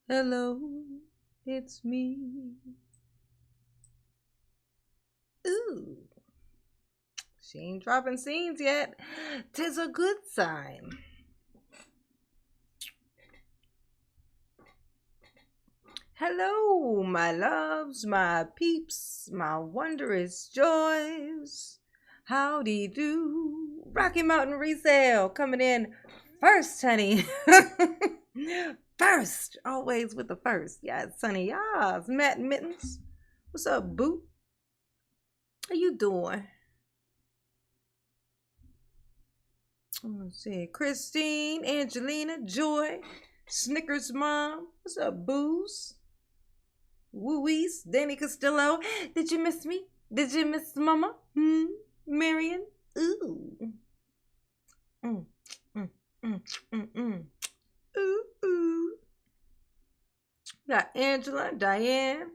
Hello, it's me. Ooh, she ain't dropping scenes yet. 'Tis a good sign. Hello, my loves, my peeps, my wondrous joys. Howdy do. Rocky Mountain Resale coming in first, honey. First, always with the first. Yes, honey. Yes, Matt Mittens. What's up, boo? How you doing? Let's see. Christine, Angelina, Joy, Snickers Mom. What's up, Booze? Wooies, Danny Castillo. Did you miss me? Did you miss Mama? Marion? Ooh. Mm, mm, mm, mm, mm. Ooh, ooh. Got Angela, Diane.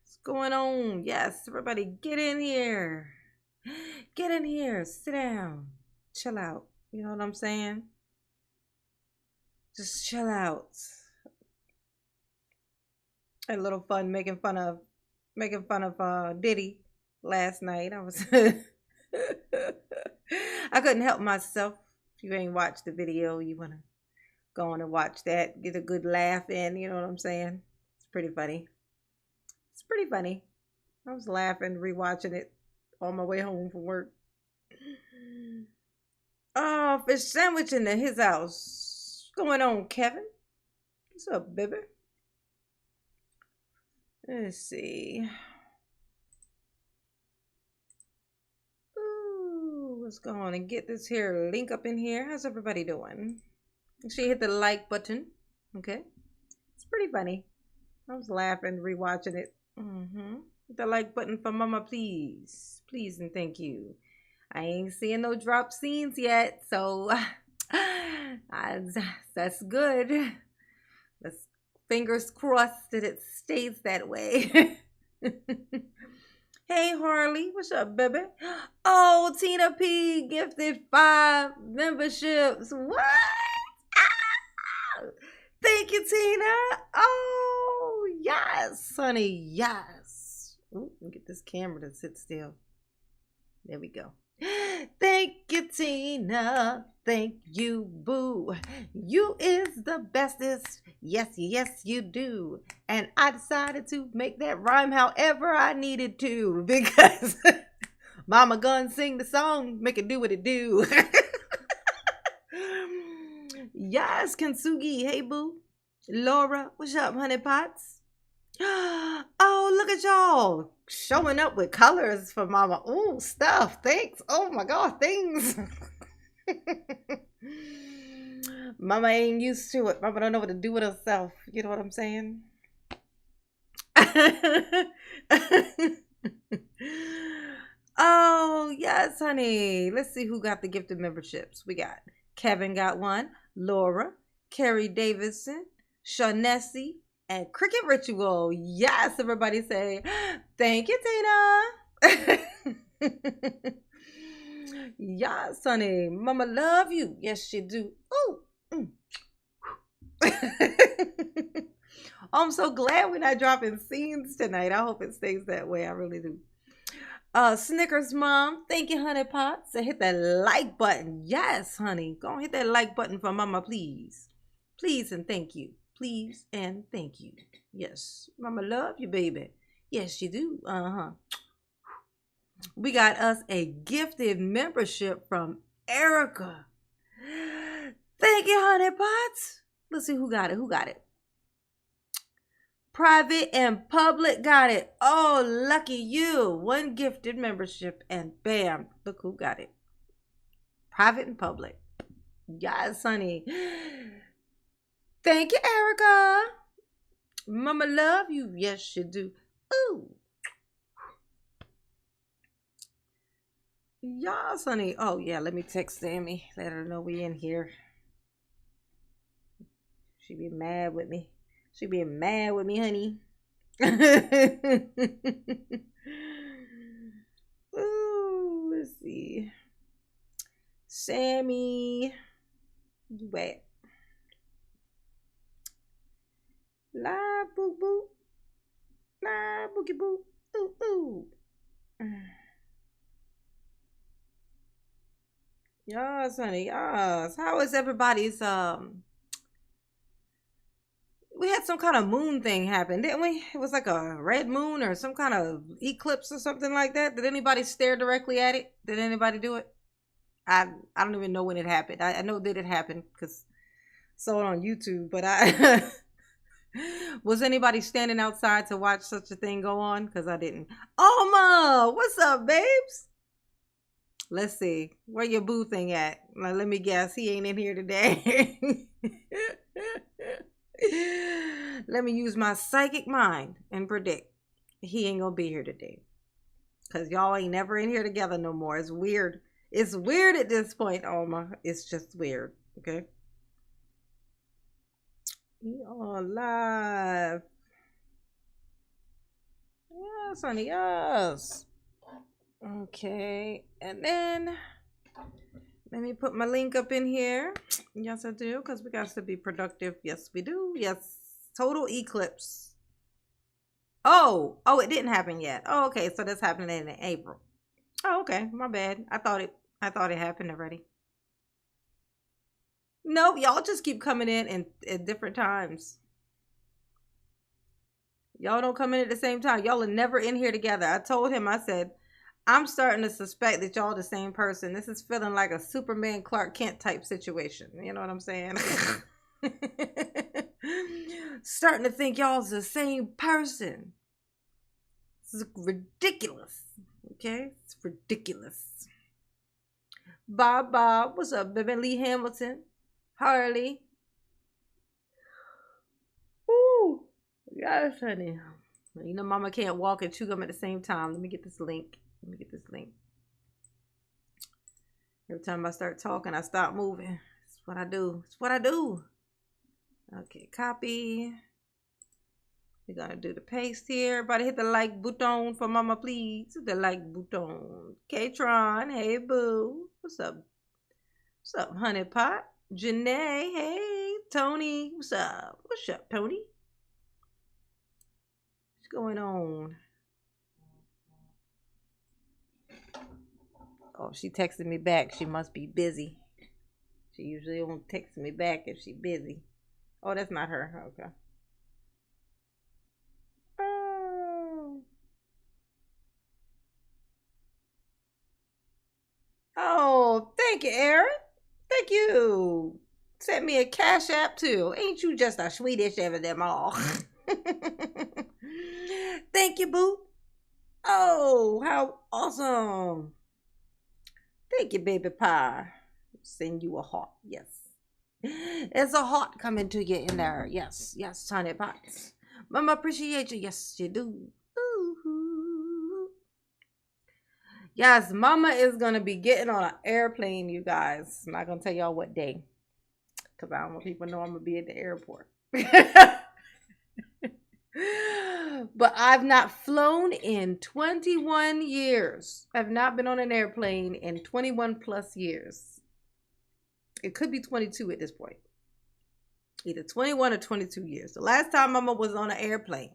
What's going on? Yes, everybody get in here. Get in here. Sit down. Chill out. You know what I'm saying? Just chill out. Had a little fun making fun of Diddy last night. I was I couldn't help myself. If you ain't watched the video, you wanna go on and watch that. Get a good laugh in, you know what I'm saying? It's pretty funny. It's pretty funny. I was laughing, rewatching it on my way home from work. Oh, fish sandwich in his house. What's going on, Kevin? What's up, baby? Let's see. Ooh, let's go on and get this here link up in here. How's everybody doing? Make sure you hit the like button. Okay. It's pretty funny. I was laughing, rewatching it. Hit the like button for Mama, please. Please and thank you. I ain't seeing no drop scenes yet, so that's good. Let's fingers crossed that it stays that way. Hey Harley, what's up, baby? Oh, Tina P gifted 5 memberships. What? Ah! Thank you, Tina. Oh, yes, honey, yes. Ooh, let me get this camera to sit still. There we go. Thank you, Tina. Thank you, boo. You is the bestest. Yes, yes, you do. And I decided to make that rhyme however I needed to because Mama Gun sing the song, make it do what it do. Yes, Kansugi. Hey, boo. Laura, what's up, honey pots? Oh, look at y'all showing up with colors for Mama. Ooh, stuff. Thanks. Oh my God, things. Mama ain't used to it. Mama don't know what to do with herself. You know what I'm saying? Oh, yes, honey. Let's see who got the gifted memberships. We got Kevin got one, Laura, Carrie Davidson, Shaughnessy, and Cricket Ritual. Yes, everybody say, thank you, Tina. Yes, honey. Mama love you. Yes, she do. Ooh. I'm so glad we're not dropping scenes tonight. I hope it stays that way. I really do. Snickers Mom, thank you, honey pots. And hit that like button. Yes, honey. Go and hit that like button for Mama, please. Please and thank you. Please and thank you. Yes. Mama love you, baby. Yes, you do. We got us a gifted membership from Erica. Thank you, honey pots. Let's see who got it. Who got it? Private and public got it. Oh, lucky you. One gifted membership and bam, look who got it. Private and public. Yes, honey. Thank you, Erica. Mama love you. Yes, you do. Ooh. Yes, honey. Oh, yeah, let me text Sammy. Let her know we in here. She be mad with me. She be mad with me, honey. Ooh, let's see. Sammy. Wait. La boo boo. La boogie boo. Ooh ooh. Yes, honey. Yes. How is everybody's we had some kind of moon thing happen, didn't we? It was like a red moon or some kind of eclipse or something like that. Did anybody stare directly at it? Did anybody do it? I don't even know when it happened. I know that it happened because saw it on YouTube, but I was anybody standing outside to watch such a thing go on? Because I didn't. Oh ma, what's up, babes? Let's see. Where your boo thing at? Now, let me guess. He ain't in here today. Let me use my psychic mind and predict he ain't gonna be here today. Cause y'all ain't never in here together no more. It's weird. It's weird at this point, Oma. It's just weird. Okay. You all live. Yes, honey. Yes. Okay. And then let me put my link up in here. Yes, I do. Because we got to be productive. Yes, we do. Yes. Total eclipse. Oh, it didn't happen yet. Oh, okay. So that's happening in April. Oh, okay. My bad. I thought it happened already. Nope, y'all just keep coming in at different times. Y'all don't come in at the same time. Y'all are never in here together. I told him, I said, I'm starting to suspect that y'all the same person. This is feeling like a Superman Clark Kent type situation. You know what I'm saying? Starting to think y'all's the same person. This is ridiculous. Okay? It's ridiculous. Bob, what's up, baby? Lee Hamilton, Harley. Ooh, yes, honey. You know, mama can't walk and chew gum at the same time. Let me get this link. Every time I start talking, I stop moving. That's what I do. Okay, copy. We're gonna do the paste here. Everybody hit the like button for mama, please. Hit the like button. K-Tron, hey boo. What's up? What's up, honey pot? Janae, hey. Tony, what's up? What's up, Tony? What's going on? Oh, she texted me back. She must be busy. She usually won't text me back if she's busy. Oh, that's not her. Okay. Oh, thank you, Aaron. Thank you. Sent me a cash app too. Ain't you just a Swedish ever them all? Thank you, boo. Oh, how awesome. Thank you, baby pie. Send you a heart. Yes. There's a heart coming to you in there. Yes, honey pots. Mama appreciate you. Yes, you do. Ooh. Yes, mama is going to be getting on an airplane, you guys. I'm not going to tell y'all what day. Because I don't want people to know I'm going to be at the airport. But I've not flown in 21 years. I've not been on an airplane in 21 plus years. It could be 22 at this point. Either 21 or 22 years. The last time mama was on an airplane.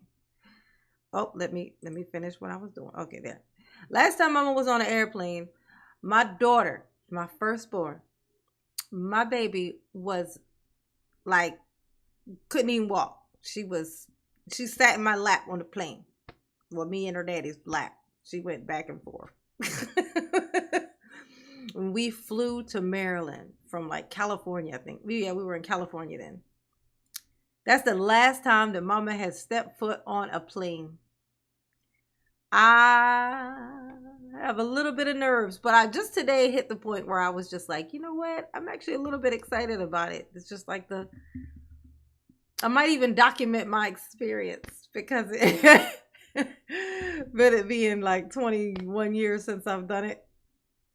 Oh, let me finish what I was doing. Okay, there. Last time mama was on an airplane, my daughter, my firstborn, my baby was like, couldn't even walk. She sat in my lap on the plane. Well, me and her daddy's lap. She went back and forth. We flew to Maryland from like California, I think. We were in California then. That's the last time that mama has stepped foot on a plane. I have a little bit of nerves, but I just today hit the point where I was just like, you know what? I'm actually a little bit excited about it. It's just like I might even document my experience because but it being like 21 years since I've done it,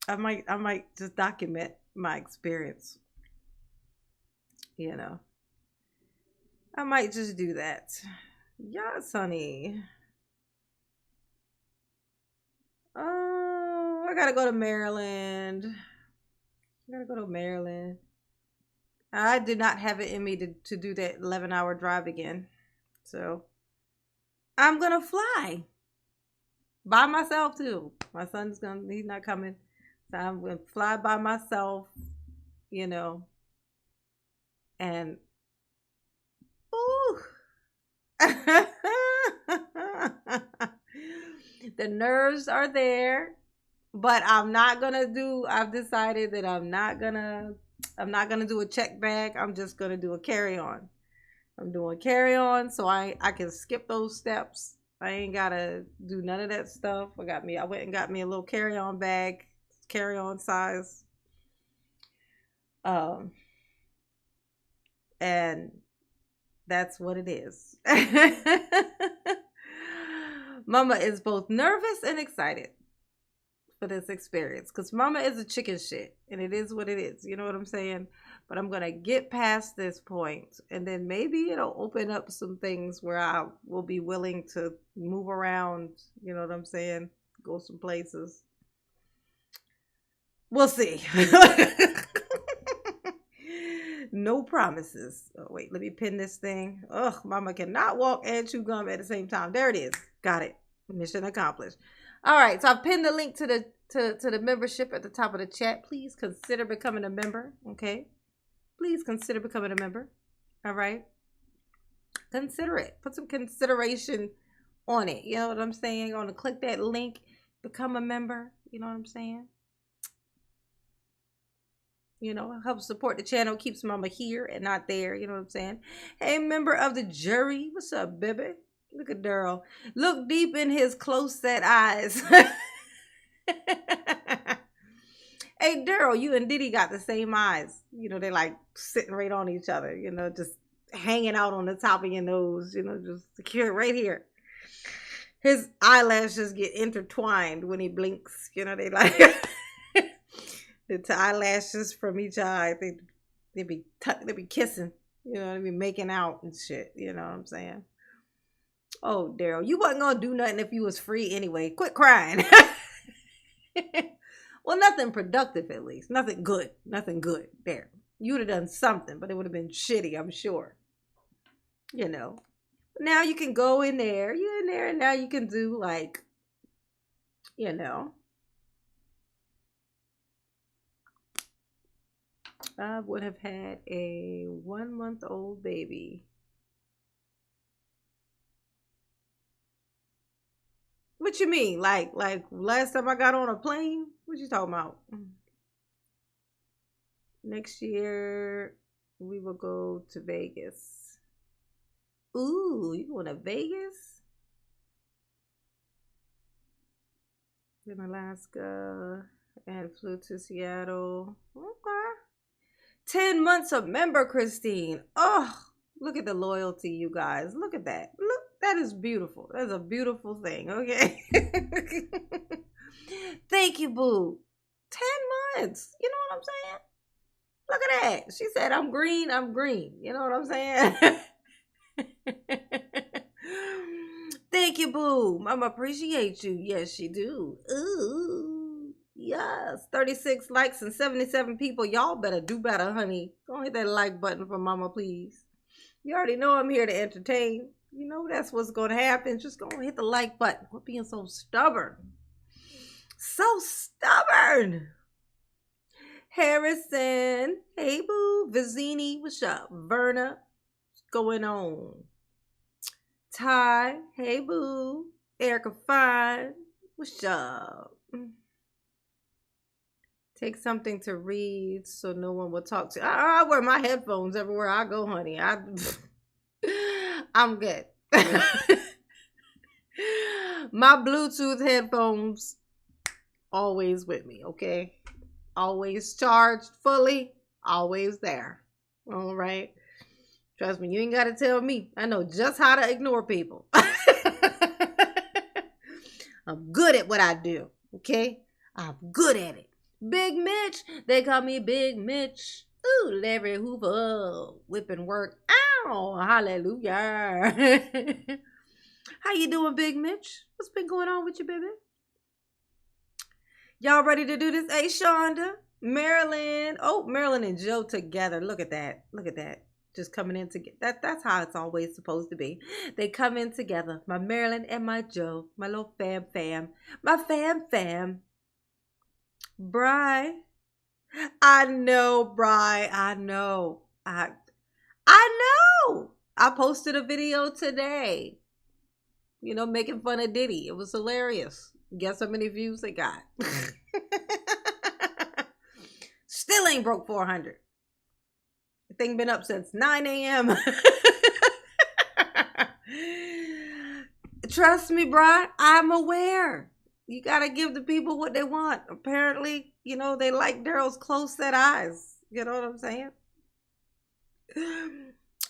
I might just document my experience. You know, I might just do that. Yes, honey. Oh, I gotta go to Maryland. I did not have it in me to do that 11-hour drive again. So I'm gonna fly by myself too. My son's he's not coming. So I'm gonna fly by myself, you know, and ooh. The nerves are there, but I've decided that I'm not gonna do a check bag. I'm just gonna do a carry-on. I'm doing carry-on so I can skip those steps. I ain't gotta do none of that stuff. I went and got me a little carry-on bag, carry-on size. And that's what it is. Mama is both nervous and excited for this experience because Mama is a chicken shit and it is what it is. You know what I'm saying? But I'm going to get past this point and then maybe it'll open up some things where I will be willing to move around. You know what I'm saying? Go some places. We'll see. No promises. Oh, wait, let me pin this thing. Ugh, Mama cannot walk and chew gum at the same time. There it is. Got it. Mission accomplished. All right, so I've pinned the link to the membership at the top of the chat. Please consider becoming a member, okay? Please consider becoming a member. All right? Consider it. Put some consideration on it. You know what I'm saying? You're going to click that link, become a member. You know what I'm saying? You know, help support the channel, keeps Mama here and not there. You know what I'm saying? Hey, member of the jury. What's up, baby? Look at Daryl. Look deep in his close set eyes. Hey, Daryl, you and Diddy got the same eyes. You know, they like sitting right on each other. You know, just hanging out on the top of your nose. You know, just secure right here. His eyelashes get intertwined when he blinks. You know, they like... the eyelashes from each eye, they be kissing, you know, they be making out and shit, you know what I'm saying? Oh, Daryl, you wasn't gonna do nothing if you was free anyway. Quit crying. Well, nothing productive at least. Nothing good there. You would have done something, but it would have been shitty, I'm sure. You know. Now you can go in there. You're in there and now you can do like, you know. I would have had a 1-month-old baby. What you mean? Like last time I got on a plane? What you talking about? Next year we will go to Vegas. Ooh, you going to Vegas? In Alaska and flew to Seattle. Okay. 10 months a member, Christine. Oh, look at the loyalty, you guys. Look at that. Look, that is beautiful. That's a beautiful thing, okay? Thank you, boo. 10 months. You know what I'm saying? Look at that. She said, I'm green. You know what I'm saying? Thank you, boo. Mama appreciate you. Yes, she do. Ooh. Yes, 36 likes and 77 people. Y'all better do better, honey. Don't hit that like button for Mama, please. You already know I'm here to entertain. You know that's what's going to happen. Just go and hit the like button. Quit being so stubborn. So stubborn. Harrison. Hey, boo. Vizini. What's up? Verna. What's going on? Ty. Hey, boo. Erica Fine. What's up? Take something to read so no one will talk to you. I wear my headphones everywhere I go, honey. I'm good. My Bluetooth headphones always with me, okay? Always charged fully, always there. All right? Trust me, you ain't got to tell me. I know just how to ignore people. I'm good at what I do, okay? I'm good at it. Big Mitch. They call me Big Mitch. Ooh, Larry Hoover. Whipping work. Ow. Hallelujah. How you doing, Big Mitch? What's been going on with you, baby? Y'all ready to do this? Hey, Shonda. Marilyn. Oh, Marilyn and Joe together. Look at that. Look at that. just coming in together. That's how it's always supposed to be. They come in together. My Marilyn and my Joe, my little fam, my fam. Bri, I know, Bri, I know. I know. I posted a video today, making fun of Diddy. It was hilarious. Guess how many views it got? Still ain't broke 400. The thing been up since 9 a.m. Trust me, Bri, I'm aware. You gotta give the people what they want. Apparently, they like Daryl's close set eyes. You know what I'm saying?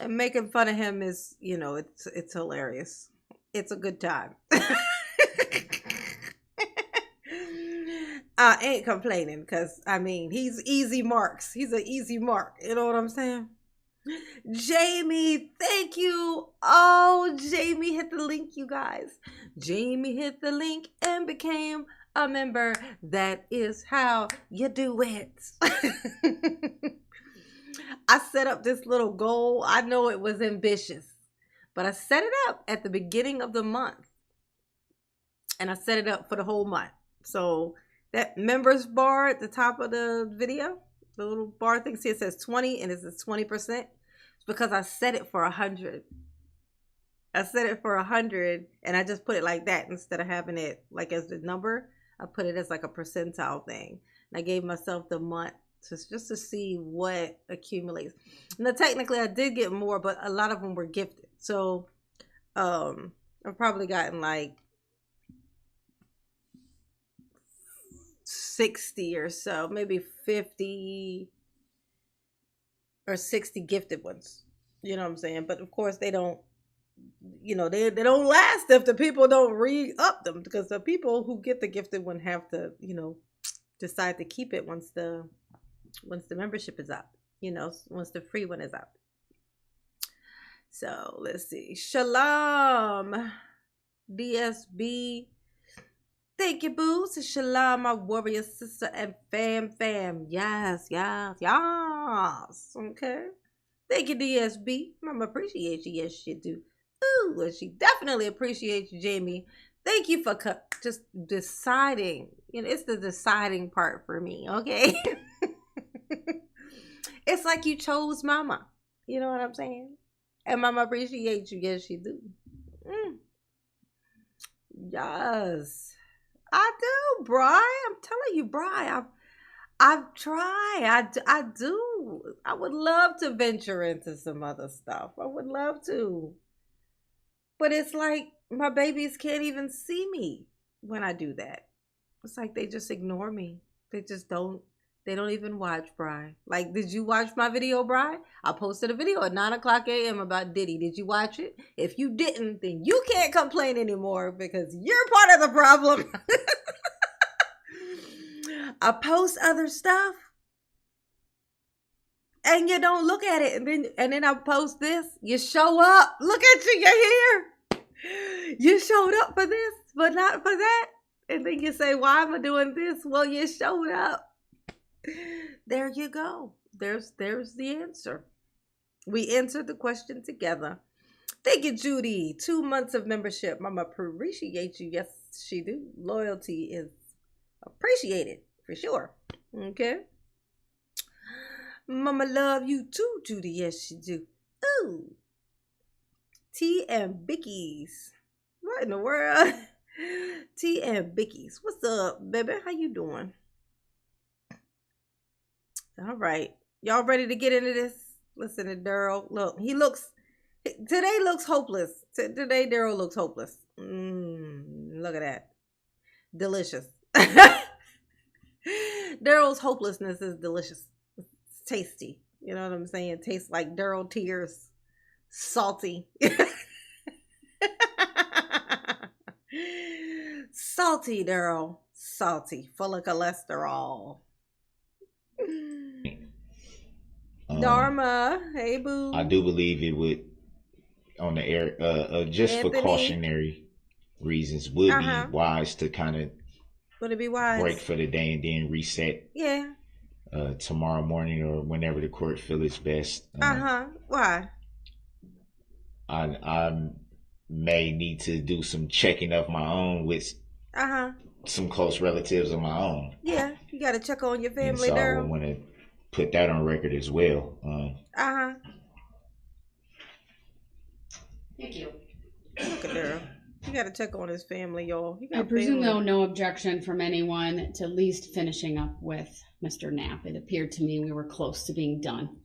And making fun of him is, it's hilarious. It's a good time. I ain't complaining because, he's easy marks. He's an easy mark. You know what I'm saying? Jamie, thank you. Oh, Jamie hit the link, you guys. Jamie hit the link and became a member. That is how you do it. I set up this little goal. I know it was ambitious, but I set it up at the beginning of the month. And I set it up for the whole month. So that members bar at the top of the video, the little bar thing, see it says 20 and it says 20%. It's because I set it for 100. I set it for 100 and I just put it like that instead of having it like as the number. I put it as like a percentile thing. And I gave myself the month just to see what accumulates. Now, technically, I did get more, but a lot of them were gifted. So I've probably gotten like 60 or so, maybe 50 or 60 gifted ones. You know what I'm saying? But of course, they don't, they don't last if the people don't re-up them, because the people who get the gifted one have to, decide to keep it once the membership is up, once the free one is up. So let's see. Shalom, DSB. Thank you, boo. So shalom, my warrior sister and fam. Yes. Okay. Thank you, DSB. Mama appreciate you. Yes, she do. Ooh, and she definitely appreciates you, Jamie. Thank you for just deciding. It's the deciding part for me, okay? It's like you chose Mama. You know what I'm saying? And Mama appreciates you. Yes, she do. Yes. I do, Bri. I'm telling you, Bri. I've tried. I do. I would love to venture into some other stuff. I would love to. But it's like my babies can't even see me when I do that. It's like they just ignore me. They just don't. They don't even watch, Bri. Like, did you watch my video, Bri? I posted a video at 9 o'clock a.m. about Diddy. Did you watch it? If you didn't, then you can't complain anymore because you're part of the problem. I post other stuff and you don't look at it. And then I post this. You show up. Look at you. You're here. You showed up for this, but not for that. And then you say, why am I doing this? Well, you showed up. There you go. There's the answer. We answered the question together. Thank you, Judy. 2 months of membership. Mama appreciate you. Yes, she do. Loyalty is appreciated for sure. Okay. Mama love you too, Judy. Yes, she do. Ooh. T and Bickies. What in the world? T and Bickies. What's up, baby? How you doing? All right. Y'all ready to get into this? Listen to Daryl. Look, today looks hopeless. Today Daryl looks hopeless. Look at that. Delicious. Daryl's hopelessness is delicious. It's tasty. You know what I'm saying? It tastes like Daryl tears. Salty. Salty, Daryl. Salty. Full of cholesterol. Dharma, hey boo. I do believe it would, on the air, just Anthony. for cautionary reasons, would be wise to kind of Would it be wise? break for the day and then reset. Yeah. tomorrow morning or whenever the court feel it's best. Why? I may need to do some checking of my own with some close relatives of my own. Yeah, you got to check on your family, so Daryl. I want to put that on record as well. Thank you. Look at Daryl. You got to check on his family, y'all. I presume, though, no objection from anyone to at least finishing up with Mr. Knapp. It appeared to me we were close to being done,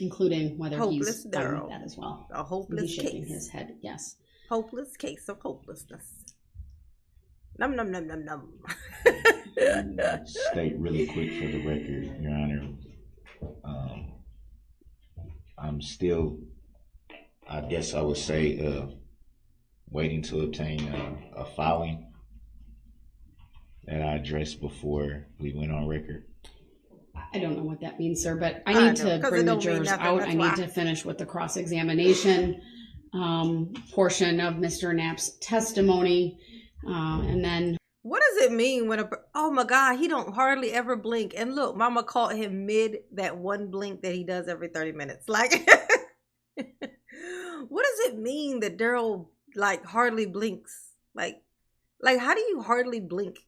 including whether he's done with that as well. A hopeless he's shaking case. His head, yes. Hopeless case of hopelessness. Num num num num num. State really quick for the record, Your Honor. I'm still, I guess I would say, waiting to obtain a filing that I addressed before we went on record. I don't know what that means, sir, but I need to bring the jurors out. I need to finish with the cross-examination portion of Mr. Knapp's testimony, and then... What does it mean when oh my God, he don't hardly ever blink. And look, mama caught him mid that one blink that he does every 30 minutes. Like, what does it mean that Daryl like hardly blinks? Like how do you hardly blink?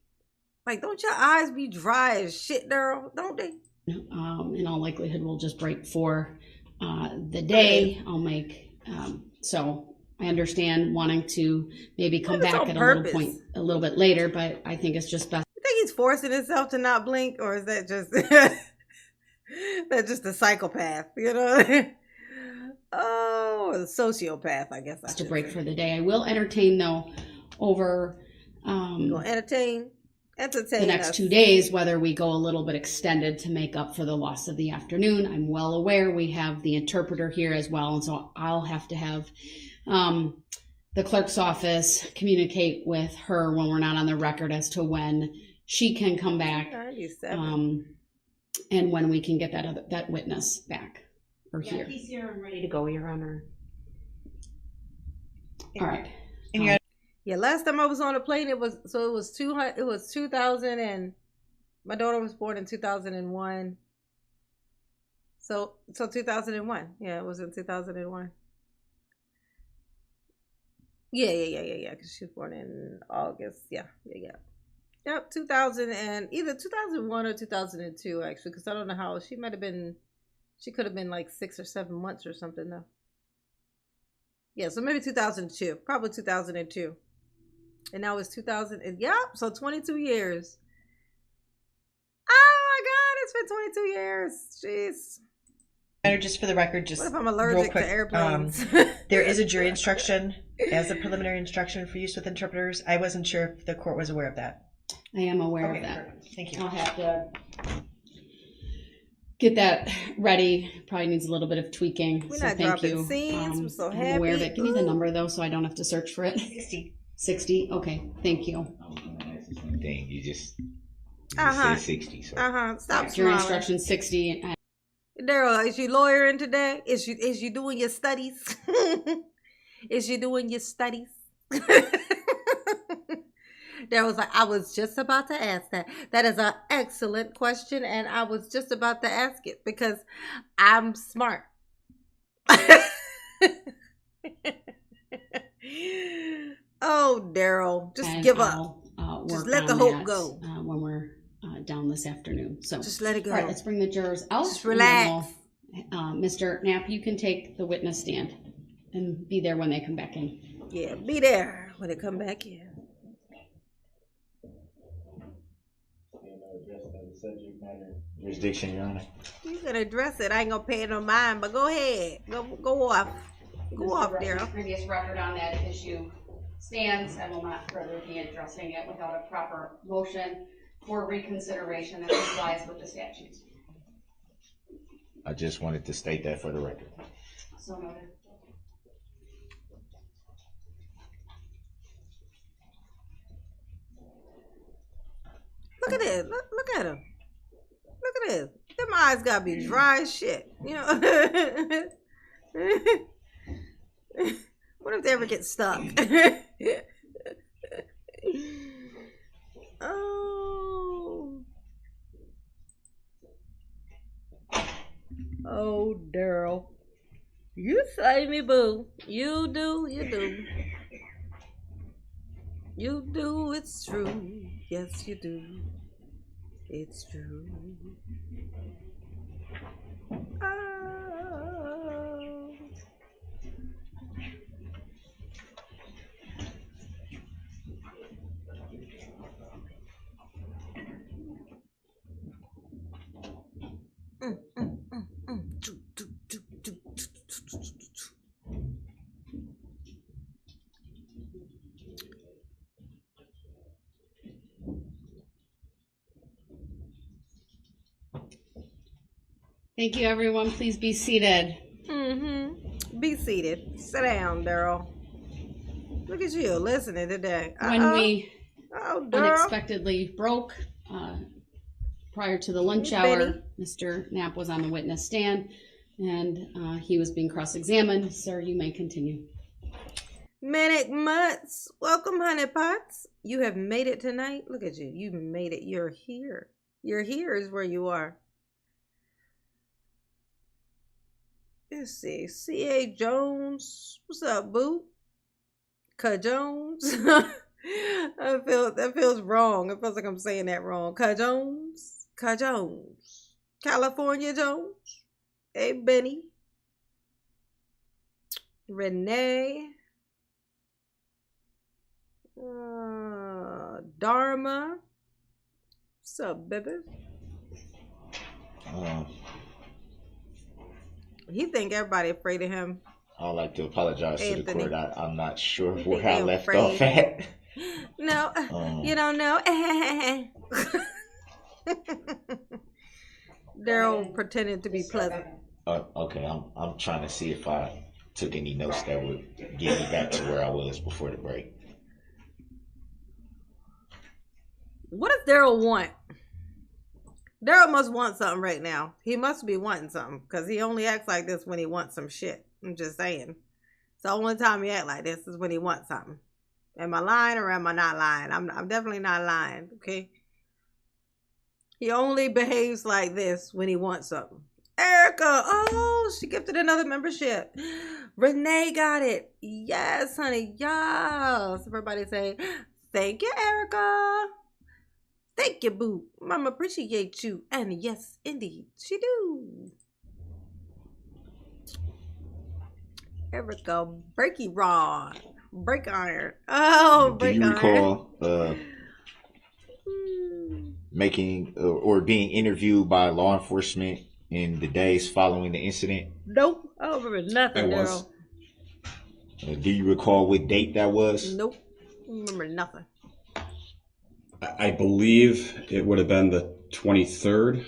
Like, don't your eyes be dry as shit, Daryl? Don't they? In all likelihood, we'll just break for the day. I'll make so I understand wanting to maybe come back at a little bit later, but I think it's just best. You think he's forcing himself to not blink, or is that just that's just a psychopath, you know? Oh, a sociopath, I guess. To break for the day. I will entertain, though, over you gonna entertain the next 2 days, whether we go a little bit extended to make up for the loss of the afternoon. I'm well aware we have the interpreter here as well, and so I'll have to have the clerk's office communicate with her when we're not on the record as to when she can come back, and when we can get that witness back or here. He's here and ready to go, Your Honor. All right. Yeah, last time I was on a plane, it was 2000, and my daughter was born in 2001. So 2001. Yeah, it was in 2001. Yeah. Because she was born in August. Yeah. Yep, 2000 and either 2001 or 2002 actually, because I don't know how she could have been like 6 or 7 months or something though. Yeah, so maybe 2002, probably 2002. And now it's 2000. Yep, so 22 years. Oh my God, it's been 22 years. Jeez. Just for the record, what if I'm allergic to airplanes? There is a jury instruction as a preliminary instruction for use with interpreters. I wasn't sure if the court was aware of that. I am aware of that. Perfect. Thank you. I'll have to get that ready. Probably needs a little bit of tweaking. We're so not thank you. Scenes. I'm so happy. I'm aware of it. Give me the number though, so I don't have to search for it. 60. Okay. Thank you. Thing you just said 60. So. Stop Jury smiling. instruction 60. Daryl, is you lawyering today? Is you doing your studies? Is you doing your studies? Daryl was like, I was just about to ask that. That is an excellent question, and I was just about to ask it because I'm smart. Oh, Daryl, just give up. Just let the hope go. When we're down this afternoon. So just let it go. All right, let's bring the jurors out. Just relax. Mr. Knapp, you can take the witness stand and be there when they come back in. Yeah, be there when they come back in. Subject matter jurisdiction, Your Honor. You can address it. I ain't gonna pay it no mind, but go ahead. Go off. Go off, Daryl. Previous record on that issue stands. I will not further be addressing it without a proper motion for reconsideration that complies with the statutes. I just wanted to state that for the record. So noted. Look at this. Look at him. Look at this. Them eyes gotta be dry as shit. You know. What if they ever get stuck? Oh. Oh, Daryl. You say me, boo. You do, you do. You do, it's true. Yes, you do. It's true. Oh. Mm, mm, mm, mm. Do, do, do, do, do, do, do, do, do. Thank you, everyone. Please be seated. Mm-hmm. Be seated. Sit down, Daryl. Look at you listening today. When we Oh, Daryl. unexpectedly broke prior to the lunch Hey, hour, Benny. Mr. Knapp was on the witness stand, and he was being cross-examined. Sir, you may continue. Manic Mutts. Welcome, honey pots. You have made it tonight. Look at you. You made it. You're here. You're here is where you are. Let's see. C.A. Jones. What's up, boo? Ka Jones. That feels wrong. It feels like I'm saying that wrong. Ka Jones. Ka Jones. California Jones. Hey, Benny. Renee. Dharma. What's up, baby? He think everybody afraid of him. I'd like to apologize to the Anthony. court. I'm not sure You where think I they left afraid? off at. No, you don't know. Daryl pretended to be pleasant. Okay, I'm trying to see if I took any notes that would get me back to where I was before the break. What does Daryl want? Daryl must want something right now. He must be wanting something because he only acts like this when he wants some shit. I'm just saying. It's the only time he act like this is when he wants something. Am I lying or am I not lying? I'm definitely not lying, okay? He only behaves like this when he wants something. Erica, oh, she gifted another membership. Renee got it. Yes, honey, yes. Everybody say, thank you, Erica. Thank you, boo. Mama appreciate you. And yes, indeed, she do. Erica, breaky rod. Break iron. Oh, Do break you iron. recall making or being interviewed by law enforcement in the days following the incident? Nope. I don't remember nothing, I was. Daryl. Do you recall what date that was? Nope. I don't remember nothing. I believe it would have been the 23rd.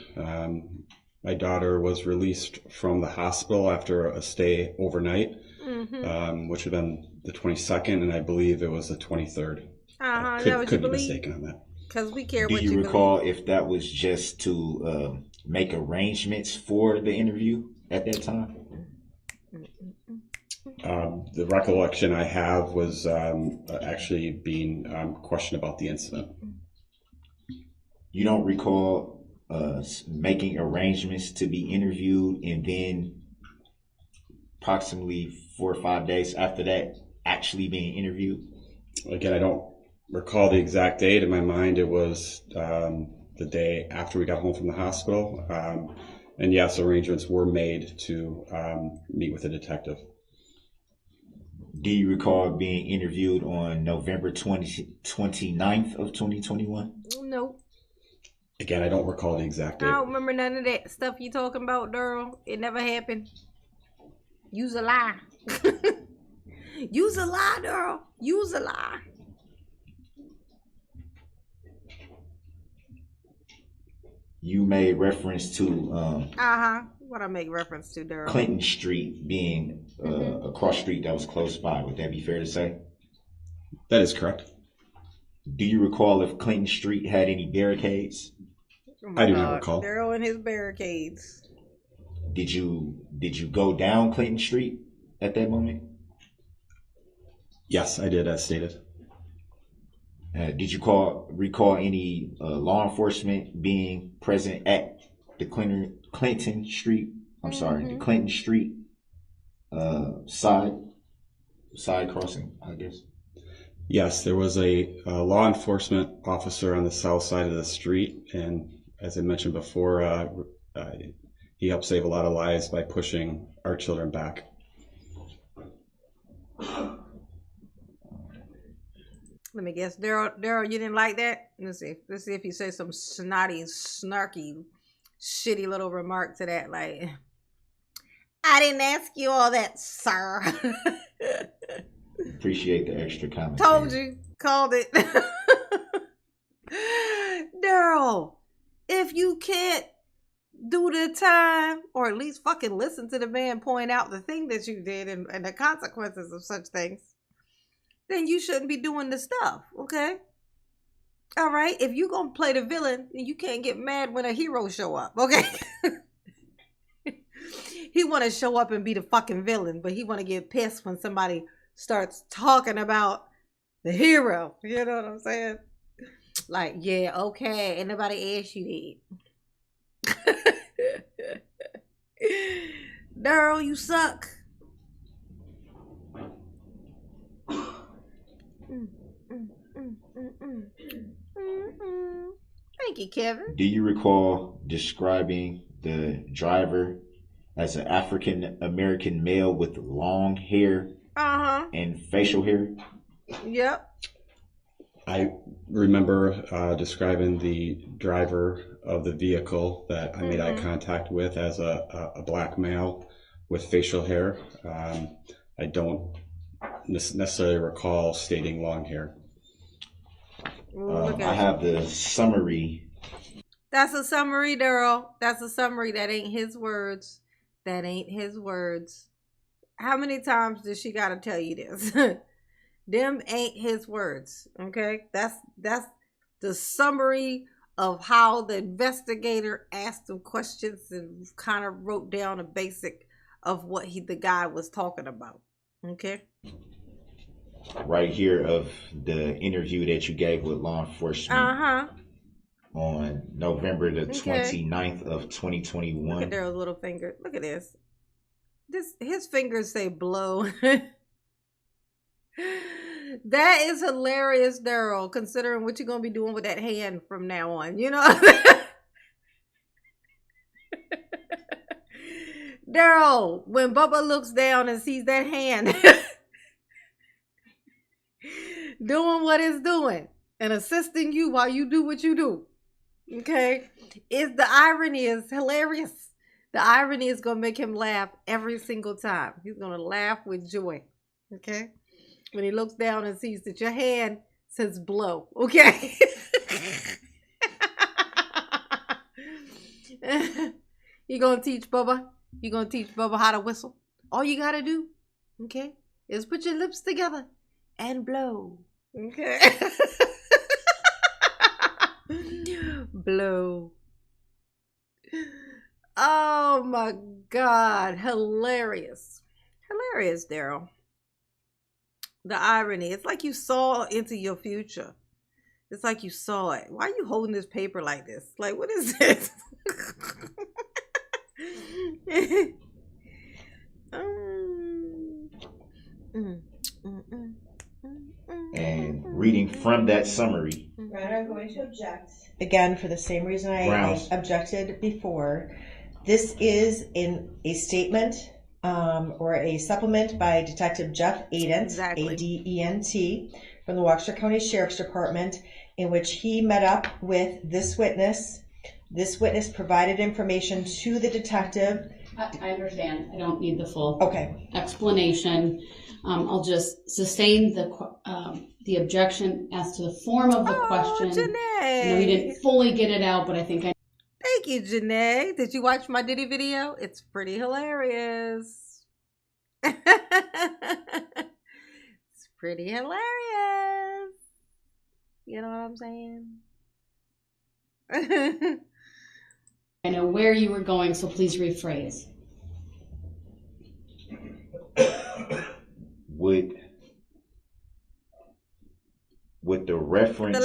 My daughter was released from the hospital after a stay overnight, which would have been the 22nd, and I believe it was the 23rd. That was you Could be believe? mistaken on that. Because we care Do what you you recall if that was just to make arrangements for the interview at that time? The recollection I have was actually being questioned about the incident. You don't recall making arrangements to be interviewed and then approximately 4 or 5 days after that actually being interviewed? Again, I don't recall the exact date. In my mind, it was the day after we got home from the hospital. And yes, arrangements were made to meet with a detective. Do you recall being interviewed on November 29th of 2021? Nope. Again, I don't recall the exact I date. don't remember none of that stuff you talking about, Daryl. It never happened. Use a lie. Use a lie, Daryl. Use a lie. You made reference to What I make reference to, Daryl. Clinton Street being a cross street that was close by. Would that be fair to say? That is correct. Do you recall if Clinton Street had any barricades? Oh my I do not God. recall. Daryl and his barricades. Did you go down Clinton Street at that moment? Yes, I did, as stated. Did you recall any law enforcement being present at the Clinton Street I'm sorry, the Clinton Street side crossing, I guess. Yes, there was a law enforcement officer on the south side of the street, and as I mentioned before, he helped save a lot of lives by pushing our children back. Let me guess, Daryl, you didn't like that? Let's see if you say some snotty, snarky, shitty little remark to that, like, I didn't ask you all that, sir. Appreciate the extra comment. Told you, called it. Daryl, if you can't do the time, or at least fucking listen to the man point out the thing that you did and the consequences of such things, then you shouldn't be doing the stuff, okay? All right? If you gonna play the villain, then you can't get mad when a hero show up, okay? He want to show up and be the fucking villain, but he want to get pissed when somebody starts talking about the hero. You know what I'm saying? Like, yeah, okay, ain't nobody asked you that. Daryl, you suck. Thank you, Kevin. Do you recall describing the driver as an African American male with long hair and facial hair? Yep. I remember describing the driver of the vehicle that I made eye contact with as a black male with facial hair. I don't necessarily recall stating long hair. I have the summary. That's a summary, Daryl. That's a summary. That ain't his words. That ain't his words. How many times does she gotta tell you this? Them ain't his words. Okay? That's the summary of how the investigator asked him questions and kind of wrote down a basic of what the guy was talking about. Okay? Right here of the interview that you gave with law enforcement on November the 29th of 2021. Look at Daryl's little finger. Look at this. His fingers say blow. That is hilarious, Daryl, considering what you're going to be doing with that hand from now on. You know? Daryl, when Bubba looks down and sees that hand doing what it's doing and assisting you while you do what you do, okay, the irony is hilarious. The irony is going to make him laugh every single time. He's going to laugh with joy, okay, when he looks down and sees that your hand says blow, okay? You're going to teach Bubba how to whistle. All you got to do, okay, is put your lips together and blow, okay? Blow. Oh my God. Hilarious. Hilarious, Daryl. The irony. It's like you saw into your future. It's like you saw it. Why are you holding this paper like this? Like, what is this? And reading from that summary. Right, I'm going to object. Again, for the same reason I objected before. This is in a statement or a supplement by Detective Jeff Adent, A-D-E-N-T, from the Waukesha County Sheriff's Department, in which he met up with this witness. This witness provided information to the detective. I understand. I don't need the full explanation. I'll just sustain the objection as to the form of the question. Janae. I know we didn't fully get it out, but I think I... Thank you, Janae. Did you watch my Diddy video? It's pretty hilarious. It's pretty hilarious. You know what I'm saying? I know where you were going, so please rephrase. With the reference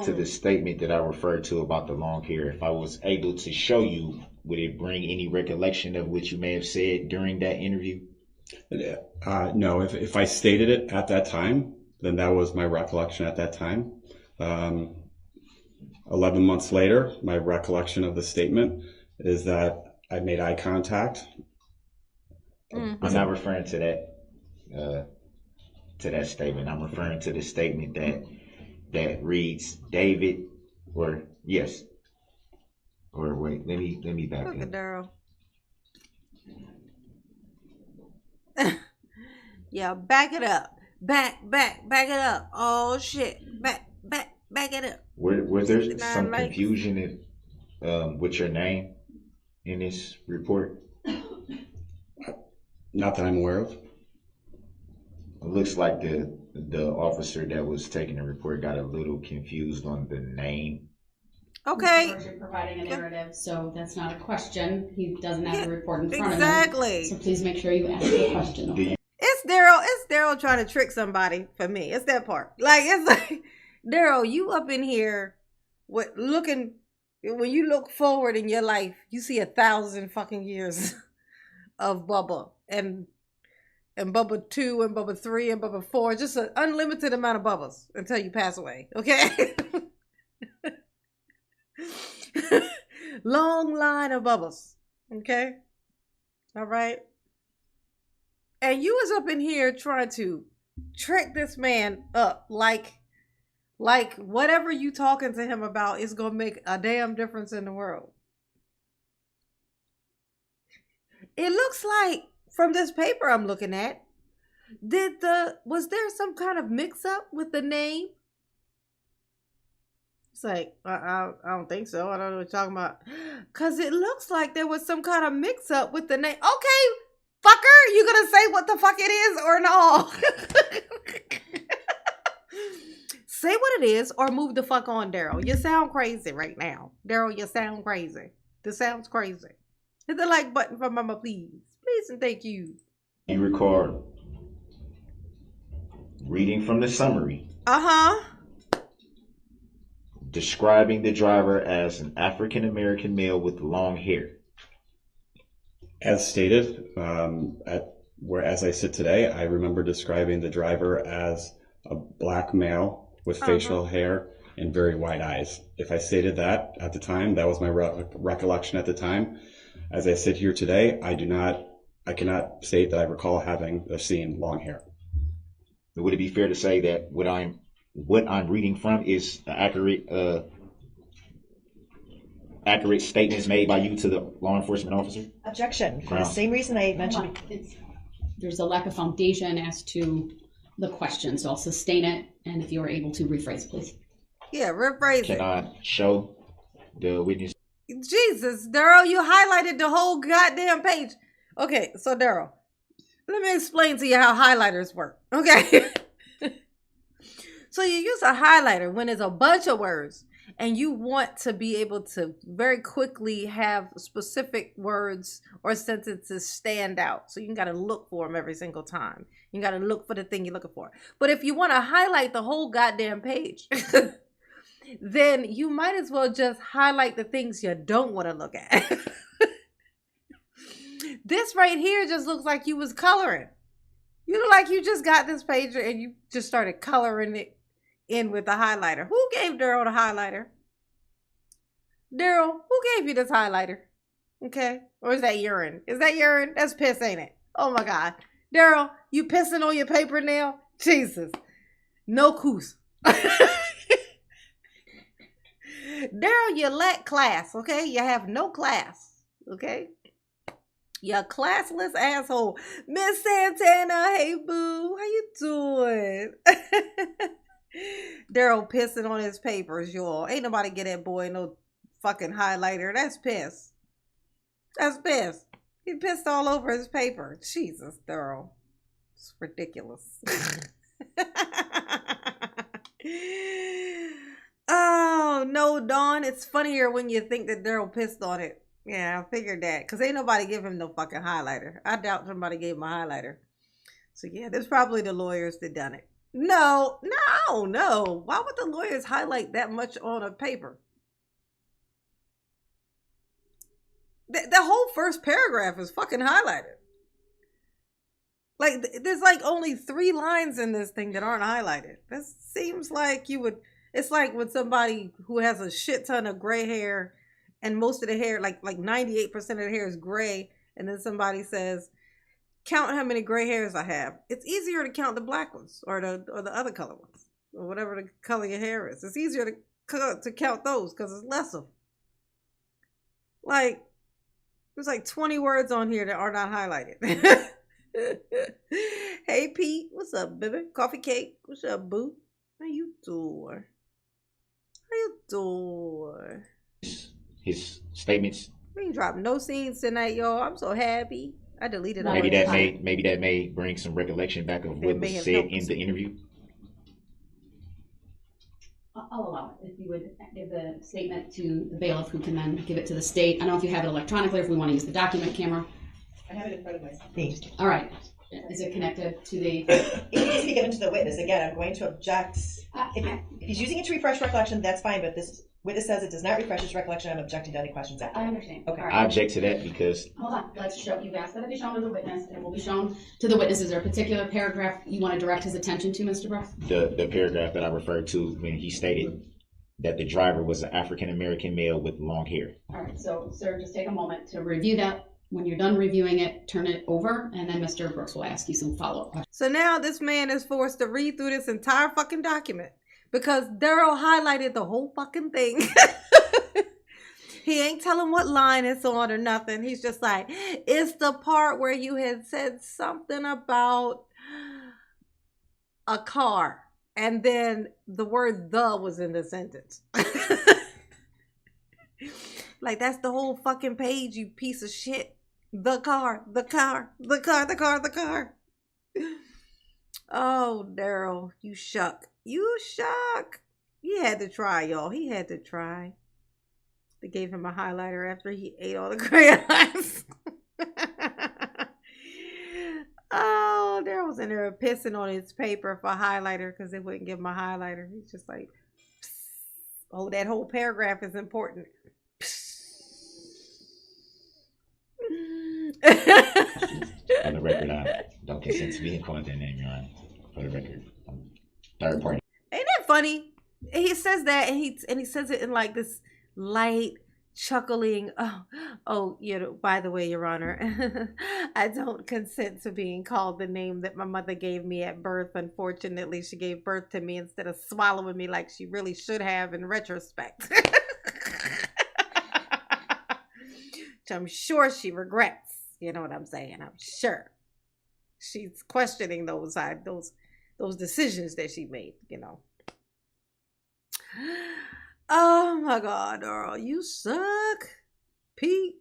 to the statement that I referred to about the long hair, if I was able to show you would it bring any recollection of what you may have said during that interview? No, if I stated it at that time, then that was my recollection at that time. 11 months later, my recollection of the statement is that I made eye contact. I'm not referring to that statement. I'm referring to the statement that reads David, or yes, or wait, let me back Look at up. Daryl. Yeah, back it up. Back it up. Oh shit. Back it up. Were there 69 some likes. confusion with your name in this report? Not that I'm aware of. It looks like the officer that was taking the report got a little confused on the name. Okay. You're providing a narrative, so that's not a question. He doesn't have the report in front Exactly. of him. So please make sure you ask the question. It's Daryl trying to trick somebody for me. It's that part. Like, it's like, Daryl, you up in here with looking, when you look forward in your life, you see 1,000 fucking years of Bubba and Bubba 2 and Bubba 3 and Bubba 4, just an unlimited amount of Bubbas until you pass away. Okay? Long line of Bubbas. Okay? All right? And you was up in here trying to trick this man up like whatever you talking to him about is going to make a damn difference in the world. It looks like from this paper I'm looking at, was there some kind of mix up with the name? It's like, I don't think so. I don't know what you're talking about. Because it looks like there was some kind of mix up with the name. Okay, fucker, you gonna say what the fuck it is or no? Say what it is or move the fuck on, Daryl. You sound crazy right now. Daryl, you sound crazy. This sounds crazy. Hit the like button for mama, please. Please and thank you. You record reading from the summary. Uh-huh. Describing the driver as an African American male with long hair. As stated, as I sit today, I remember describing the driver as a black male with facial hair and very wide eyes. If I stated that at the time, that was my recollection at the time. As I sit here today, I cannot state that I recall having or seeing long hair. Would it be fair to say that what I'm reading from is accurate statements made by you to the law enforcement officer? Objection. For the same reason I mentioned. There's a lack of foundation as to the question, so I'll sustain it, and if you are able to rephrase, please. Yeah, rephrase it. Can I show the witness? Jesus, Daryl, you highlighted the whole goddamn page. Okay, so Daryl, let me explain to you how highlighters work, okay? So you use a highlighter when there's a bunch of words and you want to be able to very quickly have specific words or sentences stand out. So you got to look for them every single time. You got to look for the thing you're looking for. But if you want to highlight the whole goddamn page, then you might as well just highlight the things you don't want to look at. This right here just looks like you was coloring. You look like you just got this page and you just started coloring it in with the highlighter. Who gave Daryl the highlighter? Daryl, who gave you this highlighter? Okay. Or is that urine? Is that urine? That's piss, ain't it? Oh my God. Daryl, you pissing on your paper now? Jesus. No coos. Daryl, you lack class, okay? You have no class, okay? You classless asshole. Miss Santana, hey boo, how you doing? Daryl pissing on his papers, y'all. Ain't nobody get that boy no fucking highlighter. That's piss. That's piss. He pissed all over his paper. Jesus, Daryl. It's ridiculous. Oh, no, Dawn. It's funnier when you think that Daryl pissed on it. Yeah, I figured that. Because ain't nobody give him no fucking highlighter. I doubt somebody gave him a highlighter. So, yeah, there's probably the lawyers that done it. No. Why would the lawyers highlight that much on a paper? The whole first paragraph is fucking highlighted. Like, there's like only 3 lines in this thing that aren't highlighted. This seems like you would, it's like when somebody who has a shit ton of gray hair and most of the hair, like 98% of the hair is gray, and then somebody says, count how many gray hairs I have. It's easier to count the black ones or the other color ones or whatever the color your hair is. It's easier to count those because it's less of them. Like, there's like 20 words on here that are not highlighted. Hey Pete, what's up, baby? Coffee cake, what's up, boo? How you doing? How you doing? His statements. We ain't dropped no scenes tonight, y'all. I'm so happy. I deleted all Maybe that may bring some recollection back of what was said in the interview. I'll allow it. If you would give the statement to the bailiff, who can then give it to the state. I don't know if you have it electronically or if we want to use the document camera. I have it in front of my face. All right. Is it connected to the... It needs to be given to the witness. Again, I'm going to object. If he's using it to refresh recollection, that's fine, but this witness says it does not refresh his recollection. I'm objecting to any questions after. I understand. Okay. Right. I object to that because... Hold on. Let's show you asked that it be shown to the witness, and it will be shown to the witness. Is there a particular paragraph you want to direct his attention to, Mr. Brooks? The paragraph that I referred to when he stated that the driver was an African-American male with long hair. All right. So, sir, just take a moment to review that. When you're done reviewing it, turn it over, and then Mr. Brooks will ask you some follow-up questions. So now this man is forced to read through this entire fucking document because Daryl highlighted the whole fucking thing. He ain't telling what line it's on or nothing. He's just like, it's the part where you had said something about a car, and then the word "the" was in the sentence. Like, that's the whole fucking page, you piece of shit. The car. Oh, Daryl, you shuck. He had to try, y'all. He had to try. They gave him a highlighter after he ate all the crayons. Oh, Daryl was in there pissing on his paper for a highlighter because they wouldn't give him a highlighter. He's just like, oh, that whole paragraph is important. On the record, I don't consent to being called that name, Your Honor. For the record, third party. Ain't that funny? He says that, and he says it in like this light, chuckling. Oh, you know. By the way, Your Honor, I don't consent to being called the name that my mother gave me at birth. Unfortunately, she gave birth to me instead of swallowing me like she really should have in retrospect. Which I'm sure she regrets. You know what I'm saying? I'm sure she's questioning those decisions that she made, you know. Oh my God, Daryl, you suck, Pete.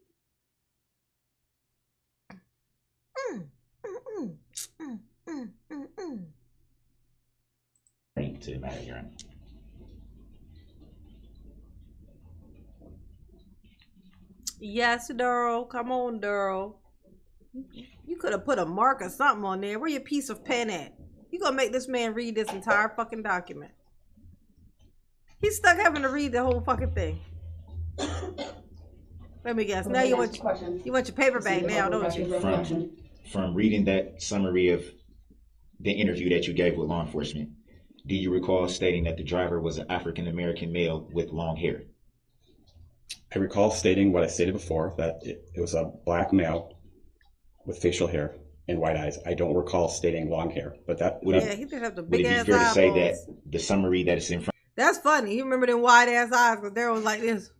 To the matter, Your Honor. Yes, Daryl. Come on, Daryl. You could have put a mark or something on there. Where your piece of pen at? You gonna make this man read this entire fucking document? He's stuck having to read the whole fucking thing. Let me guess. Now you want your paper bag now, don't you? From reading that summary of the interview that you gave with law enforcement, do you recall stating that the driver was an African-American male with long hair? I recall stating what I stated before, that it was a black male with facial hair and white eyes. I don't recall stating long hair, but that would he did have the big ass fair eyeballs. to say that the summary that is in front? That's funny. You remember them wide ass eyes because Daryl was like this.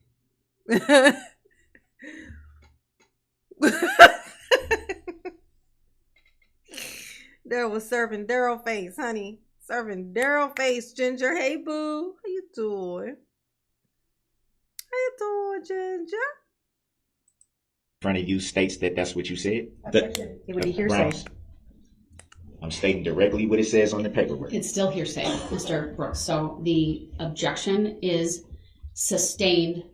Daryl was serving Daryl face, honey. Serving Daryl face, Ginger. Hey, boo. How you doing? How you doing, Ginger? In front of you states that that's what you said? It would be hearsay. I'm stating directly what it says on the paperwork. It's still hearsay, Mr. Brooks. So the objection is sustained.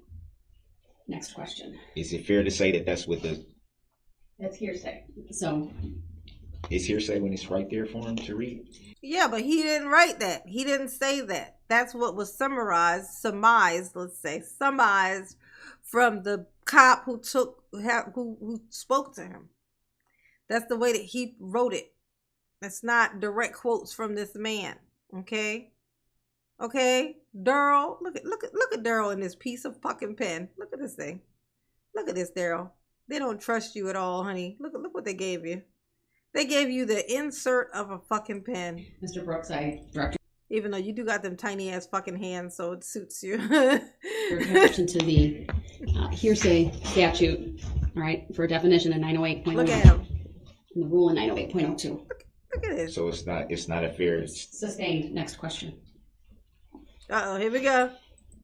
Next question. Is it fair to say that that's what the... It's hearsay. So... It's hearsay when it's right there for him to read? Yeah, but he didn't write that. He didn't say that. That's what was surmised from cop who who spoke to him. That's the way that he wrote it. That's not direct quotes from this man. Okay? Okay? Daryl, look at Daryl in this piece of fucking pen. Look at this thing. Look at this, Daryl. They don't trust you at all, honey. Look what they gave you. They gave you the insert of a fucking pen. Mr. Brooks, I direct even though you do got them tiny ass fucking hands, so it suits you. your attention to the hearsay statute, all right, for a definition in 908.01. Look at him. And the rule in 908.02. Look at this. So it's not a fair. Sustained. Next question. Uh-oh, here we go.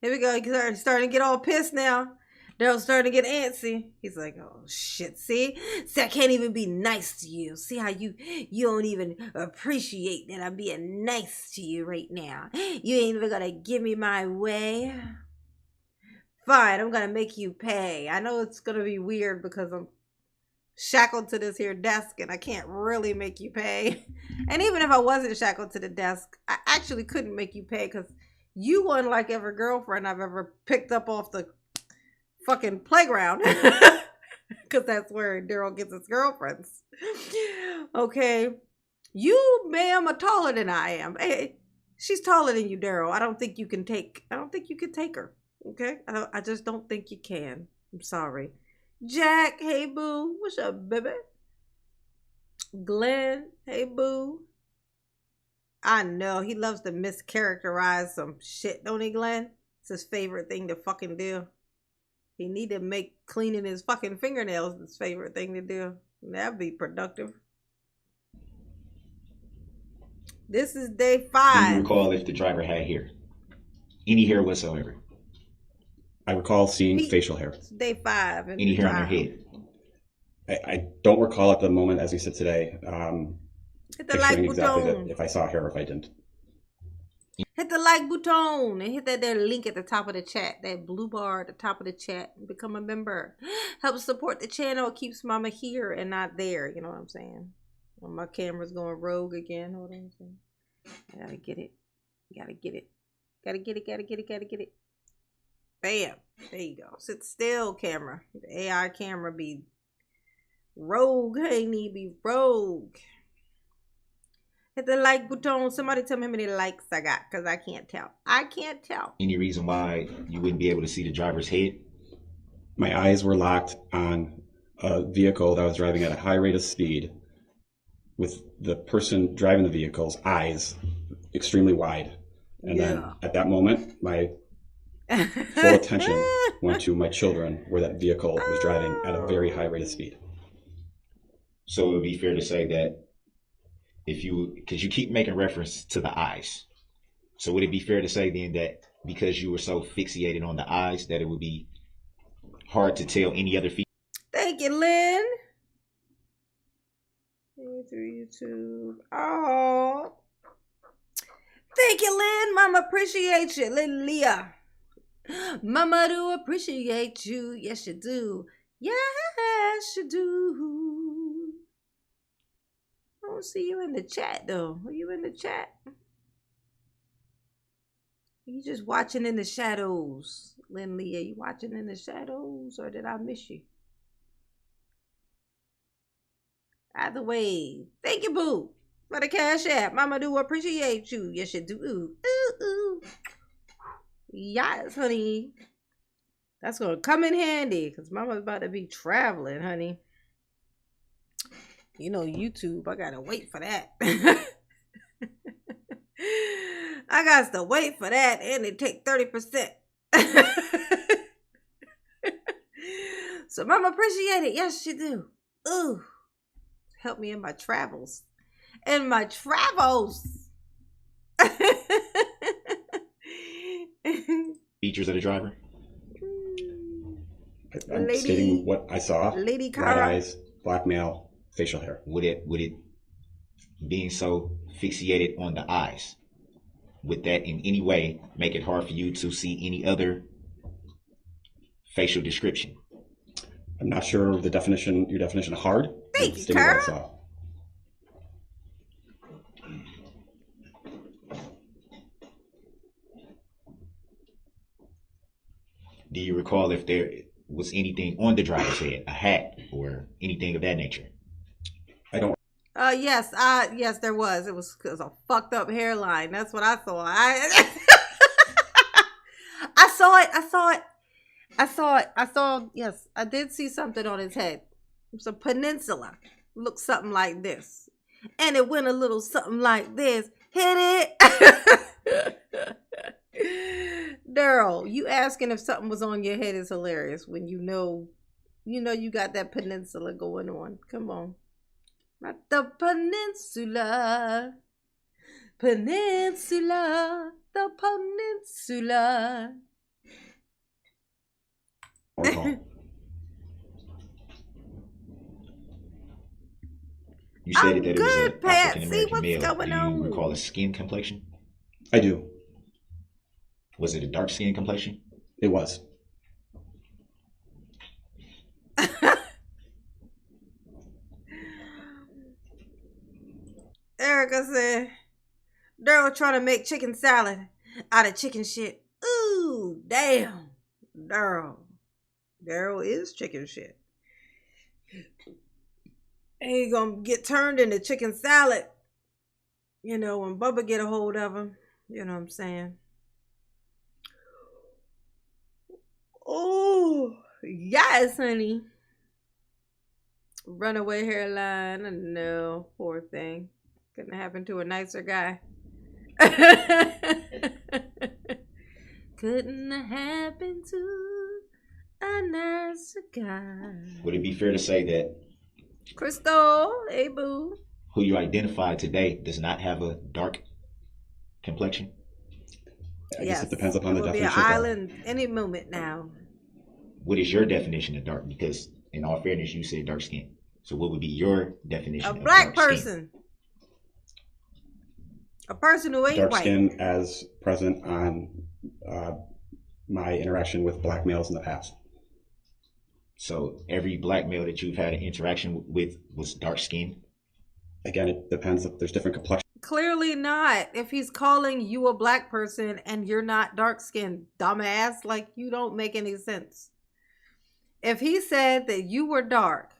Here we go. He's starting to get all pissed now. Daryl's starting to get antsy. He's like, oh, shit, see? I can't even be nice to you. See how you don't even appreciate that I'm being nice to you right now. You ain't even gonna give me my way. Fine, I'm gonna make you pay. I know it's gonna be weird because I'm shackled to this here desk and I can't really make you pay. And even if I wasn't shackled to the desk, I actually couldn't make you pay because you weren't like every girlfriend I've ever picked up off the fucking playground. Because that's where Daryl gets his girlfriends. Okay. You, ma'am, are taller than I am. Hey, she's taller than you, Daryl. I don't think you can take her. Okay? I just don't think you can. I'm sorry. Jack, hey boo. What's up, baby? Glenn, hey boo. I know he loves to mischaracterize some shit, don't he, Glenn? It's his favorite thing to fucking do. He need to make cleaning his fucking fingernails his favorite thing to do. That'd be productive. This is day 5. Do you recall if the driver had hair? Any hair whatsoever? I recall seeing facial hair. It's day 5. Any hair on their head? I don't recall at the moment as we sit today. Hit the like button. If I saw hair or if I didn't. Hit the like button and hit that there link at the top of the chat, that blue bar at the top of the chat, and become a member. Helps support the channel. It keeps mama here and not there. You know what I'm saying? When my camera's going rogue again. Hold on. I gotta get it. Gotta get it. Gotta get it. Gotta get it. Gotta get it. Bam. There you go. Sit still, camera. The AI camera be rogue. Hey, need be rogue. Hit the like button. Somebody tell me how many likes I got, because I can't tell. I can't tell. Any reason why you wouldn't be able to see the driver's head? My eyes were locked on a vehicle that was driving at a high rate of speed with the person driving the vehicle's eyes extremely wide. And then at that moment, my full attention went to my children where that vehicle was driving at a very high rate of speed. So it would be fair to say that because you keep making reference to the eyes. So would it be fair to say then that because you were so fixated on the eyes that it would be hard to tell any other feature? Thank you, Lynn. Through YouTube. Oh. Thank you, Lynn. Mama appreciate you. Lynn Leah. Mama do appreciate you. Yes, you do. Yes, you do. I don't see you in the chat, though. Are you in the chat? You just watching in the shadows. Lynn Lee, are you watching in the shadows, or did I miss you? Either way, thank you, boo, for the cash app. Mama do appreciate you. Yes, you do. Ooh, ooh. Yes, honey. That's going to come in handy, because Mama's about to be traveling, honey. You know, YouTube, I gotta wait for that. I got to wait for that, and it take 30%. So, Mama, appreciate it. Yes, you do. Ooh, help me in my travels. In my travels. Features of the driver? I'm stating what I saw. Lady Bright Cara. eyes, black male, facial hair. Would it being so fixated on the eyes, would that in any way make it hard for you to see any other facial description? I'm not sure your definition of hard. Thank you, Stating what I Cara. saw. Do you recall if there was anything on the driver's head, a hat or anything of that nature? I don't. Yes, there was. It was a fucked up hairline. That's what I saw. I saw. Yes, I did see something on his head. It's a peninsula. Looked something like this, and it went a little something like this. Hit it. Daryl, you asking if something was on your head is hilarious when you know you got that peninsula going on. Come on. Not the peninsula. Peninsula. The peninsula. You said that it was good, an Pat. African See American what's male. going Do you on? recall a skin complexion? I do. Was it a dark skin complexion? It was. Erica said, Daryl trying to make chicken salad out of chicken shit. Ooh, damn. Daryl is chicken shit. He gonna get turned into chicken salad. You know, when Bubba get a hold of him. You know what I'm saying? Oh, yes, honey. Runaway hairline. I know. Poor thing. Couldn't happen to a nicer guy. Couldn't happen to a nicer guy. Would it be fair to say that Crystal, hey boo, who you identified today does not have a dark complexion? I guess it depends upon the will be definition. an island any moment now. What is your definition of dark? Because in all fairness, you said dark skin. So what would be your definition A of black dark person. Skin? A person who ain't Dark white. skin as present on my interaction with black males in the past. So every black male that you've had an interaction with was dark skinned? Again, it depends if there's different complexions. Clearly not. If he's calling you a black person and you're not dark skinned, dumbass, like you don't make any sense. If he said that you were dark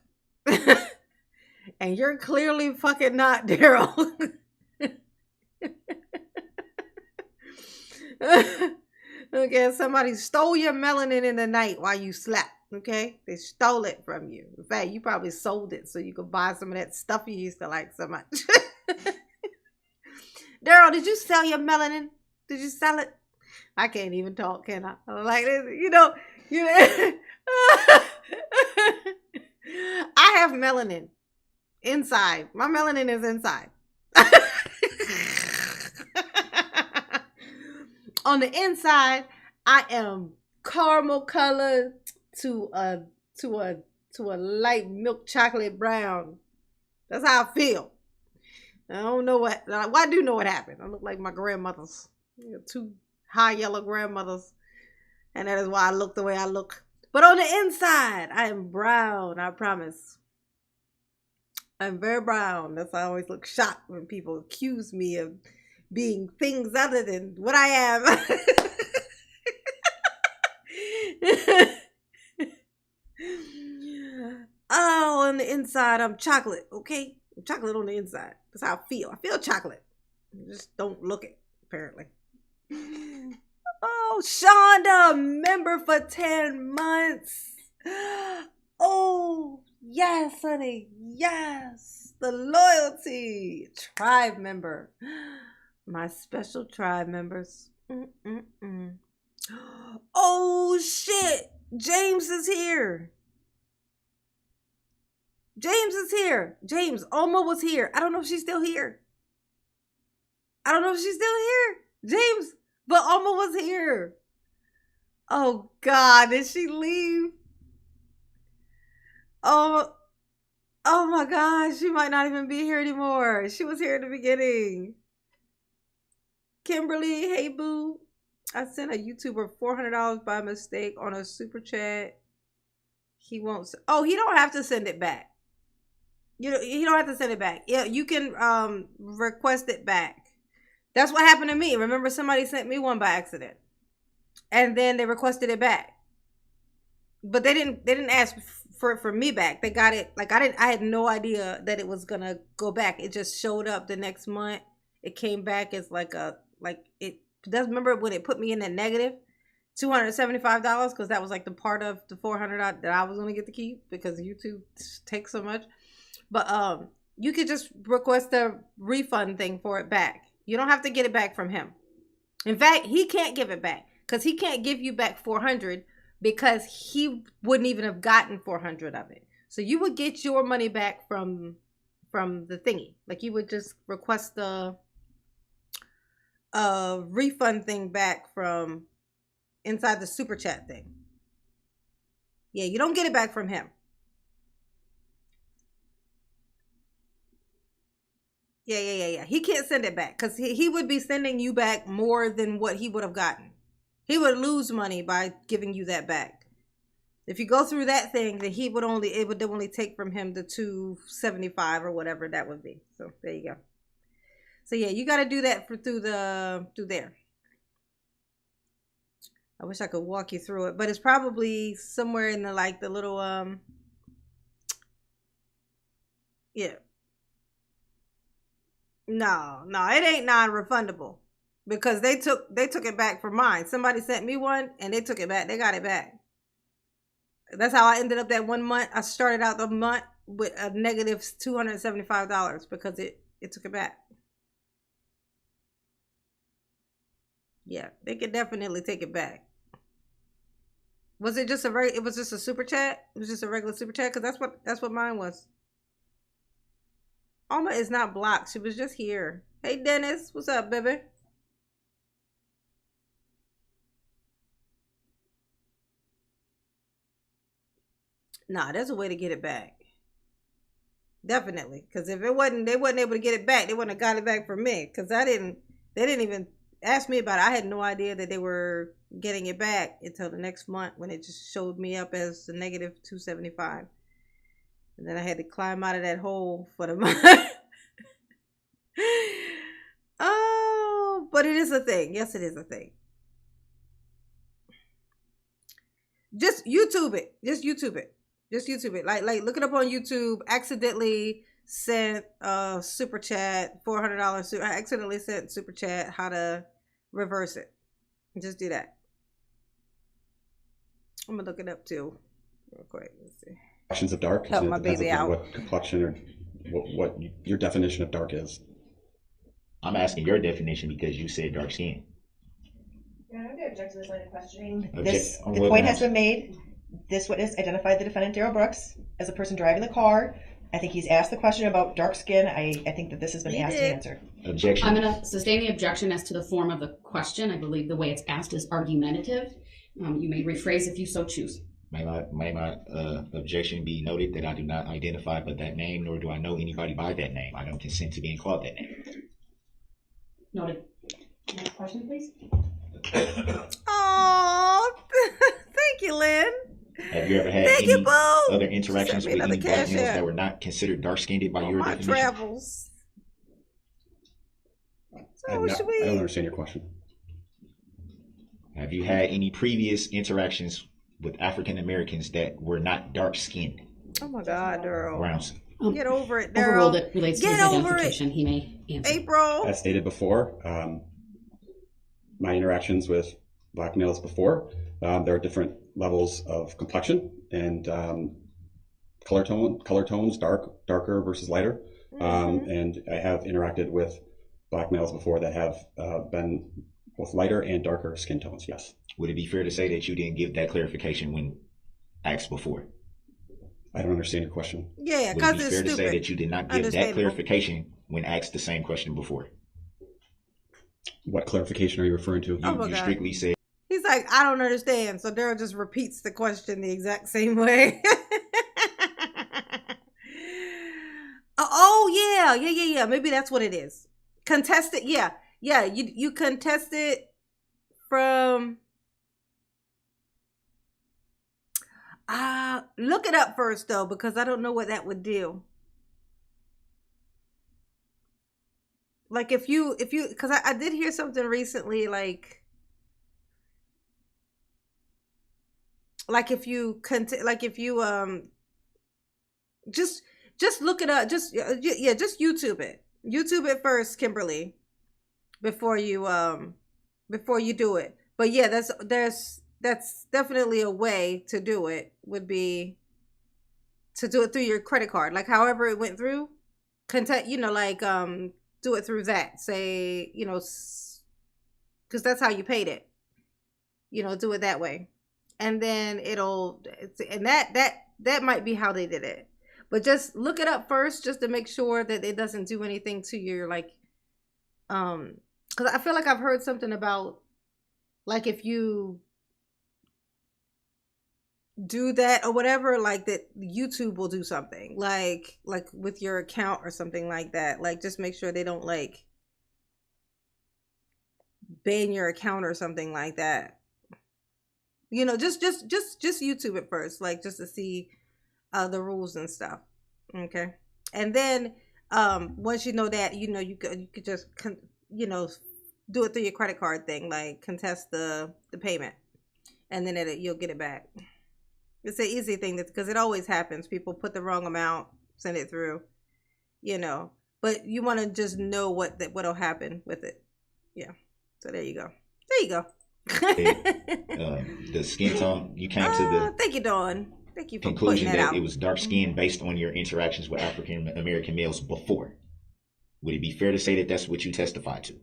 and you're clearly fucking not, Daryl. Okay, somebody stole your melanin in the night while you slept. Okay, they stole it from you. In fact, you probably sold it so you could buy some of that stuff you used to like so much. Daryl, did you sell your melanin? Did you sell it? I can't even talk, can I? I'm like this, I have melanin inside. My melanin is inside. On the inside, I am caramel colored to a light milk chocolate brown. That's how I feel. I don't know what. Well, I do know what happened. I look like my grandmothers, two high yellow grandmothers, and that is why I look the way I look. But on the inside, I am brown. I promise. I'm very brown. That's why I always look shocked when people accuse me of being things other than what I am. Oh, on the inside, I'm chocolate, okay? I'm chocolate on the inside. That's how I feel. I feel chocolate. I just don't look it, apparently. Oh, Shonda, member for 10 months. Oh, yes, honey. Yes. The loyalty. Tribe member. My special tribe members. Oh, shit. James is here. James is here. James, Alma was here. I don't know if she's still here. James, but Alma was here. Oh, God. Did she leave? Oh my God. She might not even be here anymore. She was here at the beginning. Kimberly, hey, boo. I sent a YouTuber $400 by mistake on a super chat. He won't. Oh, he don't have to send it back. You don't have to send it back. Yeah, you can request it back. That's what happened to me. Remember, somebody sent me one by accident, and then they requested it back. but they didn't ask for me back. They got it like I had no idea that it was gonna go back. It just showed up the next month. It came back as it does. Remember when it put me in that negative $275 because that was like the part of the $400 that I was gonna get to keep because YouTube takes so much. But you could just request a refund thing for it back. You don't have to get it back from him. In fact, he can't give it back because he can't give you back 400 because he wouldn't even have gotten 400 of it. So you would get your money back from the thingy. Like you would just request a refund thing back from inside the super chat thing. Yeah, you don't get it back from him. Yeah. He can't send it back because he would be sending you back more than what he would have gotten. He would lose money by giving you that back. If you go through that thing, then it would only take from him the $275 or whatever that would be. So there you go. So yeah, you got to do that through there. I wish I could walk you through it, but it's probably somewhere in the little yeah. No, it ain't non-refundable because they took it back for mine. Somebody sent me one and they took it back. They got it back. That's how I ended up that 1 month. I started out the month with a negative $275 because it took it back. Yeah, they could definitely take it back. Was it just it was just a super chat? It was just a regular super chat because that's what mine was. Alma is not blocked. She was just here. Hey, Dennis. What's up, baby? Nah, there's a way to get it back. Definitely. Because if they wasn't able to get it back, they wouldn't have got it back from me. Because they didn't even ask me about it. I had no idea that they were getting it back until the next month when it just showed me up as a negative $275. And then I had to climb out of that hole for the month. Oh, but it is a thing. Yes, it is a thing. Just YouTube it. Just YouTube it. Like look it up on YouTube. Accidentally sent a super chat, $400. I accidentally sent super chat. How to reverse it? Just do that. I'm gonna look it up too, real quick. Let's see. Complexions of dark. Help my baby out. What complexion or what your definition of dark is? I'm asking your definition because you said dark skin. Yeah, I'm going to object to this line of questioning. The point has been made. This witness identified the defendant, Daryl Brooks, as a person driving the car. I think he's asked the question about dark skin. I think that this has been asked and answered. Objection. I'm going to sustain the objection as to the form of the question. I believe the way it's asked is argumentative. You may rephrase if you so choose. May my objection be noted that I do not identify by that name, nor do I know anybody by that name. I don't consent to being called that name. Noted. Next question, please. Oh, thank you, Lynn. Have you ever had any other interactions with any black males that were not considered dark-skinned by your definition? My travels. I don't understand your question. Have you had any previous interactions with African Americans that were not dark-skinned? Oh my God, Daryl. Browns. Get over it, Daryl. Overruled. It relates to his identification. He may answer. April. As stated before, my interactions with black males before, there are different levels of complexion and color tones, darker versus lighter. And I have interacted with black males before that have been both lighter and darker skin tones, yes. Would it be fair to say that you didn't give that clarification when asked before? I don't understand your question. Yeah, because it's stupid. Would it be fair to say that you did not give that clarification when asked the same question before? What clarification are you referring to? You strictly said. He's like, I don't understand. So Daryl just repeats the question the exact same way. Oh, yeah. Maybe that's what it is. Contested. Yeah. You contested from. Look it up first, though, because I don't know what that would do. Like if you, because I did hear something recently, like, like if you just look it up, just YouTube it first, Kimberly, before you do it. But yeah, that's definitely a way to do it, would be to do it through your credit card, like however it went through, do it through that, say, because that's how you paid it, do it that way. And then that might be how they did it. But just look it up first, just to make sure that it doesn't do anything to your, like, because I feel like I've heard something about, like, if you do that or whatever, like, that YouTube will do something, like with your account or something like that. Like, just make sure they don't, like, ban your account or something like that. Just YouTube it first, like, just to see the rules and stuff. Okay. And then once you know that, you could just do it through your credit card thing, like contest the payment, and then you'll get it back. It's an easy thing, because it always happens. People put the wrong amount, send it through, but you want to just know what'll happen with it. Yeah. So there you go. The skin tone, you came to the thank you, Dawn. Thank you for conclusion putting that out. It was dark skin based on your interactions with African American males before. Would it be fair to say that that's what you testified to?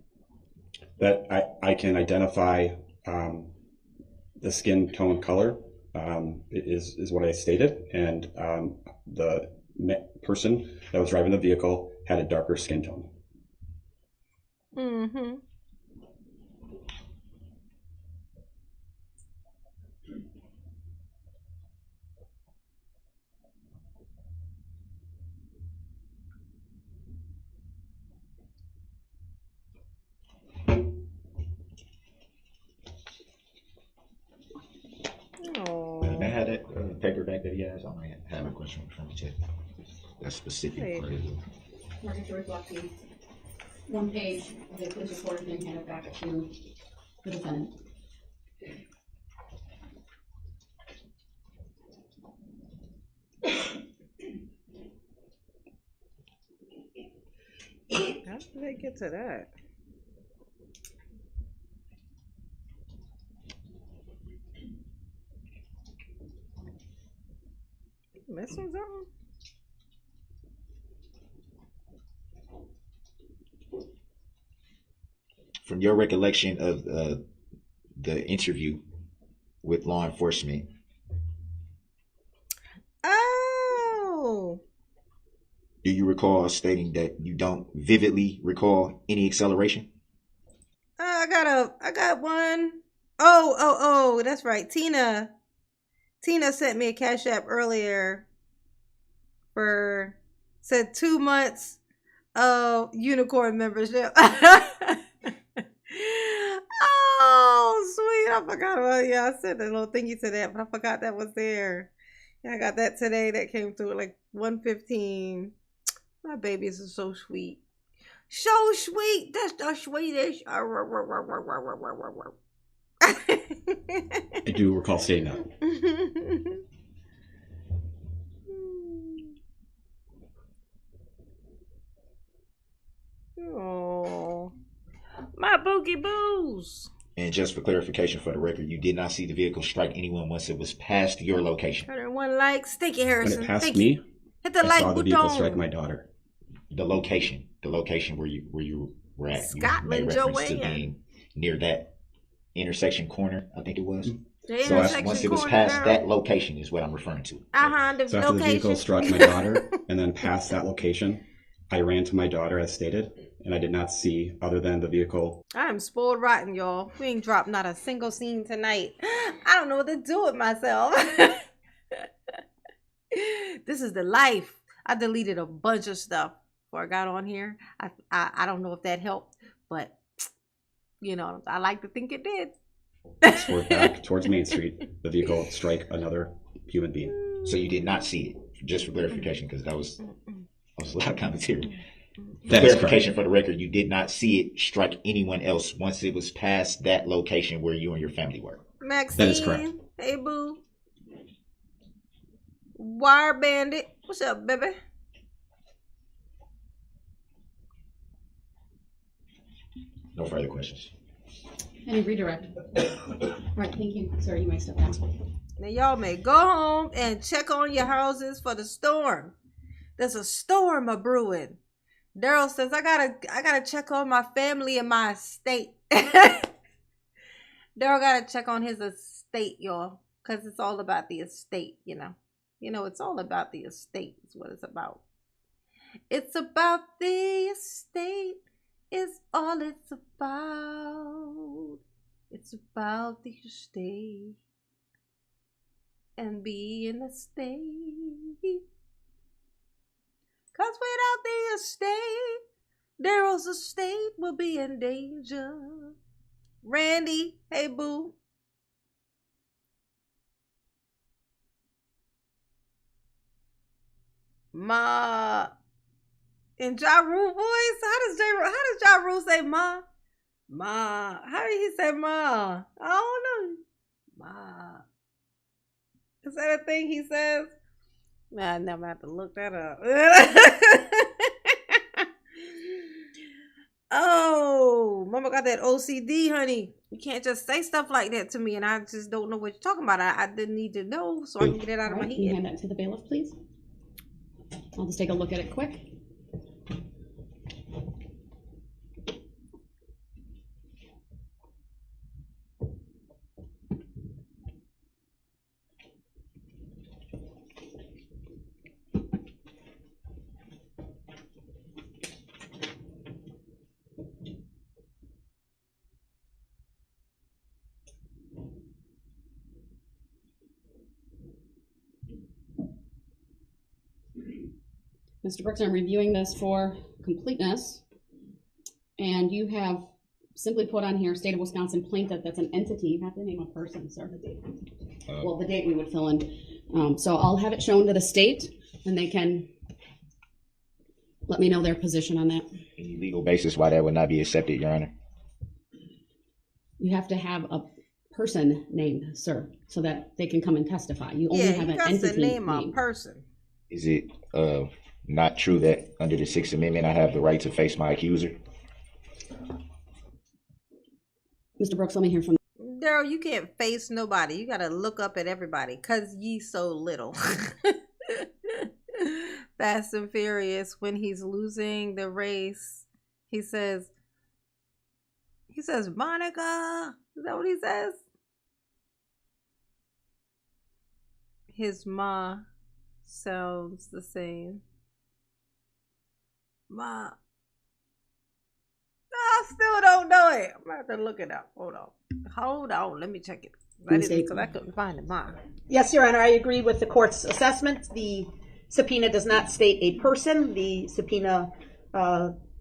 That I can identify the skin tone color is what I stated, and the person that was driving the vehicle had a darker skin tone. Mm-hmm. May I have that paperback that he has? I might have a question from the chat. That's specific part of it. We're going to reflect the one page of the police report and then hand it back to the defendant. How did they get to that? Missing something? From your recollection of the interview with law enforcement. Oh. Do you recall stating that you don't vividly recall any acceleration? I got one. Oh, that's right. Tina sent me a Cash App earlier said 2 months of unicorn membership. Oh, sweet. I forgot about it. Yeah, I said that little thingy to that, but I forgot that was there. Yeah, I got that today. That came through at like 1:15. My babies are so sweet. So sweet. That's the sweetest. I do recall stating that. Oh, my boogie boos. And just for clarification for the record, you did not see the vehicle strike anyone once it was past your location. 101 likes. Thank you, Harrison. When it passed me, hit the I like saw the button. vehicle strike my daughter. The location where you were at. Scotland, you made reference to Joanne. being near that intersection corner, I think it was. The So once it was corner, past girl. that location is what I'm referring to. The So after the vehicle location. struck my daughter and then past that location, I ran to my daughter as stated, and I did not see other than the vehicle. I am spoiled rotten, y'all. We ain't dropped not a single scene tonight. I don't know what to do with myself. This is the life. I deleted a bunch of stuff before I got on here. I don't know if that helped, but I like to think it did. Toward back towards Main Street, the vehicle strike another human being. So you did not see it, just for clarification, because that was a lot of commentary. That is Clarification for the record, you did not see it strike anyone else once it was past that location where you and your family were. Maxine, That is correct. Hey boo. Wire Bandit. What's up, baby? No further questions. Any redirect? All right, thank you. Sir, you may step down. Now y'all may go home and check on your houses for the storm. There's a storm a brewing. Daryl says, I gotta check on my family and my estate. Daryl gotta check on his estate, y'all. Because it's all about the estate, you know. You know, it's all about the estate is what it's about. It's about the estate. It's all it's about. It's about the estate. And being a state. Cause without the estate, Daryl's estate will be in danger. Randy, hey boo. Ma. In Ja Rule voice? How does Ja Rule say ma? Ma. How did he say ma? I don't know. Ma. Is that a thing he says? Man, I never have to look that up. Oh, mama got that OCD, honey. You can't just say stuff like that to me and I just don't know what you're talking about. I didn't need to know so I can get it out of my head. Can you hand that to the bailiff, please? I'll just take a look at it quick. Mr. Brooks, I'm reviewing this for completeness, and you have simply put on here state of Wisconsin plaintiff. That's an entity. You have to name a person, sir. Well, the date we would fill in. So I'll have it shown to the state, and they can let me know their position on that. Any legal basis why that would not be accepted, Your Honor? You have to have a person named, sir, so that they can come and testify. You only have an entity to name a person. Is it not true that under the Sixth Amendment I have the right to face my accuser? Mr. Brooks, let me hear from Daryl, you can't face nobody. You gotta look up at everybody because ye so little. Fast and Furious, when he's losing the race, he says, Monica. Is that what he says? His ma sounds the same. Ma. I still don't know it. I'm going to have to look it up. Hold on. Let me check it. Because I couldn't find it. Ma. Yes, Your Honor. I agree with the court's assessment. The subpoena does not state a person. The subpoena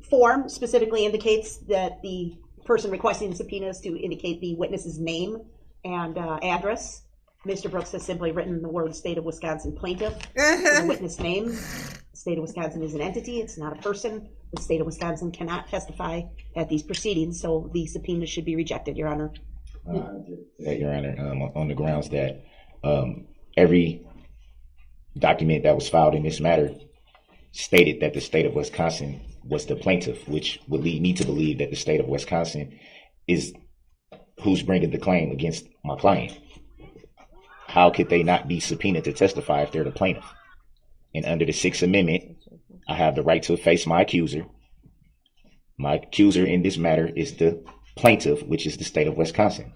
form specifically indicates that the person requesting the subpoena is to indicate the witness's name and address. Mr. Brooks has simply written the word state of Wisconsin plaintiff in the witness name. The state of Wisconsin is an entity. It's not a person. The state of Wisconsin cannot testify at these proceedings, so the subpoena should be rejected, Your Honor. Your Honor, on the grounds that every document that was filed in this matter stated that the state of Wisconsin was the plaintiff, which would lead me to believe that the state of Wisconsin is who's bringing the claim against my client. How could they not be subpoenaed to testify if they're the plaintiff? And under the Sixth Amendment, I have the right to face my accuser. My accuser in this matter is the plaintiff, which is the state of Wisconsin.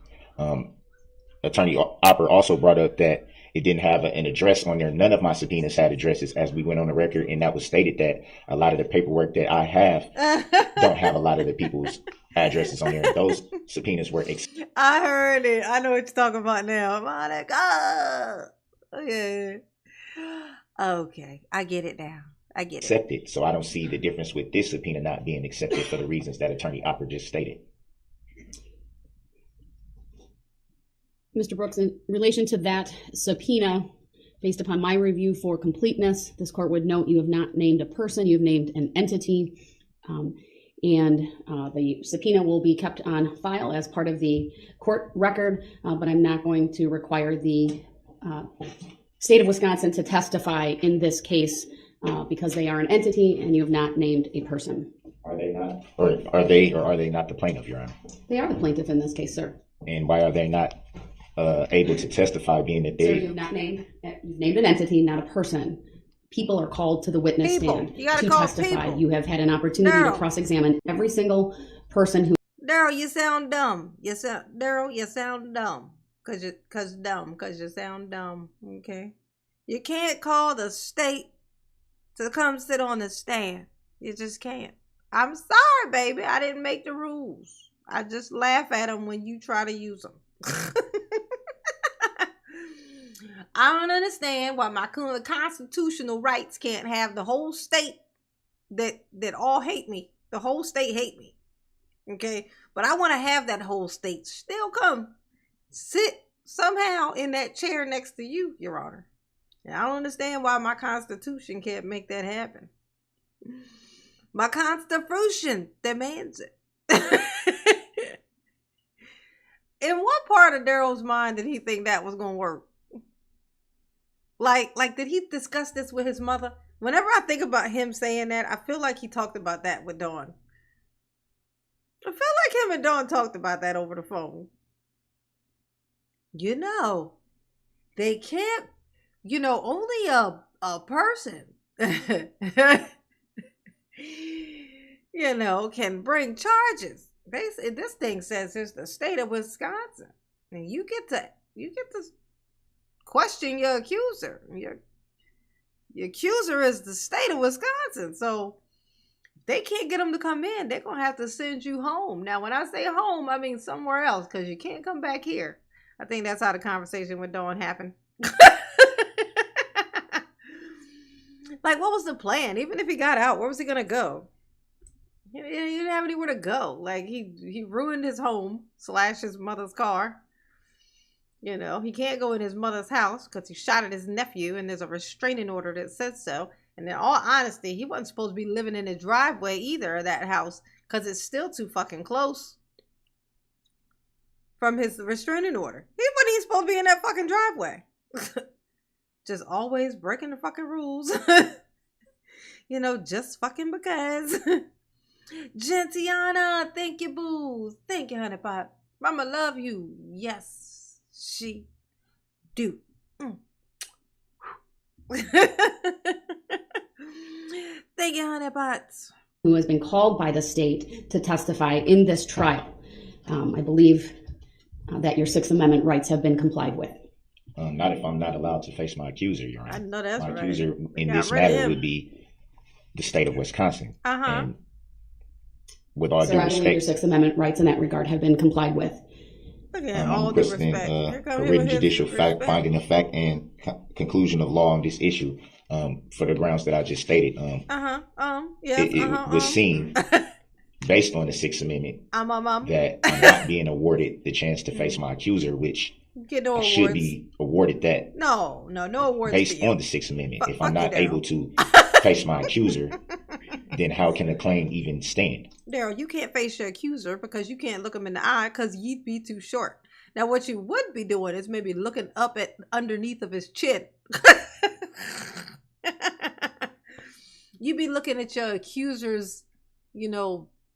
Attorney Opper also brought up that it didn't have an address on there. None of my subpoenas had addresses, as we went on the record, and that was stated that a lot of the paperwork that I have don't have a lot of the people's addresses on there. Those subpoenas were I heard it. I know what you're talking about now. Monica. Okay. Okay. I get it now. I get it. Accepted. So I don't see the difference with this subpoena not being accepted for the reasons that Attorney Opper just stated. Mr. Brooks, in relation to that subpoena, based upon my review for completeness, this court would note you have not named a person, you have named an entity, and the subpoena will be kept on file as part of the court record, but I'm not going to require the state of Wisconsin to testify in this case because they are an entity and you have not named a person. Are they not? Or are they not the plaintiff, Your Honor? They are the plaintiff in this case, sir. And why are they not able to testify, being that Sir, they... you've named an entity, not a person. People are called to the witness stand You gotta to call testify. people. You have had an opportunity to Daryl. cross-examine every single person who... Daryl, you sound dumb. Daryl, you sound dumb. Cause you sound dumb. Okay? You can't call the state to come sit on the stand. You just can't. I'm sorry, baby. I didn't make the rules. I just laugh at them when you try to use them. I don't understand why my constitutional rights can't have the whole state that all hate me. The whole state hate me. Okay? But I want to have that whole state still come sit somehow in that chair next to you, Your Honor. And I don't understand why my constitution can't make that happen. My constitution demands it. In what part of Daryl's mind did he think that was going to work? Like, did he discuss this with his mother? Whenever I think about him saying that, I feel like he talked about that with Dawn. I feel like him and Dawn talked about that over the phone. You know, they can't, only a person, can bring charges. This thing says it's the state of Wisconsin. And you get to question your accuser. Your accuser is the state of Wisconsin. So they can't get them to come in. They're going to have to send you home. Now, when I say home, I mean somewhere else, because you can't come back here. I think that's how the conversation with Dawn happened. Like, what was the plan? Even if he got out, where was he going to go? He didn't have anywhere to go. Like, he ruined his home / his mother's car. He can't go in his mother's house because he shot at his nephew and there's a restraining order that says so. And in all honesty, he wasn't supposed to be living in the driveway either of that house because it's still too fucking close from his restraining order. He wasn't even supposed to be in that fucking driveway. Just always breaking the fucking rules. Just fucking because. Gentiana, thank you, boo. Thank you, honey pot. Mama love you. Yes, she do. Thank you, honey pots. Who has been called by the state to testify in this trial. I believe that your Sixth Amendment rights have been complied with. Not if I'm not allowed to face my accuser, Your Honor. I know that's right. My accuser in this matter would be the state of Wisconsin. And with all due I believe your respect, Sixth Amendment rights in that regard have been complied with. All I'm due requesting respect. a written judicial fact, finding of fact, and conclusion of law on this issue for the grounds that I just stated. It was seen, based on the Sixth Amendment, that I'm not being awarded the chance to face my accuser, which I should be awarded that. No awards based on the Sixth Amendment. If I'm not able to face my accuser, then how can the claim even stand? Daryl, you can't face your accuser because you can't look him in the eye because you'd be too short. Now, what you would be doing is maybe looking up at underneath of his chin. You'd be looking at your accuser's,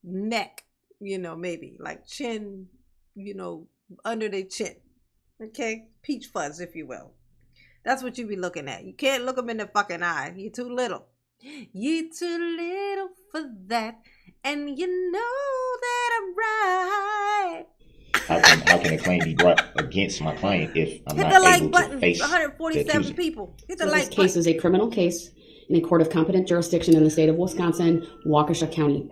neck, maybe like chin, under their chin. Okay? Peach fuzz, if you will. That's what you be looking at. You can't look him in the fucking eye. You're too little. You're too little for that. And you know that I'm right. How can a claim be brought against my client if I'm Hit not the like able button. to face 147 people. Hit the So like this case button. is a criminal case in a court of competent jurisdiction in the state of Wisconsin, Waukesha County.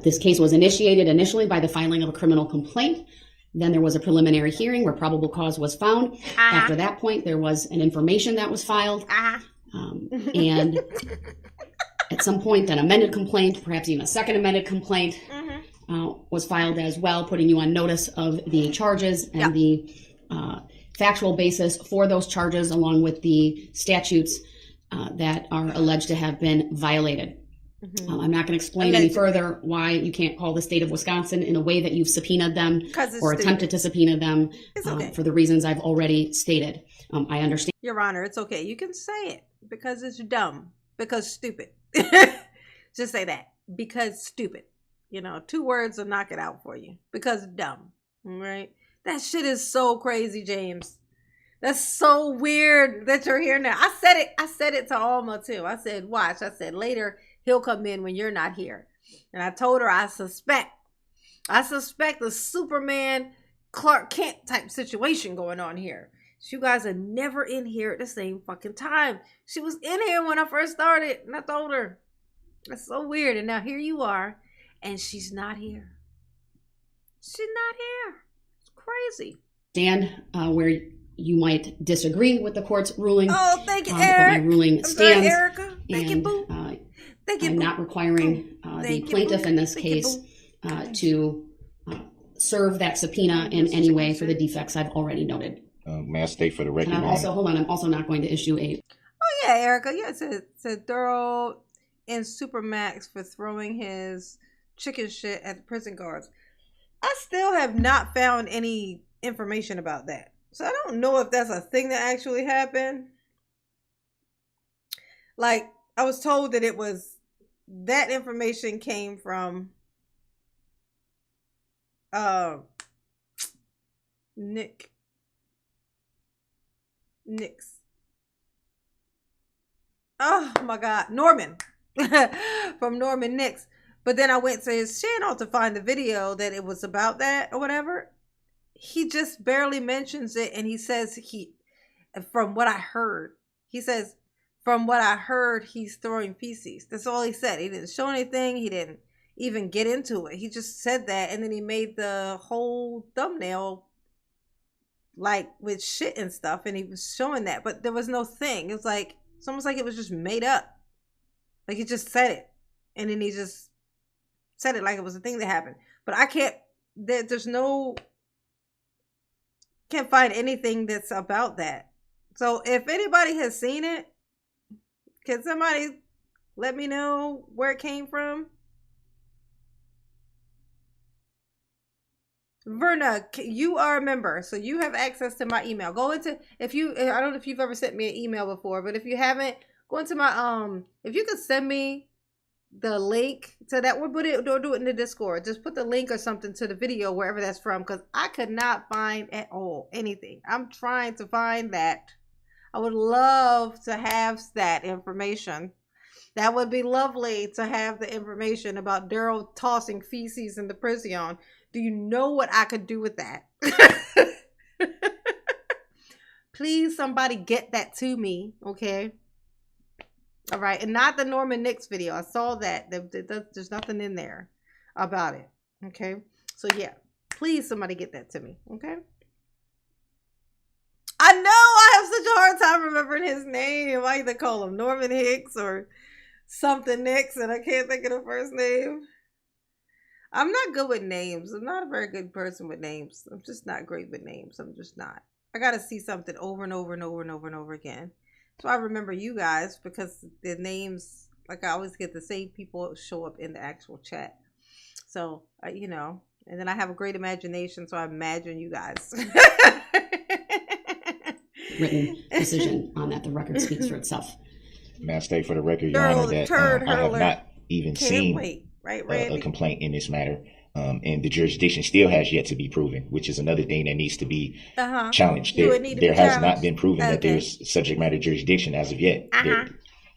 This case was initiated initially by the filing of a criminal complaint. Then there was a preliminary hearing where probable cause was found. After that point, there was an information that was filed. And at some point, an amended complaint, perhaps even a second amended complaint, was filed as well, putting you on notice of the charges and the factual basis for those charges, along with the statutes that are alleged to have been violated. I'm not going to explain any further why you can't call the state of Wisconsin in a way that you've subpoenaed them or attempted to subpoena them for the reasons I've already stated. I understand. Your Honor, it's okay. You can say it because it's dumb, because stupid. Just say that. Because stupid. 2 words will knock it out for you. Because dumb. Right? That shit is so crazy, James. That's so weird that you're here now. I said it to Alma too. I said, watch. I said, later he'll come in when you're not here. And I told her I suspect the Superman Clark Kent type situation going on here. You guys are never in here at the same fucking time. She was in here when I first started, and I told her. That's so weird. And now here you are, and she's not here. She's not here. It's crazy. Stand where you might disagree with the court's ruling. Oh, thank you, Eric. My ruling stands. Erica. Thank you, boo. Thank you, I'm not requiring the plaintiff in this case to serve that subpoena in any way for the defects I've already noted. May I state for the record? And I'm also not going to issue a... Oh, yeah, Erica. Yeah, it said Daryl in Supermax for throwing his chicken shit at the prison guards. I still have not found any information about that. So I don't know if that's a thing that actually happened. Like, I was told that that information came from Nick's. Oh my God, Norman. From Norman Nix. But then I went to his channel to find the video that it was about that or whatever. He just barely mentions it, and he says from what I heard, he's throwing feces. That's all he said. He didn't show anything. He didn't even get into it. He just said that, and then he made the whole thumbnail like with shit and stuff, and he was showing that, but there was no thing. It was like, it's almost like it was just made up. Like he just said it, and then he just said it like it was a thing that happened. But I can't find anything that's about that. So if anybody has seen it, can somebody let me know where it came from? Verna, you are a member, so you have access to my email. Go into, I don't know if you've ever sent me an email before, but if you haven't, go into my, if you could send me the link to that, we'll do it in the Discord. Just put the link or something to the video, wherever that's from, because I could not find at all anything. I'm trying to find that. I would love to have that information. That would be lovely to have the information about Daryl tossing feces in the prison. Do you know what I could do with that? Please, somebody get that to me, okay? All right, and not the Norman Nix video. I saw that. There's nothing in there about it, okay? So, yeah, please, somebody get that to me, okay? I know I have such a hard time remembering his name. I either call him Norman Hicks or something Nix, and I can't think of the first name. I'm not good with names. I'm not a very good person with names. I'm just not great with names. I'm just not. I got to see something over and over and over and over and over again. So I remember you guys because the names, like I always get the same people show up in the actual chat. So, you know, and then I have a great imagination. So I imagine you guys. Written decision on that. The record speaks for itself. May I state for the record, Your Honor, that I have not even seen a complaint in this matter. And the jurisdiction still has yet to be proven, which is another thing that needs to be challenged. There has not been proven that there's subject matter jurisdiction as of yet.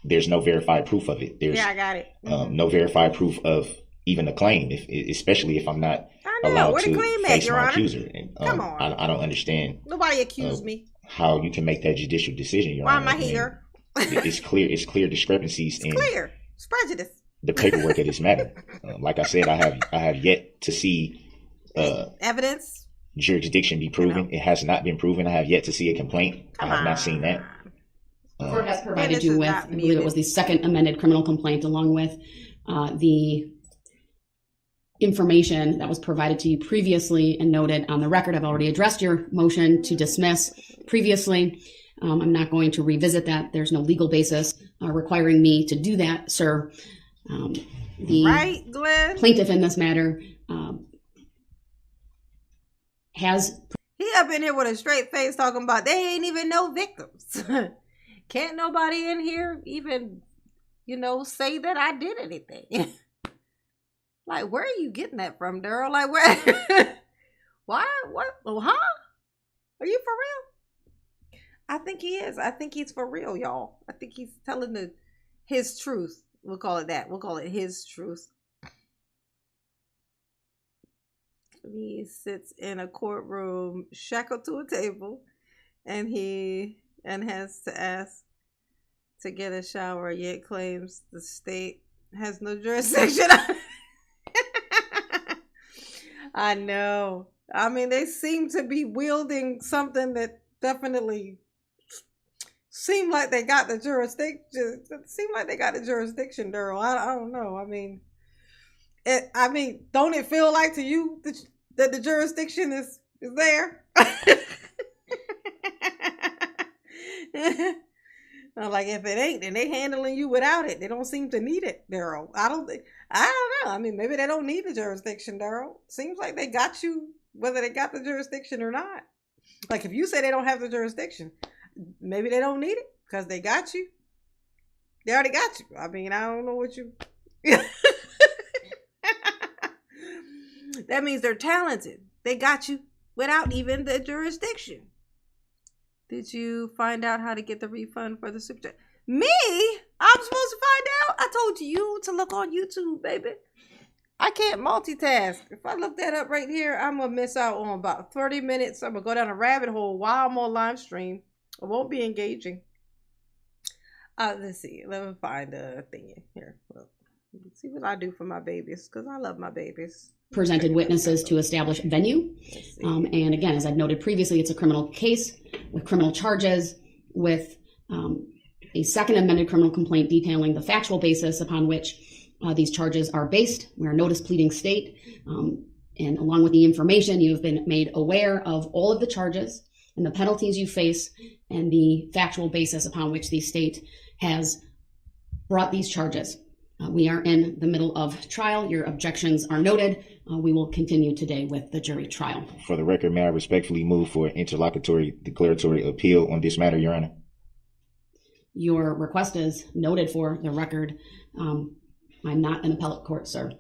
There's no verified proof of it. There's I got it. No verified proof of even a claim, especially if I'm not allowed to face my accuser. And, Come on. I don't understand. Nobody accused me. How you can make that judicial decision, Your Why Honor. am I here? It's clear discrepancies in It's prejudice. the paperwork of this matter. Like I said, I have yet to see evidence, jurisdiction be proven. It has not been proven. I have yet to see a complaint. I have not seen that. The court has provided you with, I believe it was the second amended criminal complaint, along with the information that was provided to you previously and noted on the record. I've already addressed your motion to dismiss previously. I'm not going to revisit that. There's no legal basis requiring me to do that, sir. The right, Glenn? plaintiff in this matter has. He up in here with a straight face talking about they ain't even no victims. Can't nobody in here even, say that I did anything. Like, where are you getting that from, Daryl? Like, where? Why? What? Oh, huh? Are you for real? I think he is. I think he's for real, y'all. I think he's telling his truth. We'll call it that. We'll call it his truth. He sits in a courtroom shackled to a table and has to ask to get a shower, yet claims the state has no jurisdiction. I know. I mean, they seem to be wielding something that definitely seem like they got the jurisdiction. Daryl. I don't know. I mean, don't it feel like to you that the jurisdiction is there? Like, if it ain't, then they handling you without it. They don't seem to need it, Daryl. I don't know. I mean, maybe they don't need the jurisdiction, Daryl. Seems like they got you, whether they got the jurisdiction or not. Like, if you say they don't have the jurisdiction, maybe they don't need it because they got you. They already got you. I mean, I don't know what you. That means they're talented. They got you without even the jurisdiction. Did you find out how to get the refund for the super chat? Me? I'm supposed to find out? I told you to look on YouTube, baby. I can't multitask. If I look that up right here, I'm going to miss out on about 30 minutes. I'm going to go down a rabbit hole while I'm on live stream. It won't be engaging. Let's see. Let me find a thing here. Let's see what I do for my babies, because I love my babies. Presented witnesses to establish venue. And again, as I've noted previously, it's a criminal case with criminal charges, with a second amended criminal complaint detailing the factual basis upon which these charges are based. We're a notice pleading state. And along with the information, you've been made aware of all of the charges and the penalties you face and the factual basis upon which the state has brought these charges. We are in the middle of trial. Your objections are noted. We will continue today with the jury trial. For the record, may I respectfully move for interlocutory declaratory appeal on this matter, Your Honor? Your request is noted for the record. I'm not an appellate court, sir.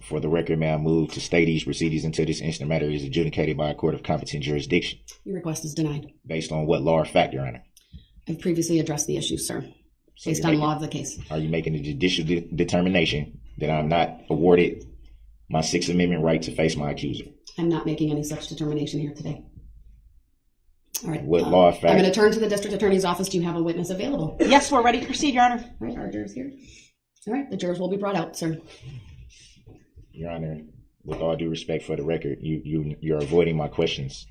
For the record, may I move to stay these proceedings until this instant matter is adjudicated by a court of competent jurisdiction? Your request is denied. Based on what law or fact, Your Honor? I've previously addressed the issue, sir. Based on law of the case. Are you making a judicial determination that I'm not awarded my Sixth Amendment right to face my accuser? I'm not making any such determination here today. All right. What law or fact? I'm going to turn to the district attorney's office. Do you have a witness available? Yes, we're ready to proceed, Your Honor. All right, our jurors here. All right, the jurors will be brought out, sir. Your Honor, with all due respect for the record, you're avoiding my questions.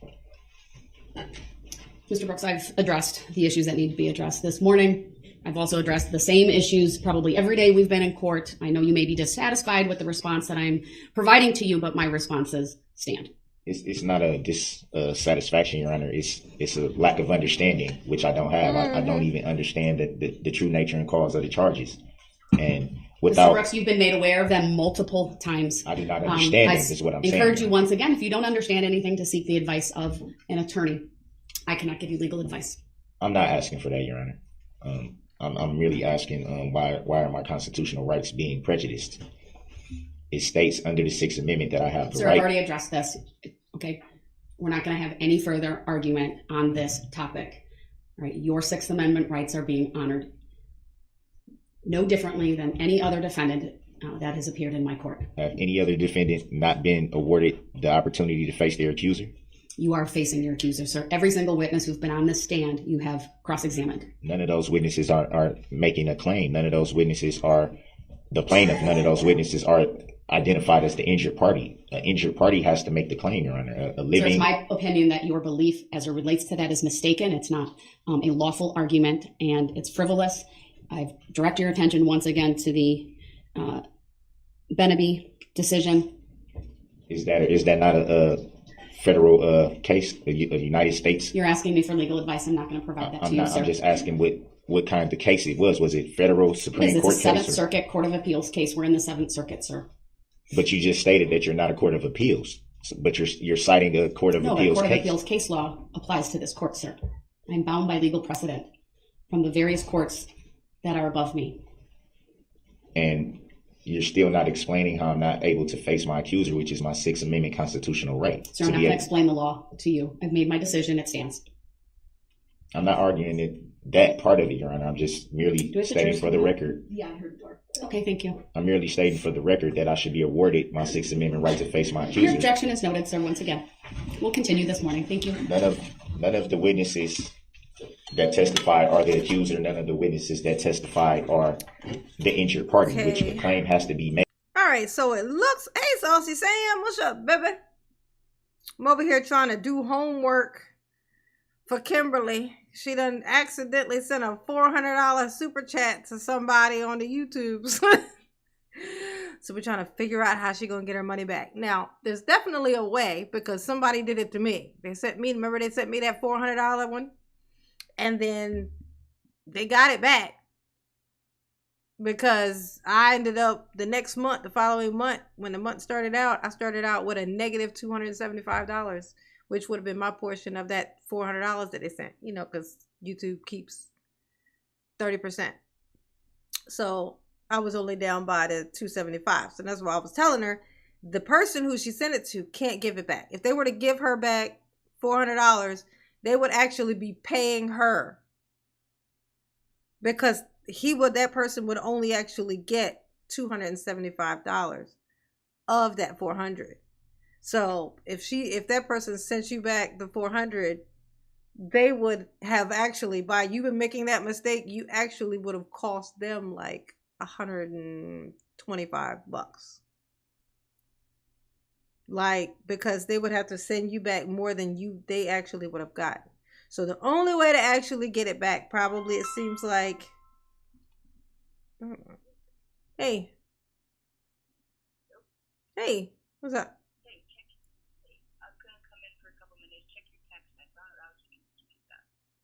Mr. Brooks, I've addressed the issues that need to be addressed this morning. I've also addressed the same issues probably every day we've been in court. I know you may be dissatisfied with the response that I'm providing to you, but my responses stand. It's not a dissatisfaction, Your Honor. It's a lack of understanding, which I don't have. I don't even understand the true nature and cause of the charges. And without, Mr. Brooks, you've been made aware of them multiple times. I do not understand this, is what I'm saying. I encourage you once again, if you don't understand anything, to seek the advice of an attorney. I cannot give you legal advice. I'm not asking for that, Your Honor. I'm really asking why are my constitutional rights being prejudiced? It states under the Sixth Amendment that I have the Sir, right. I've already addressed this. Okay, we're not going to have any further argument on this topic. All right, your Sixth Amendment rights are being honored no differently than any other defendant that has appeared in my court. Have any other defendant not been awarded the opportunity to face their accuser? You are facing your accuser, sir. Every single witness who's been on this stand, you have cross-examined. None of those witnesses are making a claim. None of those witnesses are the plaintiff. None of those witnesses are identified as the injured party. An injured party has to make the claim, Your Honor. So it's my opinion that your belief as it relates to that is mistaken. It's not a lawful argument, and it's frivolous. I've directed your attention once again to the Beneby decision. Is that not a federal case, a United States? You're asking me for legal advice. I'm not going to provide that to you, sir. I'm just asking what what kind of case it was. Was it federal Supreme It's Court a case? Seventh Circuit Court of Appeals case. We're in the Seventh Circuit, sir. But you just stated that you're not a court of appeals. But you're citing a court of No, the appeals Court of case. Appeals case law applies to this court, sir. I'm bound by legal precedent from the various courts that are above me. And you're still not explaining how I'm not able to face my accuser, which is my Sixth Amendment constitutional right. Sir, I'm not going to explain the law to you. I've made my decision. It stands. I'm not arguing that part of it, Your Honor. I'm just merely stating for the record. Yeah, I heard the door. Okay, thank you. I'm merely stating for the record that I should be awarded my Sixth Amendment right to face my Your accuser. objection is noted, sir, once again. We'll continue this morning. Thank you. None of the witnesses that testified are the accuser. None of the witnesses that testified are the injured party, which the claim has to be made. All right, so it looks, hey, Saucy Sam, what's up, baby? I'm over here trying to do homework for Kimberly. She done accidentally sent a $400 super chat to somebody on the YouTubes. So we're trying to figure out how she gonna get her money back. Now, there's definitely a way, because somebody did it to me. They sent me, remember they sent me that $400 one? And then they got it back. Because I ended up the next month, the following month, when the month started out, I started out with a negative $275, which would have been my portion of that $400 that they sent, you know, because YouTube keeps 30%. So I was only down by the $275. So that's why I was telling her, the person who she sent it to can't give it back. If they were to give her back $400, they would actually be paying her, because that person would only actually get $275 of that $400. So if that person sent you back the $400, they would have actually, by you making that mistake, you actually would have cost them like $125. Like, because they would have to send you back more than they actually would have gotten. So the only way to actually get it back, probably, it seems like, hey, what's up?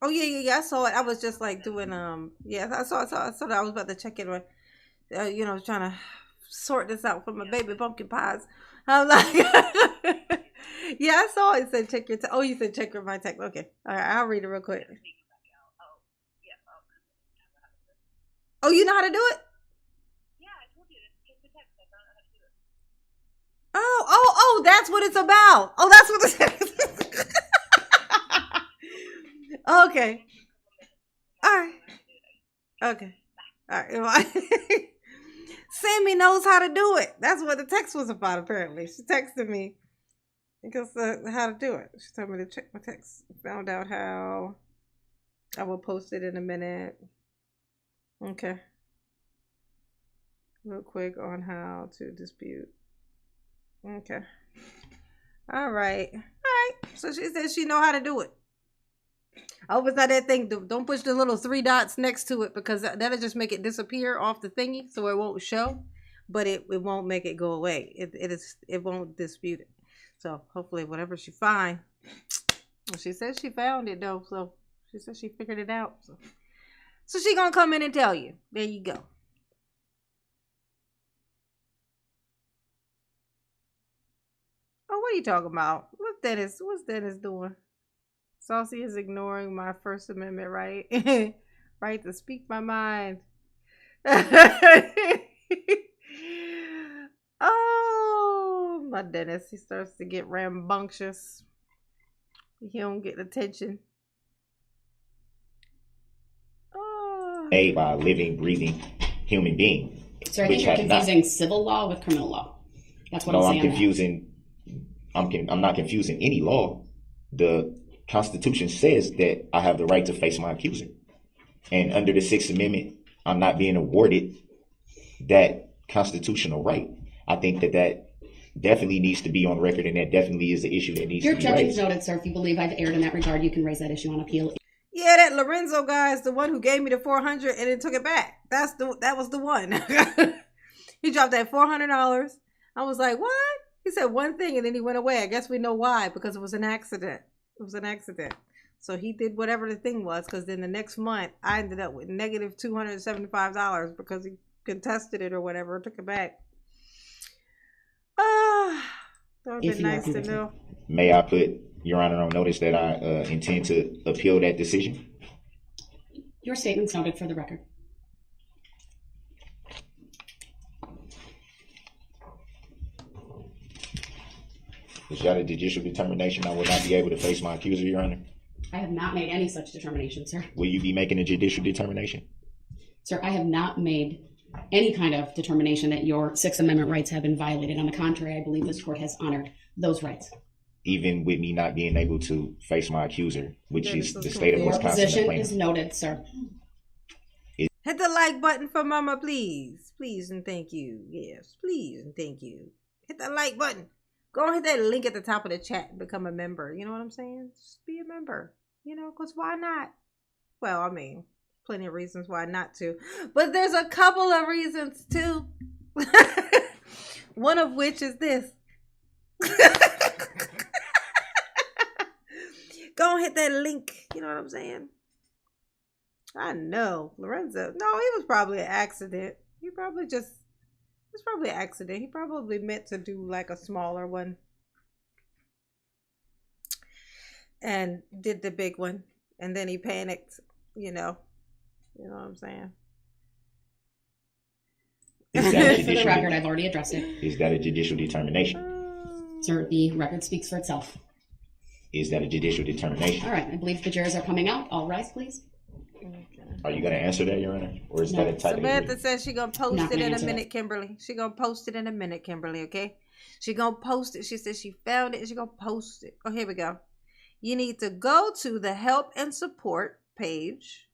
Oh yeah. I saw it. I was just like doing I saw that. I was about to check in on, trying to sort this out for my baby pumpkin pies. I was like, yeah, I saw it. Said check your. Oh, you said check my text. Okay, all right. I'll read it real quick. Oh, you know how to do it? Yeah, I told you. Check the text. I don't know how to do it. Oh, that's what it's about. Oh, that's what it's. Okay. All right. Okay. All right. Sammy knows how to do it. That's what the text was about, apparently. She texted me because how to do it. She told me to check my text. Found out how. I will post it in a minute. Okay. Real quick on how to dispute. Okay. All right. So she said she know how to do it. I hope it's not that thing. Don't push the little 3 dots next to it, because that'll just make it disappear off the thingy, so it won't show, but it won't make it go away. It won't dispute it. So hopefully whatever she find. Well, she said she found it though, so she said she figured it out. So she gonna come in and tell you. There you go. Oh, what are you talking about? What's Dennis doing? Saucy is ignoring my First Amendment right. Right to speak my mind. Oh, my Dennis. He starts to get rambunctious. He don't get attention. Oh. Made by a living, breathing human being. So I think you're confusing civil law with criminal law. That's what I'm saying. No, I'm confusing. I'm not confusing any law. The Constitution says that I have the right to face my accuser. And under the Sixth Amendment, I'm not being awarded that constitutional right. I think that definitely needs to be on record, and that definitely is an issue that needs to be raised. Your objection's noted, sir. If you believe I've erred in that regard, you can raise that issue on appeal. Yeah, that Lorenzo guy is the one who gave me the $400 and then took it back. That was the one. He dropped that $400. I was like, what? He said one thing and then he went away. I guess we know why, because it was an accident. So he did whatever the thing was, because then the next month I ended up with negative $275 because he contested it or whatever, took it back. That would have been nice to know. May I put Your Honor on notice that I intend to appeal that decision? Your statement's noted for the record. Is that a judicial determination I will not be able to face my accuser, Your Honor? I have not made any such determination, sir. Will you be making a judicial determination? Sir, I have not made any kind of determination that your Sixth Amendment rights have been violated. On the contrary, I believe this court has honored those rights. Even with me not being able to face my accuser, which is the state of Your Wisconsin. position is noted, sir. Hit the like button for Mama, please. Please and thank you. Yes, please and thank you. Hit the like button. Go hit that link at the top of the chat and become a member. You know what I'm saying? Just be a member. You know, because why not? Well, I mean, plenty of reasons why not to. But there's a couple of reasons too. One of which is this. Go hit that link. You know what I'm saying? I know. Lorenzo. No, he was probably an accident. It's probably an accident. He probably meant to do like a smaller one. And did the big one. And then he panicked, you know. You know what I'm saying? For the record, I've already addressed it. Is that a judicial determination? Sir, the record speaks for itself. Is that a judicial determination? All right, I believe the jurors are coming out. All rise, please. Are you going to answer that, Your Honor? Or is that a type Samantha says she's going to post Not it gonna in a answer minute, Kimberly. She's going to post it in a minute, Kimberly, okay? She's going to post it. She says she found it and she's going to post it. Oh, here we go. You need to go to the help and support page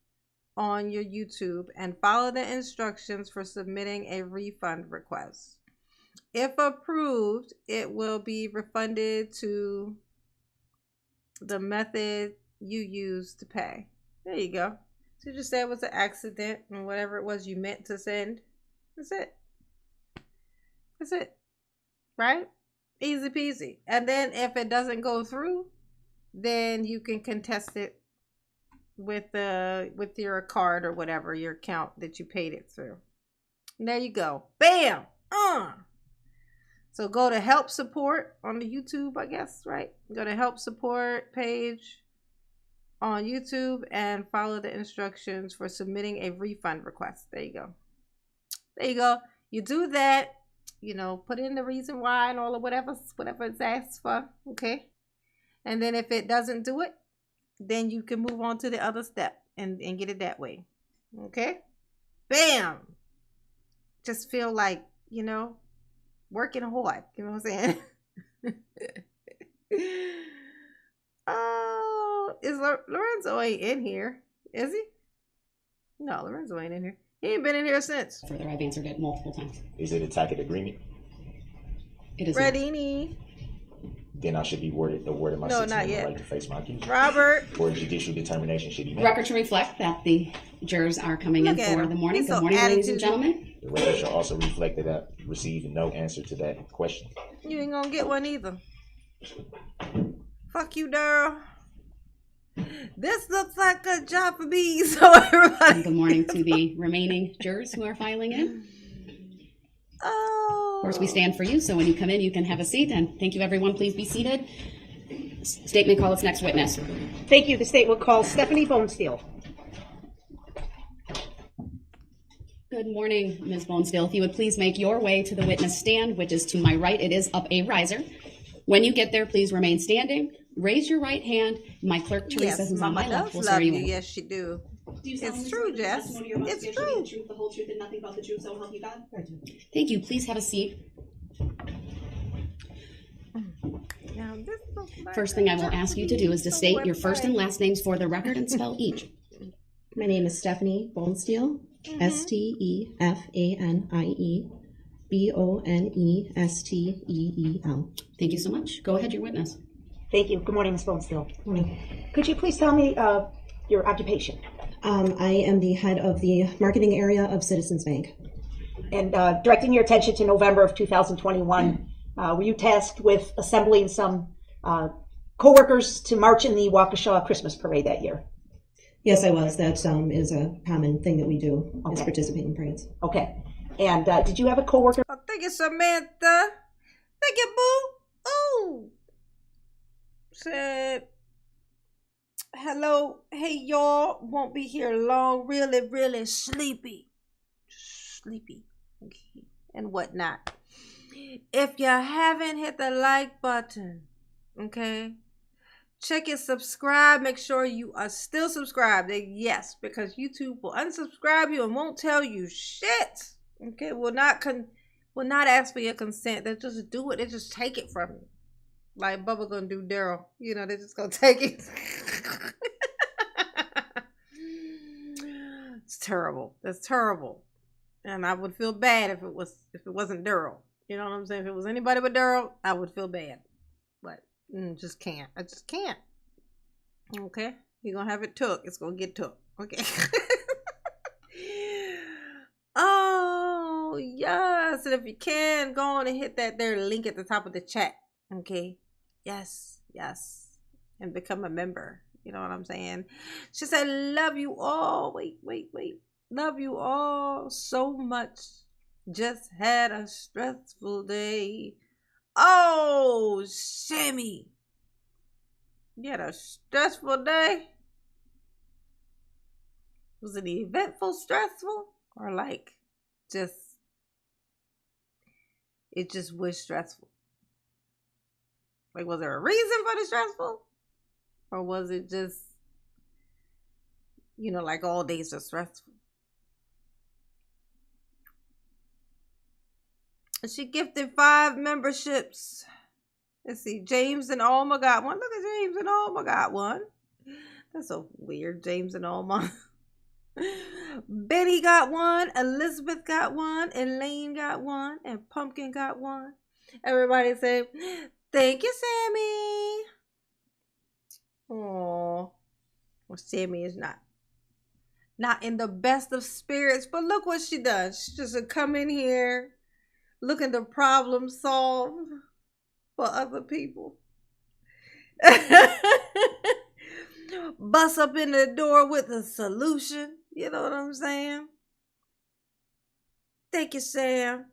on your YouTube and follow the instructions for submitting a refund request. If approved, it will be refunded to the method you used to pay. There you go. So just say it was an accident and whatever it was you meant to send. That's it. That's it. Right? Easy peasy. And then if it doesn't go through, then you can contest it with your card or whatever, your account that you paid it through. And there you go. Bam! So go to help support on the YouTube, I guess, right? Go to help support page on YouTube and follow the instructions for submitting a refund request. There you go. There you go. You do that, you know, put in the reason why and all of whatever it's asked for, okay? And then if it doesn't do it, then you can move on to the other step and get it that way. Okay? Bam! Just feel like, you know, working hard. You know what I'm saying? Oh, is Lorenzo ain't in here? Is he? No, Lorenzo ain't in here. He ain't been in here since. Further, I've answered it multiple times. Is it a tacit agreement? It is. Redini. Then I should be awarded my No, 6 not month yet. right to face my accuser. Robert. Or a judicial determination should be made. Record to reflect that the jurors are coming Look in at for him. the morning. He's Good so morning, ladies and attitude. gentlemen. The record shall also reflect that I received no answer to that question. You ain't gonna get one either. Fuck you, Daryl. This looks like a job for me, so everybody. And good morning to the remaining jurors who are filing in. Oh. Of course, we stand for you, so when you come in, you can have a seat. And thank you, everyone. Please be seated. State may call its next witness. Thank you. The state will call Stephanie Bonesteel. Good morning, Ms. Bonesteel. If you would please make your way to the witness stand, which is to my right. It is up a riser. When you get there, please remain standing. Raise your right hand. My clerk, Teresa, Yes, who's on Mama my left, does will love swear you. you in. Yes, she do. It's true, Jess. It's true. The truth, the whole truth, and nothing but the truth, so help you God. Thank you. Please have a seat. Now, this looks like First thing I will ask you to do is to state your first and last names for the record and spell each. My name is Stephanie Bonesteel, Stefanie Bonesteel. Thank you so much. Go ahead, your witness. Thank you. Good morning, Ms. Bonesteel. Morning. Could you please tell me your occupation? I am the head of the marketing area of Citizens Bank. And directing your attention to November of 2021, were you tasked with assembling some co-workers to march in the Waukesha Christmas parade that year? Yes, I was. That is a common thing that we do, is Okay. participate in parades. Okay. And did you have a co-worker? Oh, thank you, Samantha. Thank you, boo. Ooh. Said, hello. Hey, y'all. Won't be here long. Really, really sleepy. Sleepy. Okay. And whatnot. If you haven't hit the like button, okay, check your subscribe. Make sure you are still subscribed. Yes, because YouTube will unsubscribe you and won't tell you shit. Okay, will not ask for your consent. They just do it. They just take it from you. Like Bubba gonna do Daryl. You know, they just gonna take it. It's terrible. That's terrible. And I would feel bad if it wasn't Daryl. You know what I'm saying? If it was anybody but Daryl, I would feel bad. But just can't. I just can't. Okay? You're gonna have it took. It's gonna get took. Okay. Oh, yes. And if you can, go on and hit that there link at the top of the chat. Okay? Yes. And become a member. You know what I'm saying? She said, love you all. Wait. Love you all so much. Just had a stressful day. Oh, Sammy. You had a stressful day? Was it eventful, stressful? Or like it just was stressful? Like, was there a reason for the stressful? Or was it just, like all days are stressful? She gifted 5 memberships. Let's see. James and Alma got one. Look at James and Alma got one. That's so weird. James and Alma. Betty got one. Elizabeth got one. Elaine got one. And Pumpkin got one. Everybody say, thank you, Sammy. Oh, well, Sammy is not in the best of spirits. But look what she does. She just come in here looking to problem solve for other people. Bust up in the door with a solution. You know what I'm saying? Thank you, Sam.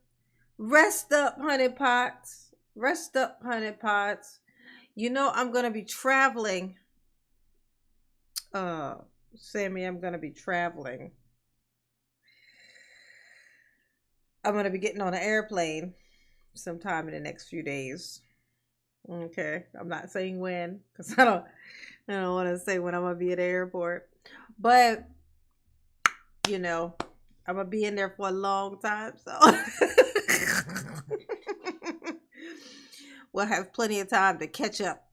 Rest up, honey pots. Rest up, honey pots. I'm going to be traveling. Sammy, I'm going to be traveling. I'm going to be getting on an airplane sometime in the next few days. Okay. I'm not saying when, because I don't want to say when I'm going to be at the airport. But, I'm going to be in there for a long time. So we'll have plenty of time to catch up.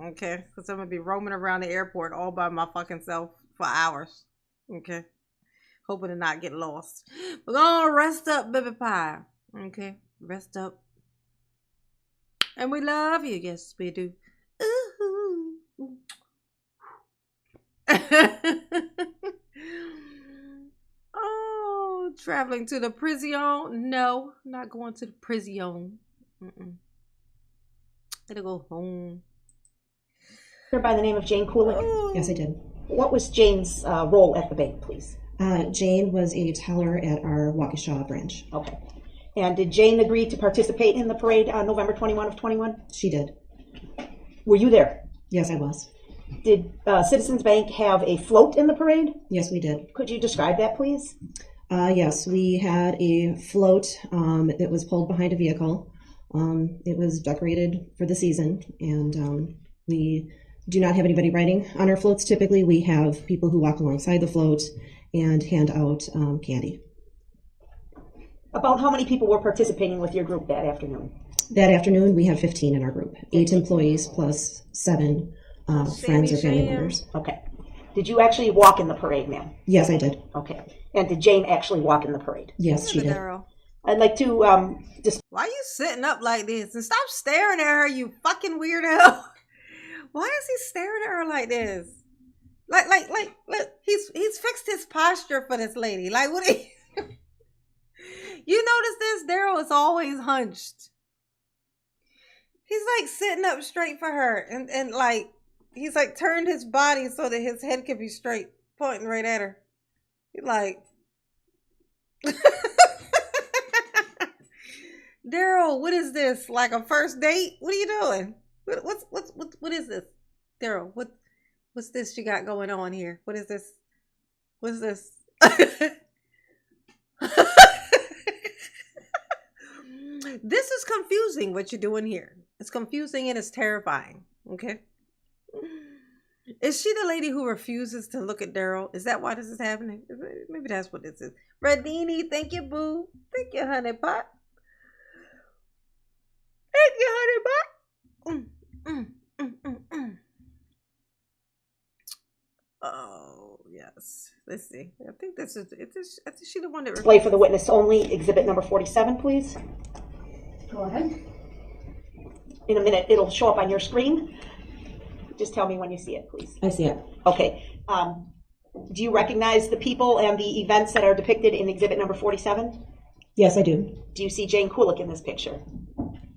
Okay. Because I'm going to be roaming around the airport all by my fucking self for hours. Okay. Hoping to not get lost. We're going to rest up, baby pie. Okay. Rest up. And we love you. Yes, we do. Ooh. Oh, traveling to the prison? No, I'm not going to the prison. Gotta go home. By the name of Jane Kulik? Oh. Yes, I did. What was Jane's role at the bank, please? Jane was a teller at our Waukesha branch. Okay. And did Jane agree to participate in the parade on November 21 of 21? She did. Were you there? Yes, I was. Did Citizens Bank have a float in the parade? Yes, we did. Could you describe that, please? Yes, we had a float that was pulled behind a vehicle. It was decorated for the season, and we do not have anybody riding on our floats. Typically, we have people who walk alongside the float and hand out candy. About how many people were participating with your group that afternoon? That afternoon, we had 15 in our group, 8 employees plus 7 friends or family members. Okay. Did you actually walk in the parade, ma'am? Yes, I did. Okay. And did Jane actually walk in the parade? Yes, she did. Daryl. I'd like to Why you sitting up like this? And stop staring at her, you fucking weirdo. Why is he staring at her like this? Like, look, he's fixed his posture for this lady. Like, what? You notice this? Daryl is always hunched. He's like sitting up straight for her, and like he's like turned his body so that his head could be straight, pointing right at her. He's like, Daryl, what is this? Like a first date? What are you doing? What is this, Daryl? What's this you got going on here? What is this? What's this? This is confusing what you're doing here. It's confusing and it's terrifying. Okay. Is she the lady who refuses to look at Daryl? Is that why this is happening? Maybe that's what this is. Redini, thank you, boo. Thank you, honey pot. Thank you, honey pot. Oh, yes. Let's see. I think this is, I think she's the one that... Display for the witness only, exhibit number 47, please. Go ahead. In a minute, it'll show up on your screen. Just tell me when you see it, please. I see it. Okay. Do you recognize the people and the events that are depicted in exhibit number 47? Yes, I do. Do you see Jane Kulik in this picture?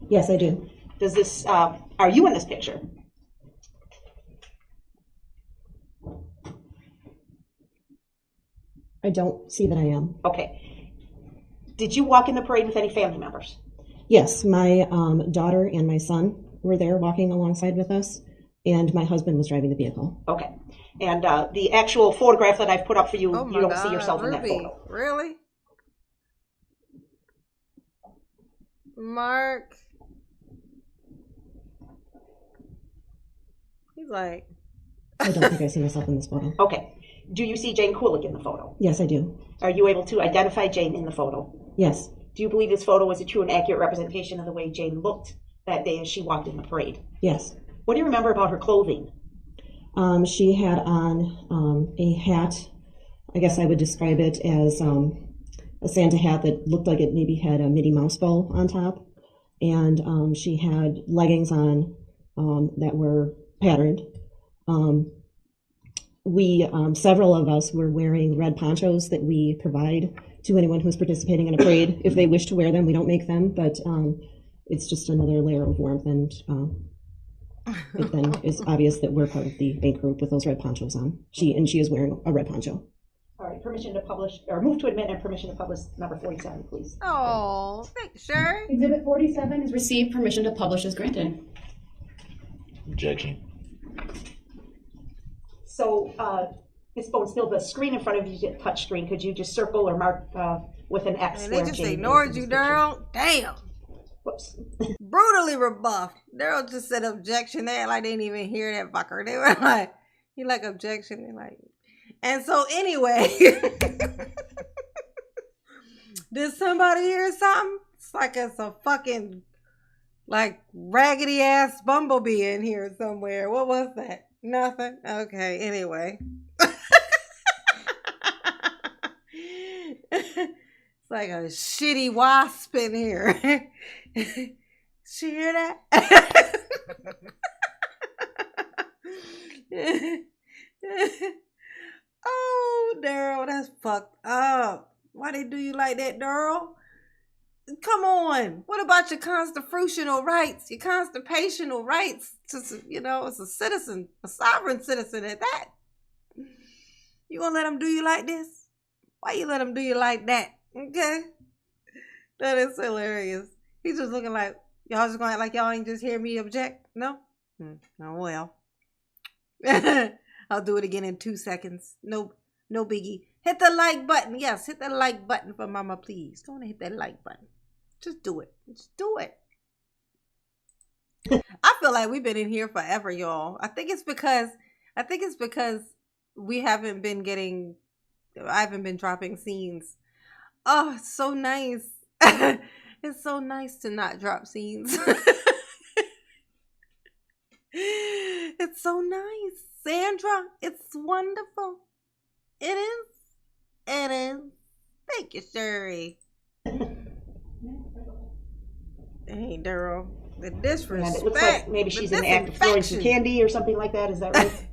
Yes, I do. Does this, are you in this picture? I don't see that I am. Okay. Did you walk in the parade with any family members? Yes, my daughter and my son were there walking alongside with us, and my husband was driving the vehicle. Okay. And the actual photograph that I've put up for you, Oh my you don't God, see yourself in Ruby. that photo. Really? Mark. He's like... I don't think I see myself in this photo. Okay. Do you see Jane Kulik in the photo? Yes, I do. Are you able to identify Jane in the photo? Yes. Do you believe this photo was a true and accurate representation of the way Jane looked that day as she walked in the parade? Yes. What do you remember about her clothing? She had on a hat. I guess I would describe it as a Santa hat that looked like it maybe had a Mickey Mouse bow on top. And she had leggings on that were patterned. Several of us were wearing red ponchos that we provide to anyone who's participating in a parade. If they wish to wear them, we don't make them, but it's just another layer of warmth, and it then is obvious that we're part of the bank group with those red ponchos on. She is wearing a red poncho. All right, permission to publish, or move to admit and permission to publish number 47, please. Oh, thanks, Sherry. Exhibit 47 is received. Permission to publish is granted. Objection. So, Ms. Bonesteel, the screen in front of you is a touch screen. Could you just circle or mark with an X? And they where just Jane ignored is in you, this picture? Daryl. Damn. Whoops. Brutally rebuffed. Daryl just said objection. They like they didn't even hear that fucker. They were like, he like objection. They like, and so anyway, did somebody hear something? It's like it's a fucking like raggedy ass bumblebee in here somewhere. What was that? Nothing. Okay. Anyway. It's like a shitty wasp in here. She hear that? Oh, Daryl, that's fucked up. Why they do you like that, Daryl? Come on. What about your constitutional rights? Your constitutional rights to, as a citizen, a sovereign citizen at that. You gonna let them do you like this? Why you let them do you like that? Okay? That is hilarious. He's just looking like, y'all just gonna act like y'all ain't just hear me object? No? Oh, well. I'll do it again in 2 seconds. No biggie. Hit the like button. Yes, hit the like button for mama, please. Go on and hit that like button. Just do it. Just do it. I feel like we've been in here forever, y'all. I think it's because I haven't been dropping scenes. Oh, it's so nice. It's so nice to not drop scenes. It's so nice. Sandra, it's wonderful. It is. It is. Thank you, Sherry. Hey, Daryl. The disrespect. And it looks like maybe she's in the act of throwing some candy or something like that. Is that right?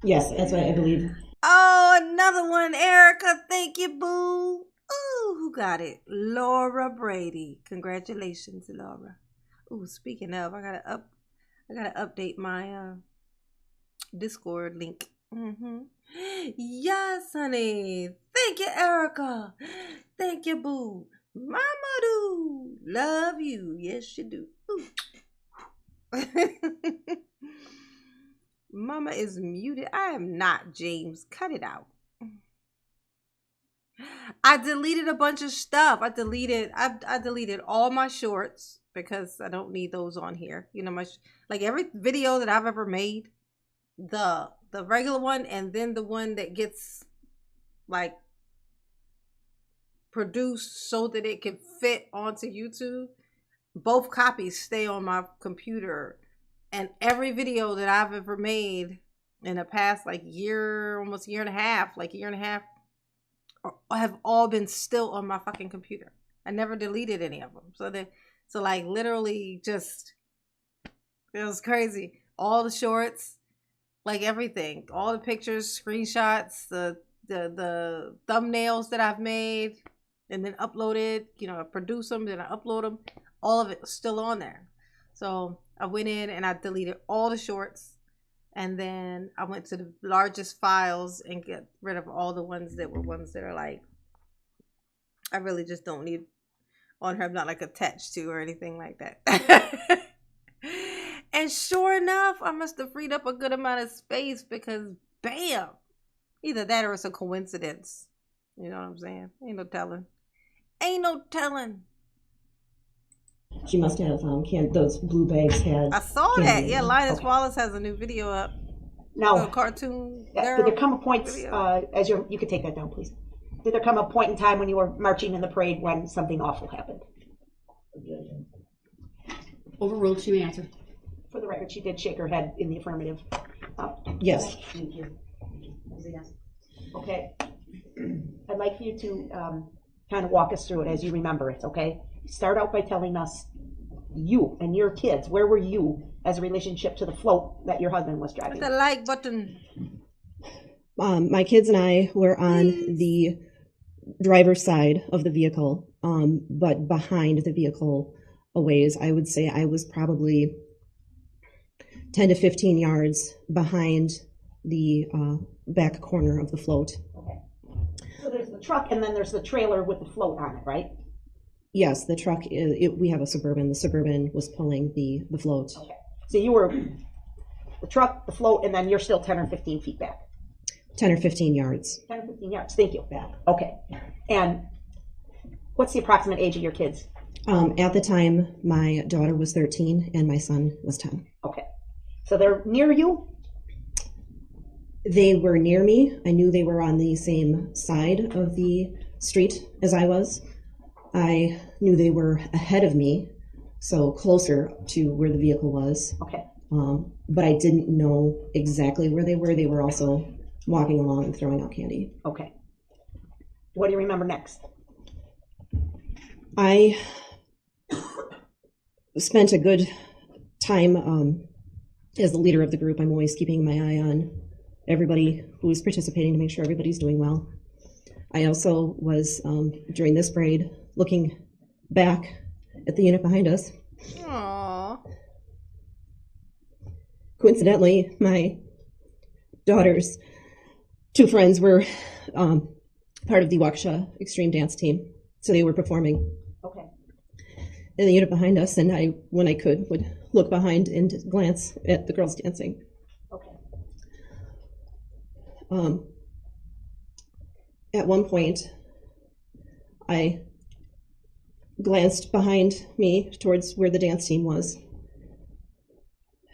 Yes, that's what I believe. Oh, another one, Erica. Thank you, boo. Ooh, who got it? Laura Brady. Congratulations, Laura. Ooh, speaking of, I gotta update my Discord link. Yes, honey. Thank you, Erica. Thank you, boo. Mama do love you. Yes, you do. Mama is muted. I am not, James. Cut it out. I deleted a bunch of stuff. I deleted all my shorts because I don't need those on here. You know, like every video that I've ever made, the regular one and then the one that gets like produced so that it can fit onto YouTube, both copies stay on my computer. And every video that I've ever made in the past like year, almost year and a half, have all been still on my fucking computer. I never deleted any of them. So like literally just, it was crazy. All the shorts, like everything, all the pictures, screenshots, the thumbnails that I've made and then uploaded, you know, I produce them, then I upload them. All of it was still on there. So I went in and I deleted all the shorts. And then I went to the largest files and get rid of all the ones that are like, I really just don't need on her. I'm not like attached to or anything like that. And sure enough, I must have freed up a good amount of space because bam, either that or it's a coincidence. You know what I'm saying? Ain't no telling. Ain't no telling. She must have those blue bags had. I saw that. Yeah, Linus Wallace has a new video up. Now, a cartoon. Did there come a point you could take that down, please? Did there come a point in time when you were marching in the parade when something awful happened? Overruled. She may answer. For the record, she did shake her head in the affirmative. Yes. Thank you. Okay. I'd like for you to kind of walk us through it as you remember it, okay? Start out by telling us, you and your kids, where were you as a relationship to the float that your husband was driving? The like button. My kids and I were on the driver's side of the vehicle, but behind the vehicle a ways. I would say I was probably 10 to 15 yards behind the back corner of the float. Okay. So there's the truck and then there's the trailer with the float on it, right? Yes, the truck, we have a Suburban. The Suburban was pulling the float. Okay. So you were the truck, the float, and then you're still 10 or 15 feet back. 10 or 15 yards. 10 or 15 yards. Thank you. Back. Okay. And what's the approximate age of your kids? At the time, my daughter was 13 and my son was 10. Okay. So they're near you? They were near me. I knew they were on the same side of the street as I was. I knew they were ahead of me, so closer to where the vehicle was. Okay. But I didn't know exactly where they were. They were also walking along and throwing out candy. Okay. What do you remember next? I spent a good time as the leader of the group. I'm always keeping my eye on everybody who is participating to make sure everybody's doing well. I also was, during this parade, looking back at the unit behind us. Aww. Coincidentally, my daughter's two friends were part of the Waukesha Extreme Dance team, so they were performing. Okay. In the unit behind us, and I, when I could, would look behind and glance at the girls dancing. Okay. At one point, I glanced behind me towards where the dance team was.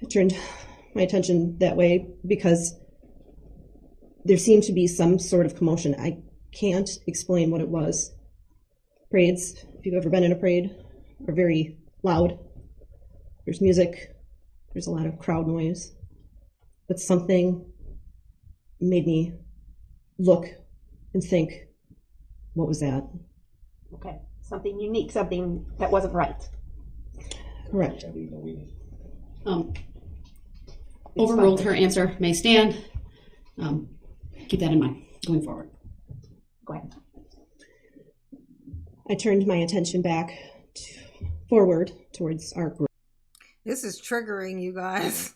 I turned my attention that way because there seemed to be some sort of commotion. I can't explain what it was. Parades, if you've ever been in a parade, are very loud. There's music, there's a lot of crowd noise, but something made me look and think, what was that? Okay. Something unique, something that wasn't right. Correct. Overruled. Her answer may stand. Keep that in mind going forward. Go ahead. I turned my attention back forward towards our group. This is triggering, you guys.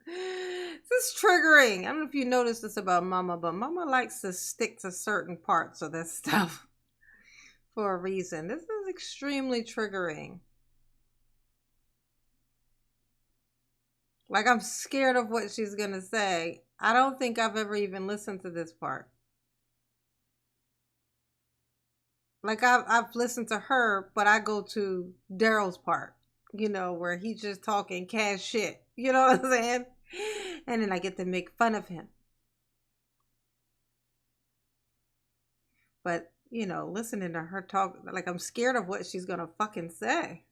This is triggering. I don't know if you noticed this about Mama, but Mama likes to stick to certain parts of this stuff for a reason. This is extremely triggering. Like, I'm scared of what she's going to say. I don't think I've ever even listened to this part. Like, I've listened to her, but I go to Daryl's part, you know, where he's just talking cash shit. You know what I'm saying? And then I get to make fun of him. But, you know, listening to her talk, like, I'm scared of what she's going to fucking say.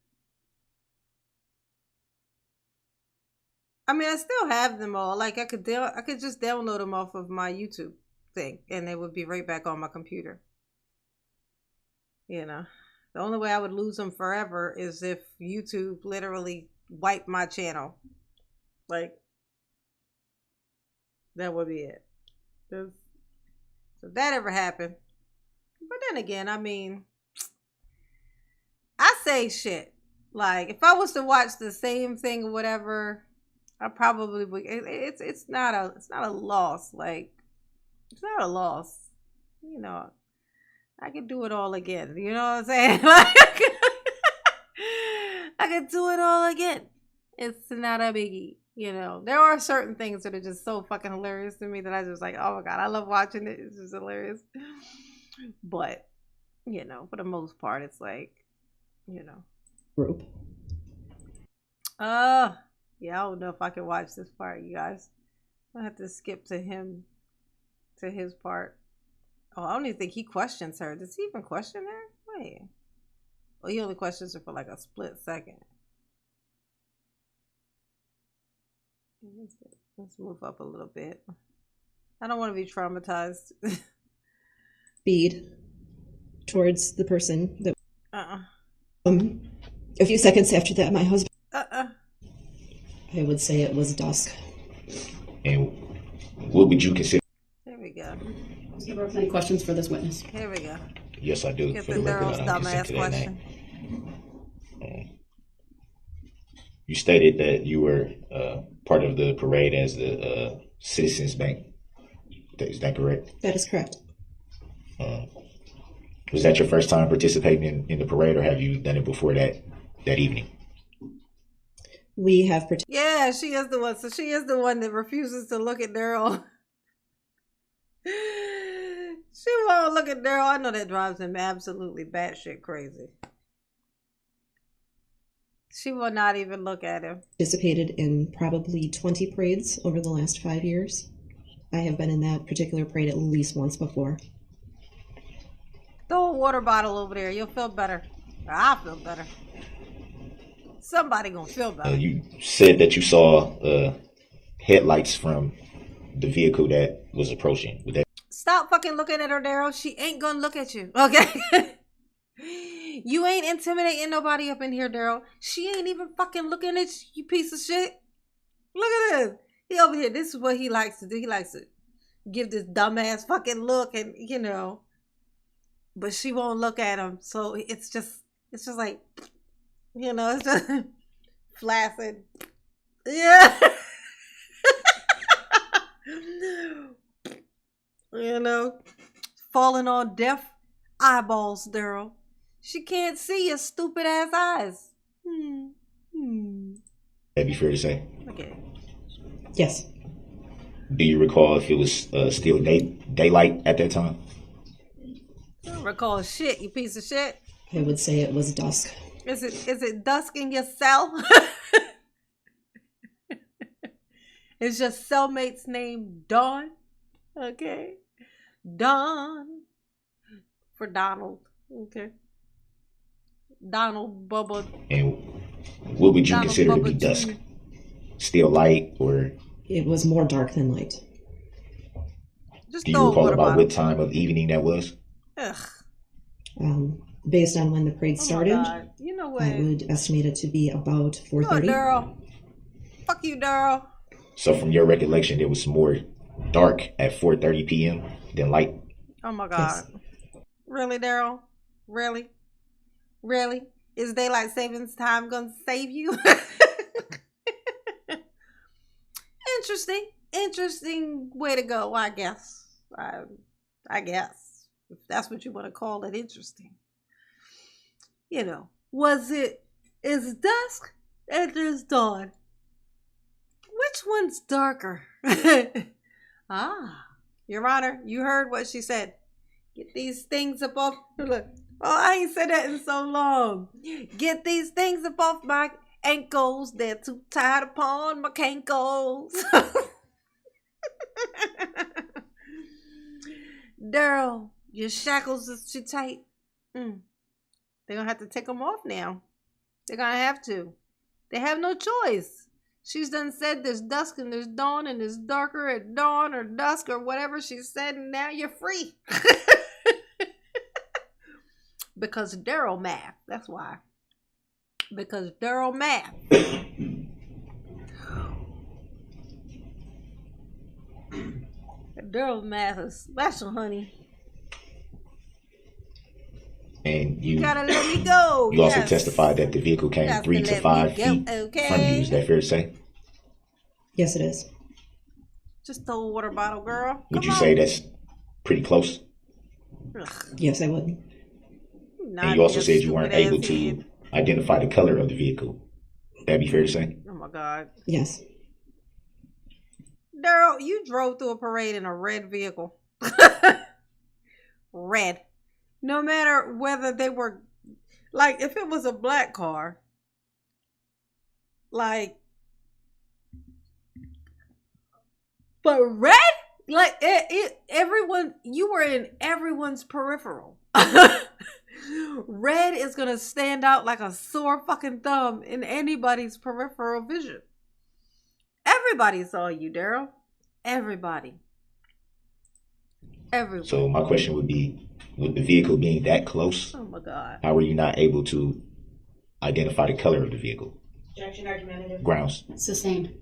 I mean, I still have them all. Like, I could just download them off of my YouTube thing, and they would be right back on my computer. You know, the only way I would lose them forever is if YouTube literally wiped my channel. Like, that would be it. So if that ever happened. But then again, I mean, I say shit. Like, if I was to watch the same thing or whatever, I probably would. It's not a loss. Like, it's not a loss. You know, I could do it all again. You know what I'm saying? Like, I could do it all again. It's not a biggie. You know, there are certain things that are just so fucking hilarious to me that I just like, oh my God, I love watching it. It's just hilarious. But, you know, for the most part, it's like, you know. Group. Yeah, I don't know if I can watch this part, you guys. I have to skip to him, to his part. Oh, I don't even think he questions her. Does he even question her? Wait. Well, he only questions her for like a split second. Let's move up a little bit. I don't want to be traumatized. Speed towards the person that. A few seconds after that, my husband. I would say it was dusk. And what would you consider? There we go. Do you have any questions for this witness? Here we go. Yes, I do. Get For the the record, Daryl's I don't dumbass consent to that question. name. You stated that you were part of the parade as the Citizens Bank. Is that correct? That is correct. Was that your first time participating in the parade, or have you done it before that evening? We have Yeah, she is the one. So she is the one that refuses to look at Daryl. She won't look at Daryl. I know that drives him absolutely batshit crazy. She will not even look at him. Participated in probably 20 parades over the last 5 years. I have been in that particular parade at least once before. Throw a water bottle over there. You'll feel better. I'll feel better. Somebody gonna feel better. You said that you saw headlights from the vehicle that was approaching. Would that... Stop fucking looking at her, Daryl. She ain't gonna look at you. Okay? You ain't intimidating nobody up in here, Daryl. She ain't even fucking looking at you, you piece of shit. Look at this. He over here. This is what he likes to do. He likes to give this dumbass fucking look, and you know, but she won't look at him. So it's just like, you know, it's just flaccid. Yeah. You know, falling on deaf eyeballs, Daryl. She can't see your stupid ass eyes. That'd be fair to say. Okay. Yes. Do you recall if it was still daylight at that time? I don't recall shit, you piece of shit. I would say it was dusk. Is it dusk in your cell? Is your cellmate's name Dawn? Okay. Dawn. For Donald. Okay. Donald Bubba. And what would you Donald consider to be Bubba dusk? Jr. Still light, or It was more dark than light. Just do you throw a recall water about bottle. what time of evening that was? Ugh. Based on when the parade Oh my started, God. You know what? I would estimate it to be about Look, 4:30. Daryl. Fuck you, Daryl. So from your recollection, it was more dark at 4:30 p.m. than light. Oh my God. Really, Daryl? Really? Really? Is daylight savings time gonna save you? Interesting way to go, I guess. I guess, if that's what you want to call it, interesting. You know, is dusk and there's dawn? Which one's darker? Your Honor, you heard what she said. Get these things up off. Look, I ain't said that in so long. Get these things up off my ankles. They're too tight upon my cankles. Daryl, your shackles is too tight. They're gonna have to take them off now. They're gonna have to. They have no choice. She's done said there's dusk and there's dawn and it's darker at dawn or dusk or whatever she said, and now you're free. Because Daryl math. That's why. Because Daryl math. Daryl math is special, honey. And you gotta let me go. You also testified that the vehicle came 3 to 5 feet from you. Is that fair to say? Yes, it is. Just a water bottle, girl. Would you say that's pretty close? Yes, I would. And you also said you weren't able to identify the color of the vehicle. That'd be fair to say? Oh my God. Yes. Daryl, you drove through a parade in a red vehicle. Red. No matter whether they were, like, if it was a black car, like, but red? Like, everyone, you were in everyone's peripheral. Red is going to stand out like a sore fucking thumb in anybody's peripheral vision. Everybody saw you, Daryl. Everybody. Everyone. So my question would be, with the vehicle being that close, oh my God, how were you not able to identify the color of the vehicle? Objection, argumentative. Grounds. Sustained.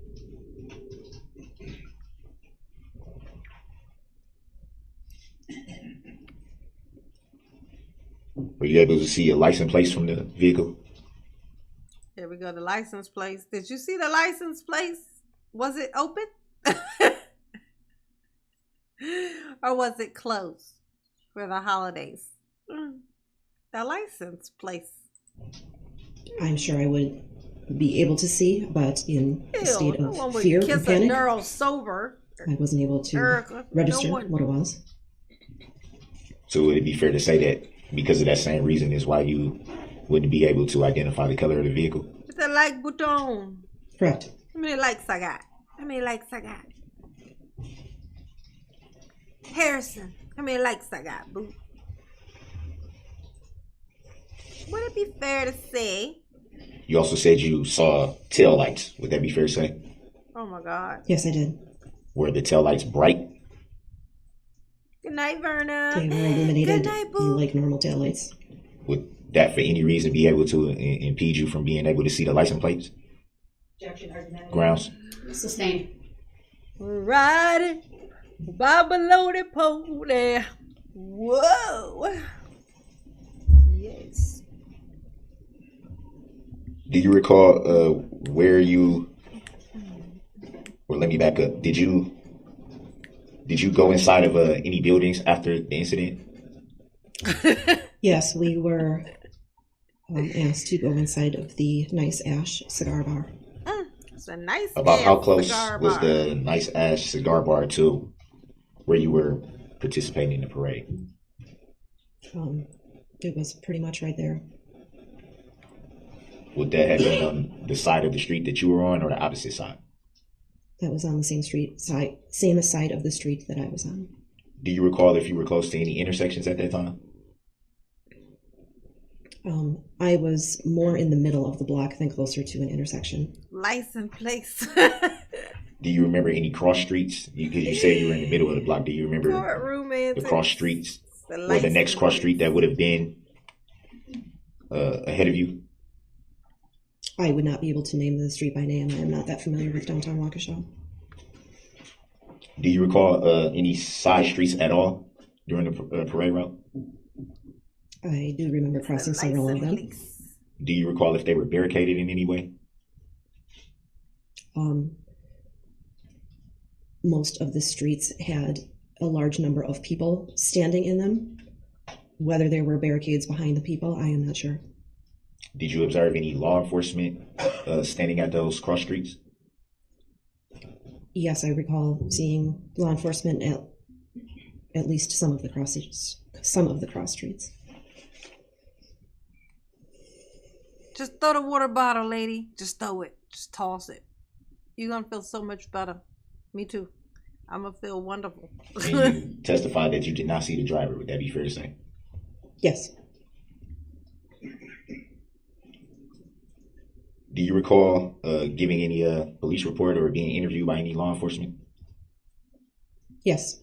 Were you able to see a license plate from the vehicle? Here we go, the license plate. Did you see the license plate? Was it open? Or was it closed for the holidays? The license plate. I'm sure I would be able to see, but in a state of fear and kiss panic, a girl sober. I wasn't able to register what it was. So would it be fair to say that because of that same reason is why you wouldn't be able to identify the color of the vehicle? It's a like button. Correct. How many likes I got? How many likes I got? Harrison, how many likes I got, boo? Would it be fair to say? You also said you saw tail lights. Would that be fair to say? Oh my God. Yes, I did. Were the tail lights bright? Good night, Verna. They were illuminated Good night, boo. like normal taillights. Would that for any reason be able to impede you from being able to see the license plates? Objection, argumentative. Grounds. Sustained. Riding by below the pole there. Whoa. Yes. Do you recall where you? Or let me back up. Did you go inside of any buildings after the incident? Yes, we were asked to go inside of the Nice Ash Cigar Bar. It's a nice. About how close cigar was bar. the Nice Ash Cigar Bar to where you were participating in the parade? It was pretty much right there. Would that have been on the side of the street that you were on or the opposite side? That was on the same side of the street that I was on. Do you recall if you were close to any intersections at that time? I was more in the middle of the block than closer to an intersection. License place. Do you remember any cross streets? Because you said you were in the middle of the block. Do you remember Courtroom the cross streets The or the next cross street that would have been ahead of you? I would not be able to name the street by name. I am not that familiar with downtown Waukesha. Do you recall any side streets at all during the parade route? I do remember crossing several of them. Do you recall if they were barricaded in any way? most of the streets had a large number of people standing in them. Whether there were barricades behind the people, I am not sure. Did you observe any law enforcement standing at those cross streets? Yes, I recall seeing law enforcement at least some of the cross streets. Just throw the water bottle, lady. Just throw it. Just toss it. You're going to feel so much better. Me too. I'm going to feel wonderful. And you testified that you did not see the driver. Would that be fair to say? Yes. Do you recall giving any police report or being interviewed by any law enforcement? Yes.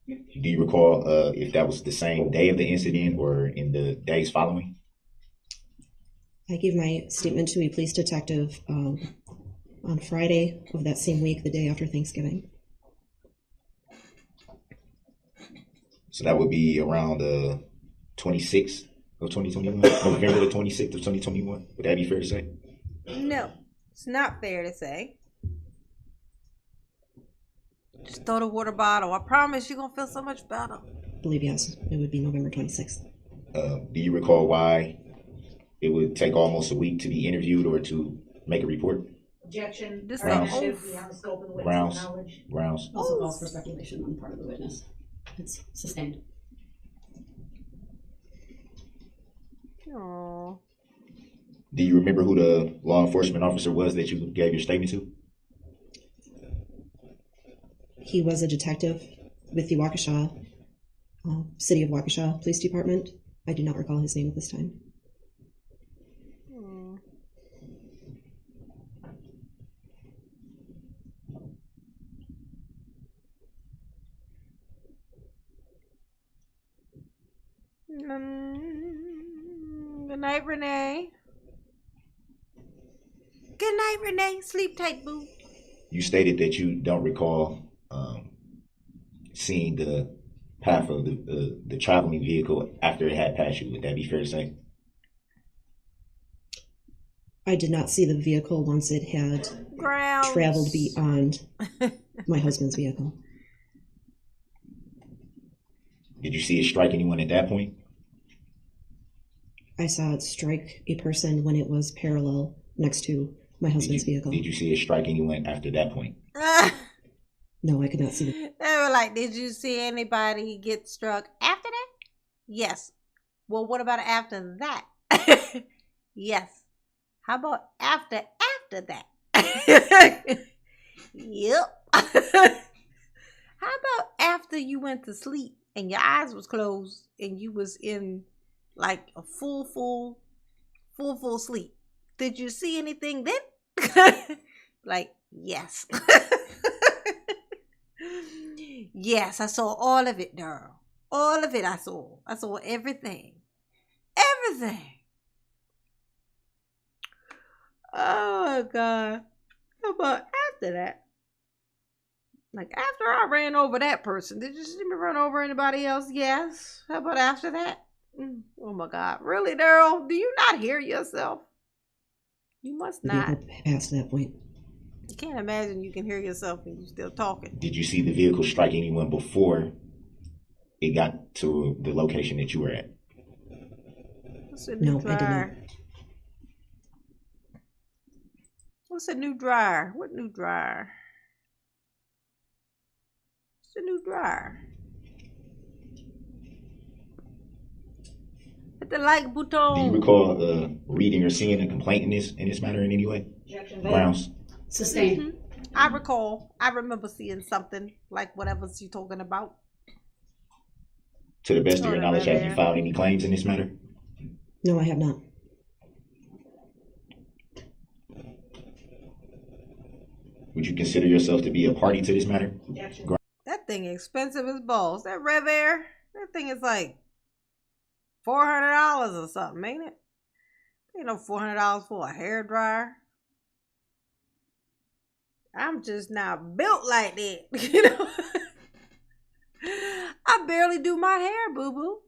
Do you recall if that was the same day of the incident or in the days following? I gave my statement to a police detective on Friday of that same week, the day after Thanksgiving. So that would be around 26th of 2021, November the 26th of 2021. Would that be fair to say? No, it's not fair to say. Just throw the water bottle. I promise you're going to feel so much better. I believe, yes, it would be November 26th. Do you recall why it would take almost a week to be interviewed or to make a report? Objection. This Grounds. is Grounds. Also calls for speculation on the part of the witness. It's sustained. Aww. Do you remember who the law enforcement officer was that you gave your statement to? He was a detective with the Waukesha, City of Waukesha Police Department. I do not recall his name at this time. Good night, Renee. Good night, Renee. Sleep tight, boo. You stated that you don't recall seeing the path of the traveling vehicle after it had passed you. Would that be fair to say? I did not see the vehicle once it had traveled beyond my husband's vehicle. Did you see it strike anyone at that point? I saw it strike a person when it was parallel next to my husband's vehicle. Did you see it strike anyone after that point? No, I could not see They were like, did you see anybody get struck after that? Yes. Well, what about after that? Yes. How about after that? Yep. How about after you went to sleep and your eyes was closed and you was in like a full sleep? Did you see anything then? Like, yes. Yes, I saw all of it, Daryl. All of it I saw. I saw everything. Everything. Oh, my God. How about after that? Like, after I ran over that person, did you see me run over anybody else? Yes. How about after that? Oh, my God. Really, Daryl? Do you not hear yourself? You must not. Past that point. I can't imagine you can hear yourself and you're still talking. Did you see the vehicle strike anyone before it got to the location that you were at? What's a new dryer? I did not. What's a new dryer? What new dryer? What's a new dryer? Hit the like button. Do you recall reading or seeing a complaint in this matter in any way? Objection. Grounds. Sustained. Mm-hmm. I recall. I remember seeing something like whatever's you talking about. To the best of your knowledge, have you filed any claims in this matter? No, I have not. Would you consider yourself to be a party to this matter? Objection. That thing expensive as balls. That Rev Air, that thing is like $400 or something, ain't it? Ain't no $400 for a hair dryer. I'm just not built like that, you know. I barely do my hair, boo boo.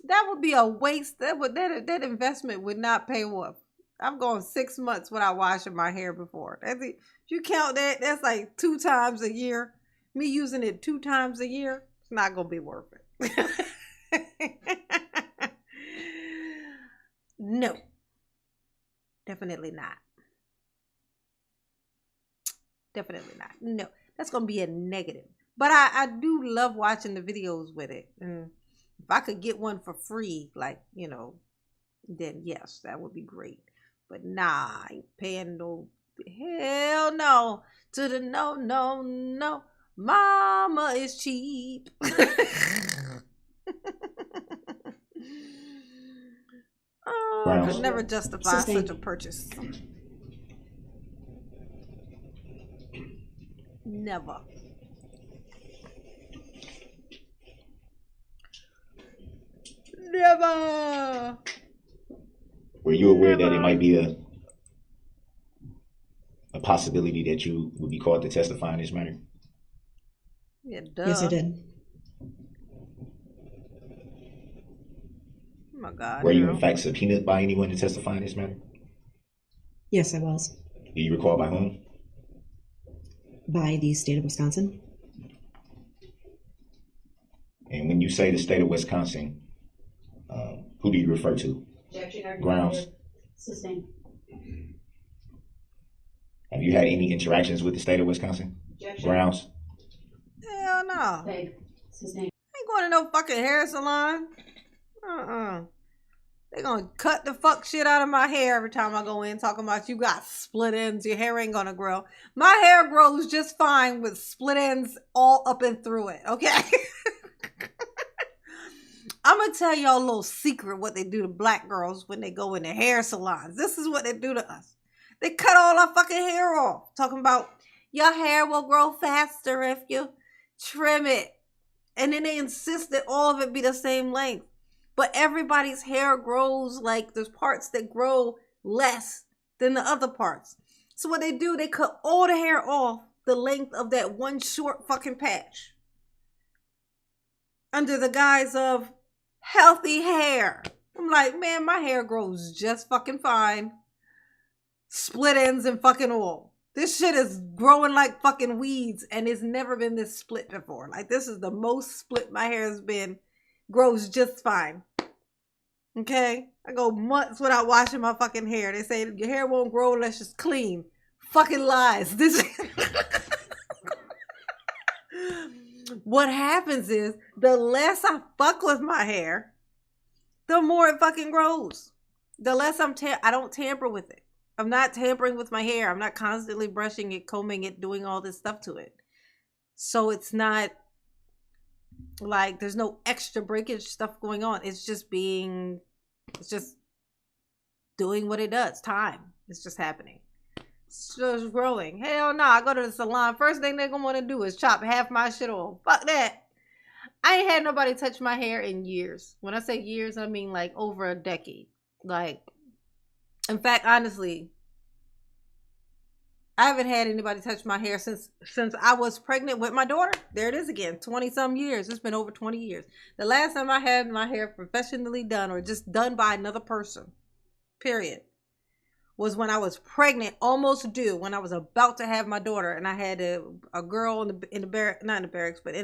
That would be a waste. That investment would not pay off. I've gone 6 months without washing my hair before. If you count that, that's like 2 times a year. Me using it 2 times a year, it's not gonna be worth it. No, definitely not. Definitely not. No, that's gonna be a negative. But I do love watching the videos with it. And if I could get one for free, like, you know, then yes, that would be great. But nah, I ain't paying no, hell no, to the no. Mama is cheap. Oh, I could never justify such a purchase. Never. Never. Were you aware that it might be a possibility that you would be called to testify in this matter? Yeah, duh. Yes, I did. Oh my God. Were you in fact subpoenaed by anyone to testify in this matter? Yes, I was. Do you recall by whom? By the state of Wisconsin. And when you say the state of Wisconsin, who do you refer to? Grounds. Sustained. Have you had any interactions with the state of Wisconsin? Grounds. Hell no. Sustained. I ain't going to no fucking hair salon. They gonna cut the fuck shit out of my hair every time I go in, talking about you got split ends, your hair ain't gonna grow. My hair grows just fine with split ends all up and through it, okay? I'm gonna tell y'all a little secret what they do to black girls when they go in the hair salons. This is what they do to us. They cut all our fucking hair off. Talking about your hair will grow faster if you trim it. And then they insist that all of it be the same length. But everybody's hair grows, like there's parts that grow less than the other parts. So what they do, they cut all the hair off the length of that one short fucking patch. Under the guise of healthy hair. I'm like, man, my hair grows just fucking fine. Split ends and fucking all. This shit is growing like fucking weeds and it's never been this split before. Like this is the most split my hair has been. Grows just fine. Okay? I go months without washing my fucking hair. They say your hair won't grow unless it's clean. Fucking lies. This What happens is the less I fuck with my hair, the more it fucking grows. The less I don't tamper with it. I'm not tampering with my hair. I'm not constantly brushing it, combing it, doing all this stuff to it. So it's not like there's no extra breakage stuff going on. It's just doing what it does. Time. It's just happening. It's just growing. Hell no. I go to the salon. First thing they're going to want to do is chop half my shit off. Fuck that. I ain't had nobody touch my hair in years. When I say years, I mean like over a decade. Like, in fact, honestly, I haven't had anybody touch my hair since I was pregnant with my daughter. There it is again, 20-some years. It's been over 20 years. The last time I had my hair professionally done or just done by another person, period, was when I was pregnant, almost due, when I was about to have my daughter. And I had a girl in the barracks, not in the barracks, but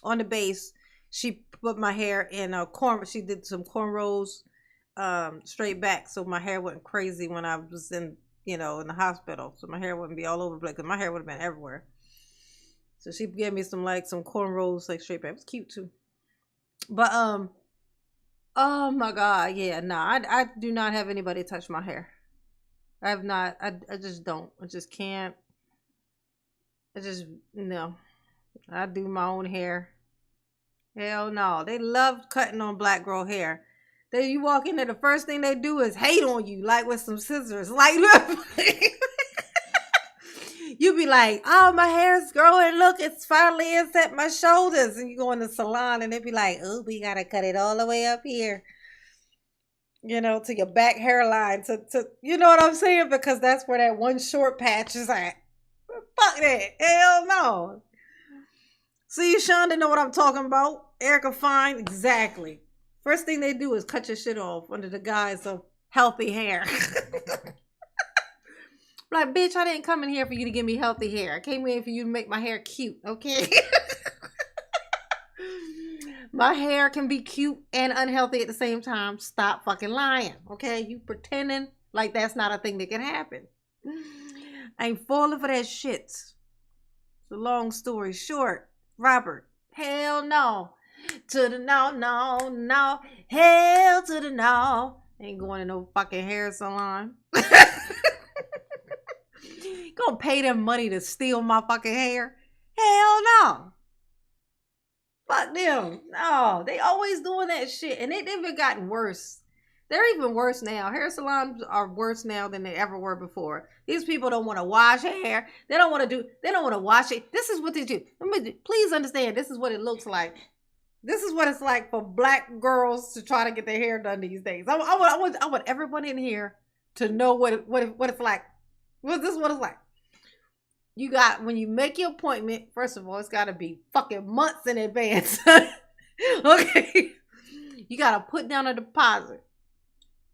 on the base. She put my hair in a corn. She did some cornrows straight back so my hair wasn't crazy when I was in the hospital, so my hair wouldn't be all over the place, because my hair would have been everywhere. So she gave me some cornrows, like straight back. It was cute too. But oh my God, yeah, nah, I do not have anybody touch my hair. I have not. I just don't. I just can't. No. I do my own hair. Hell no. They love cutting on black girl hair. You walk in there, the first thing they do is hate on you, like with some scissors. Like, you be like, oh, my hair's growing. Look, it's at my shoulders. And you go in the salon and they be like, oh, we got to cut it all the way up here. To your back hairline. To you know what I'm saying? Because that's where that one short patch is at. Fuck that. Hell no. See, Shonda know what I'm talking about. Erica Fine, exactly. First thing they do is cut your shit off under the guise of healthy hair. Like, bitch, I didn't come in here for you to give me healthy hair. I came in for you to make my hair cute, okay? My hair can be cute and unhealthy at the same time. Stop fucking lying, okay? You pretending like that's not a thing that can happen. I ain't falling for that shit. It's a long story short. Robert, hell no. To the no, no, no. Hell to the no. Ain't going to no fucking hair salon. Gonna pay them money to steal my fucking hair? Hell no. Fuck them. No, they always doing that shit. And they've even gotten worse. They're even worse now. Hair salons are worse now than they ever were before. These people don't want to wash hair. They don't want to wash it. This is what they do. Please understand, this is what it looks like. This is what it's like for black girls to try to get their hair done these days. I want everyone in here to know what it's like. This is what it's like. You got, when you make your appointment, first of all, it's got to be fucking months in advance. Okay. You got to put down a deposit.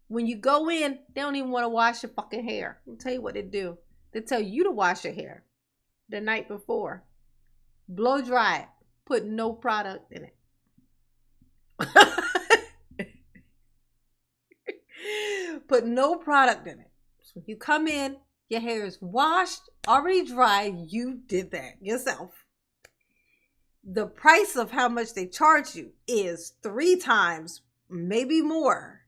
When you go in, they don't even want to wash your fucking hair. I'll tell you what they do. They tell you to wash your hair the night before. Blow dry it. Put no product in it. Put no product in it. So you come in, your hair is washed, already dry. You did that yourself. The price of how much they charge you is 3 times, maybe more,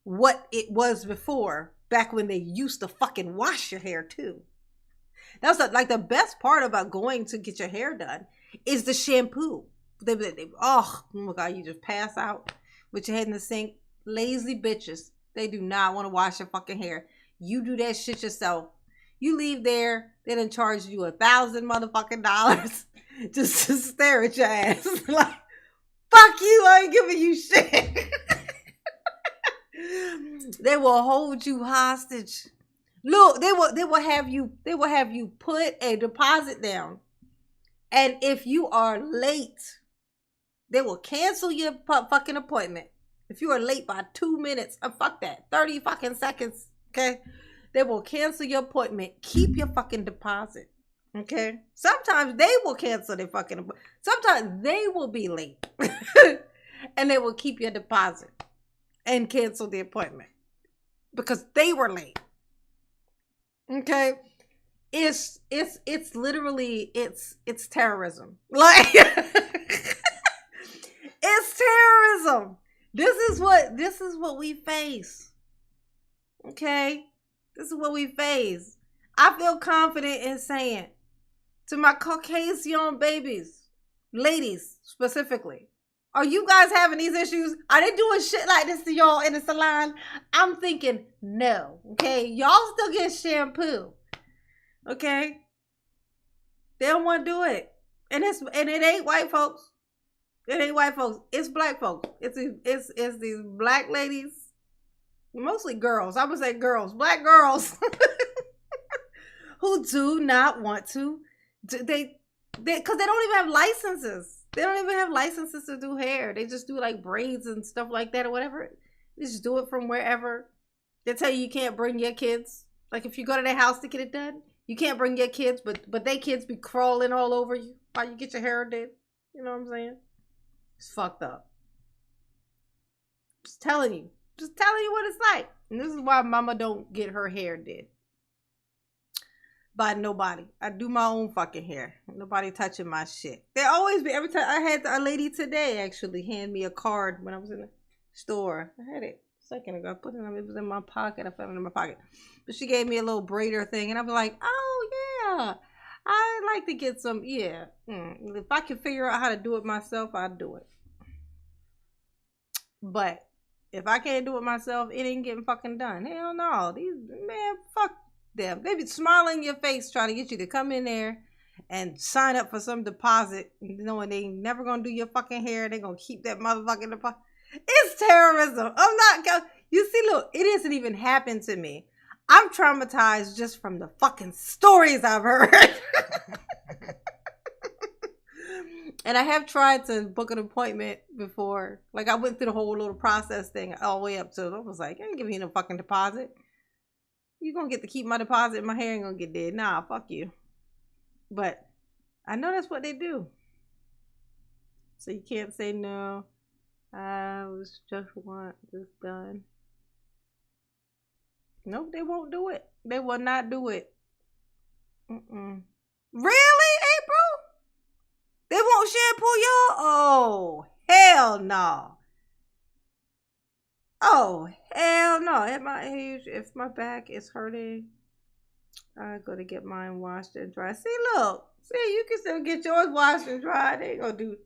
what it was before, back when they used to fucking wash your hair too. That's like the best part about going to get your hair done is the shampoo. Oh my God, you just pass out with your head in the sink. Lazy bitches. They do not want to wash your fucking hair. You do that shit yourself. You leave there, they done charge you $1,000 motherfucking dollars just to stare at your ass. Like, fuck you, I ain't giving you shit. They will hold you hostage. Look, they will have you put a deposit down. And if you are late, they will cancel your fucking appointment. If you are late by 2 minutes, fuck that, 30 fucking seconds, okay? They will cancel your appointment. Keep your fucking deposit, okay? Sometimes they will cancel their fucking appointment. Sometimes they will be late. And they will keep your deposit and cancel the appointment because they were late, okay? It's literally, it's terrorism. Like, it's terrorism. This is what we face. Okay? This is what we face. I feel confident in saying to my Caucasian babies, ladies specifically, are you guys having these issues? Are they doing shit like this to y'all in the salon? I'm thinking no. Okay? Y'all still get shampoo. Okay? They don't want to do it. And it ain't white folks. It ain't white folks. It's black folks. It's these black ladies, mostly girls. I'm gonna say girls, black girls, who do not want to. Because they don't even have licenses. They don't even have licenses to do hair. They just do like braids and stuff like that or whatever. They just do it from wherever. They tell you can't bring your kids. Like if you go to their house to get it done, you can't bring your kids, but they kids be crawling all over you while you get your hair done. You know what I'm saying? It's fucked up. Just telling you what it's like. And this is why mama don't get her hair did by nobody. I do my own fucking hair. Nobody touching my shit. There always be, every time. I had a lady today actually hand me a card when I was in the store. I had it a second ago. I put it was in my pocket. I found it in my pocket. But she gave me a little braider thing and I was like, oh yeah, I'd like to get some, yeah. If I can figure out how to do it myself, I'll do it. But if I can't do it myself, it ain't getting fucking done. Hell no. These, man, fuck them. They be smiling in your face trying to get you to come in there and sign up for some deposit, knowing they ain't never gonna do your fucking hair. They gonna keep that motherfucking deposit. It's terrorism. I'm not, you see, look, it hasn't even happened to me. I'm traumatized just from the fucking stories I've heard. And I have tried to book an appointment before. Like, I went through the whole little process thing all the way up to, I was like, I ain't giving you no fucking deposit. You gonna get to keep my deposit, my hair ain't gonna get dead. Nah, fuck you. But I know that's what they do. So you can't say no. I was just want this done. Nope, they won't do it. They will not do it. Really, April? They won't shampoo y'all? Oh, hell no. Oh, hell no. If my back is hurting, I go to get mine washed and dry. See, look. See, you can still get yours washed and dry. They ain't gonna do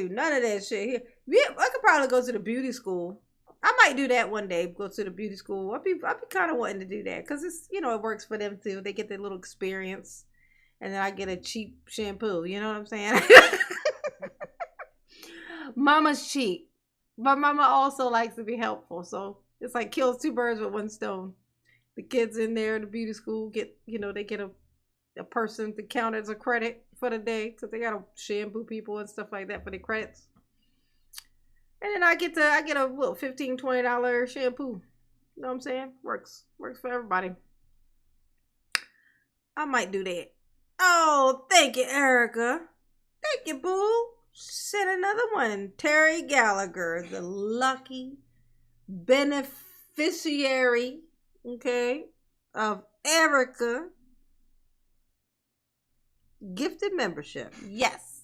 none of that shit here. Yeah, I could probably go to the beauty school. I might do that one day. Go to the beauty school. I'd be kind of wanting to do that because it's, you know, it works for them too. They get their little experience, and then I get a cheap shampoo. You know what I'm saying? Mama's cheap, but Mama also likes to be helpful. So it's like kills two birds with one stone. The kids in there in the beauty school get, you know, they get a person to count as a credit for the day because they gotta shampoo people and stuff like that for the credits. And then I get a little $15-$20 shampoo. You know what I'm saying? Works for everybody. I might do that. Oh, thank you, Erica. Thank you, boo. Send another one. Terry Gallagher, the lucky beneficiary, okay, of Erica gifted membership. Yes.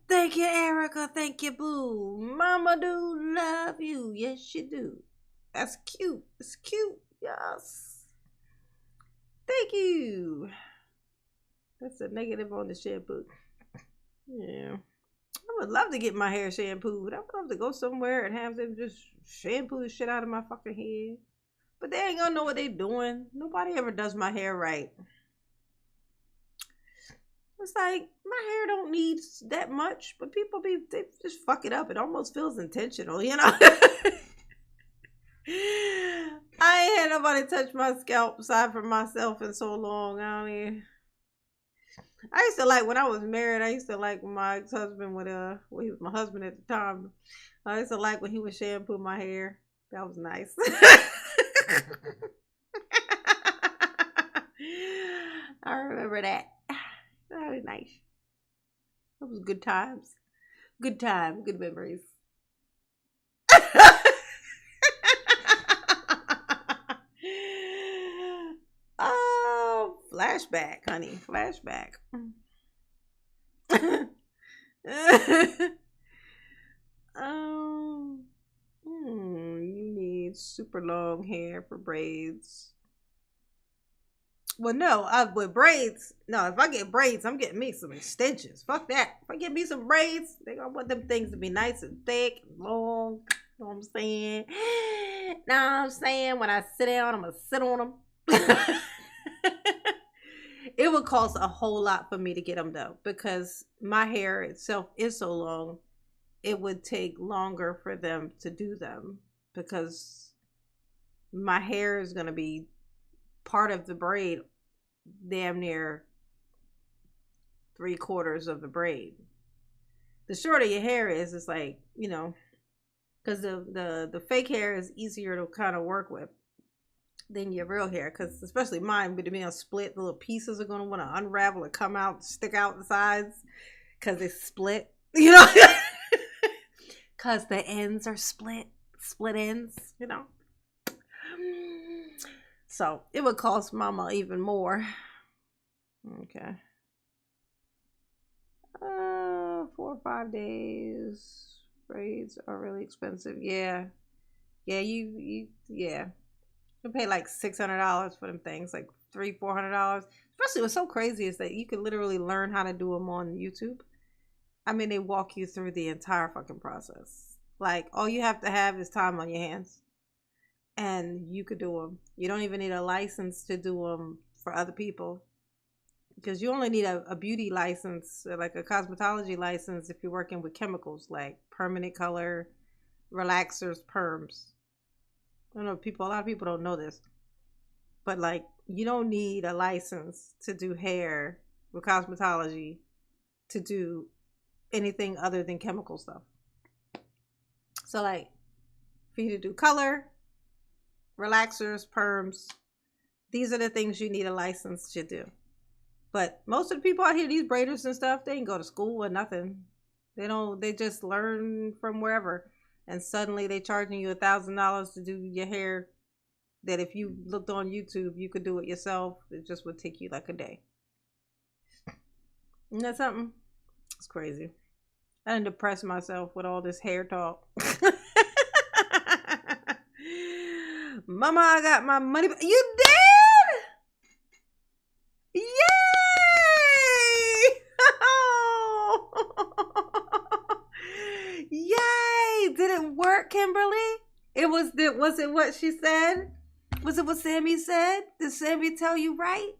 Thank you, Erica. Thank you, boo. Mama do love you. Yes, you do. That's cute. It's cute. Yes. Thank you. That's a negative on the shampoo. Yeah. I would love to get my hair shampooed. I would love to go somewhere and have them just shampoo the shit out of my fucking head. But they ain't gonna know what they doing. Nobody ever does my hair right. It's like, my hair don't need that much, but they just fuck it up. It almost feels intentional, you know? I ain't had nobody touch my scalp aside from myself in so long. I used to like, when I was married, I used to like when my ex-husband would, well, he was my husband at the time. I used to like when he would shampoo my hair. That was nice. I remember that. That was nice. That was good times. Good time. Good memories. Oh, flashback, honey. Flashback. You need super long hair for braids. Well, no, with braids, no, if I get braids, I'm getting me some extensions. Fuck that. If I get me some braids, they gonna want them things to be nice and thick and long. You know what I'm saying? Know what I'm saying? When I sit down, I'm gonna sit on them. It would cost a whole lot for me to get them though, because my hair itself is so long. It would take longer for them to do them because my hair is gonna be part of the braid, damn near 3/4 of the braid. The shorter your hair is, it's like, you know, because the fake hair is easier to kind of work with than your real hair, because especially mine, with it being a split, the little pieces are going to want to unravel and come out, stick out the sides because it's split, you know, because the ends are split ends, you know. So it would cost Mama even more. Okay. 4 or 5 days. Braids are really expensive. Yeah. Yeah, you pay like $600 for them things, like $300-$400. Especially what's so crazy is that you can literally learn how to do them on YouTube. I mean, they walk you through the entire fucking process. Like, all you have to have is time on your hands. And you could do them. You don't even need a license to do them for other people, because you only need a beauty license, like a cosmetology license, if you're working with chemicals like permanent color, relaxers, perms. I don't know, a lot of people don't know this, but like, you don't need a license to do hair with cosmetology to do anything other than chemical stuff. So like for you to do color, relaxers, perms, these are the things you need a license to do. But most of the people out here, these braiders and stuff, they ain't go to school or nothing. They just learn from wherever. And suddenly they charging you $1,000 to do your hair that if you looked on YouTube, you could do it yourself. It just would take you like a day. Isn't that something? It's crazy. I didn't depress myself with all this hair talk. Mama, I got my money. You did? Yay! Yay! Did it work, Kimberly? Was it what she said? Was it what Sammy said? Did Sammy tell you right?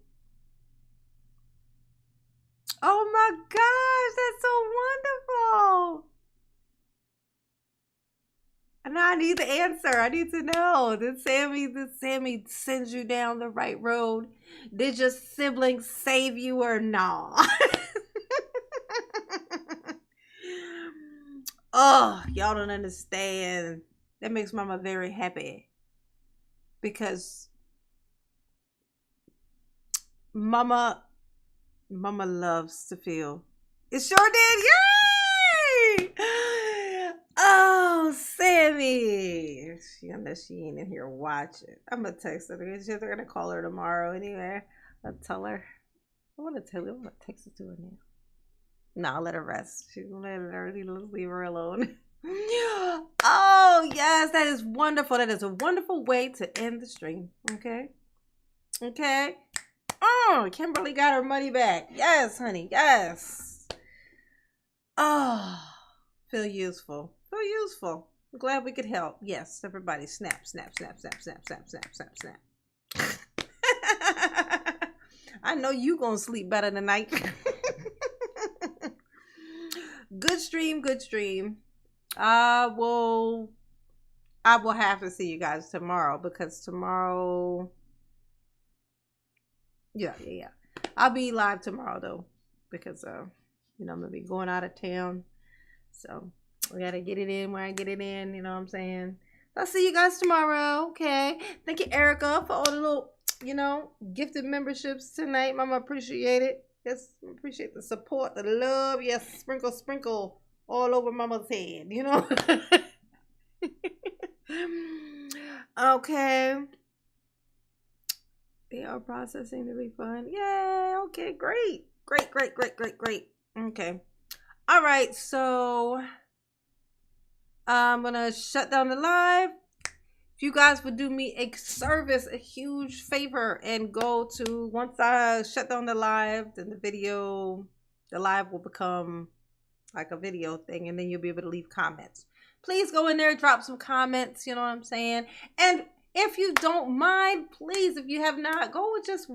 Oh my gosh, that's so wonderful. And I need the answer. I need to know. Did Sammy send you down the right road? Did your siblings save you or not? Oh, y'all don't understand. That makes Mama very happy. Because Mama loves to feel. It sure did. Yay! Oh, Sammy. Unless she ain't in here watching. I'm going to text her. They're going to call her tomorrow anyway. I'll tell her. I want to text it to her now. No, I'll let her rest. She's going to let her leave her alone. Oh, yes. That is wonderful. That is a wonderful way to end the stream. Okay? Okay? Oh, Kimberly got her money back. Yes, honey. Yes. Oh, feel useful. Feel useful. I'm glad we could help. Yes, everybody. Snap, snap, snap, snap, snap, snap, snap, snap, snap. I know you gonna sleep better tonight. Good stream, good stream. I will have to see you guys tomorrow because tomorrow. Yeah. I'll be live tomorrow though because I'm gonna be going out of town, so we gotta get it in where I get it in. You know what I'm saying? I'll see you guys tomorrow. Okay. Thank you, Erica, for all the little gifted memberships tonight. Mama, appreciate it. Yes, appreciate the support, the love. Yes, sprinkle all over Mama's head. Okay. They are processing the refund. Yay. Okay, great. Great. Okay. All right, so I'm going to shut down the live. If you guys would do me a service, a huge favor, and go to, once I shut down the live, then the live will become like a video thing, and then you'll be able to leave comments. Please go in there, drop some comments, you know what I'm saying? And if you don't mind, please, if you have not, go and just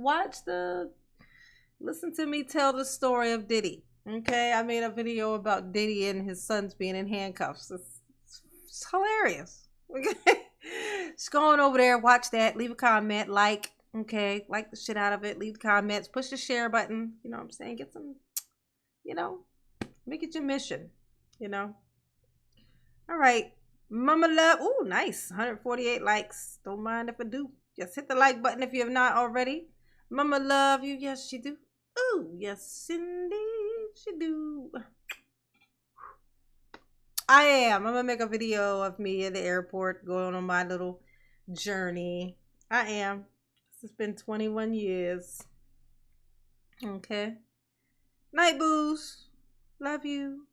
listen to me tell the story of Diddy. Okay, I made a video about Diddy and his sons being in handcuffs. It's hilarious. Okay, just go on over there, watch that, leave a comment, like the shit out of it, leave comments, push the share button. You know what I'm saying? Get some, make it your mission. All right. Mama love. Ooh, nice. 148 likes. Don't mind if I do. Just hit the like button if you have not already. Mama love you. Yes, she do. Ooh, yes, indeed, she do. I'm going to make a video of me at the airport going on my little journey. I am. This has been 21 years. Okay. Night, boos. Love you.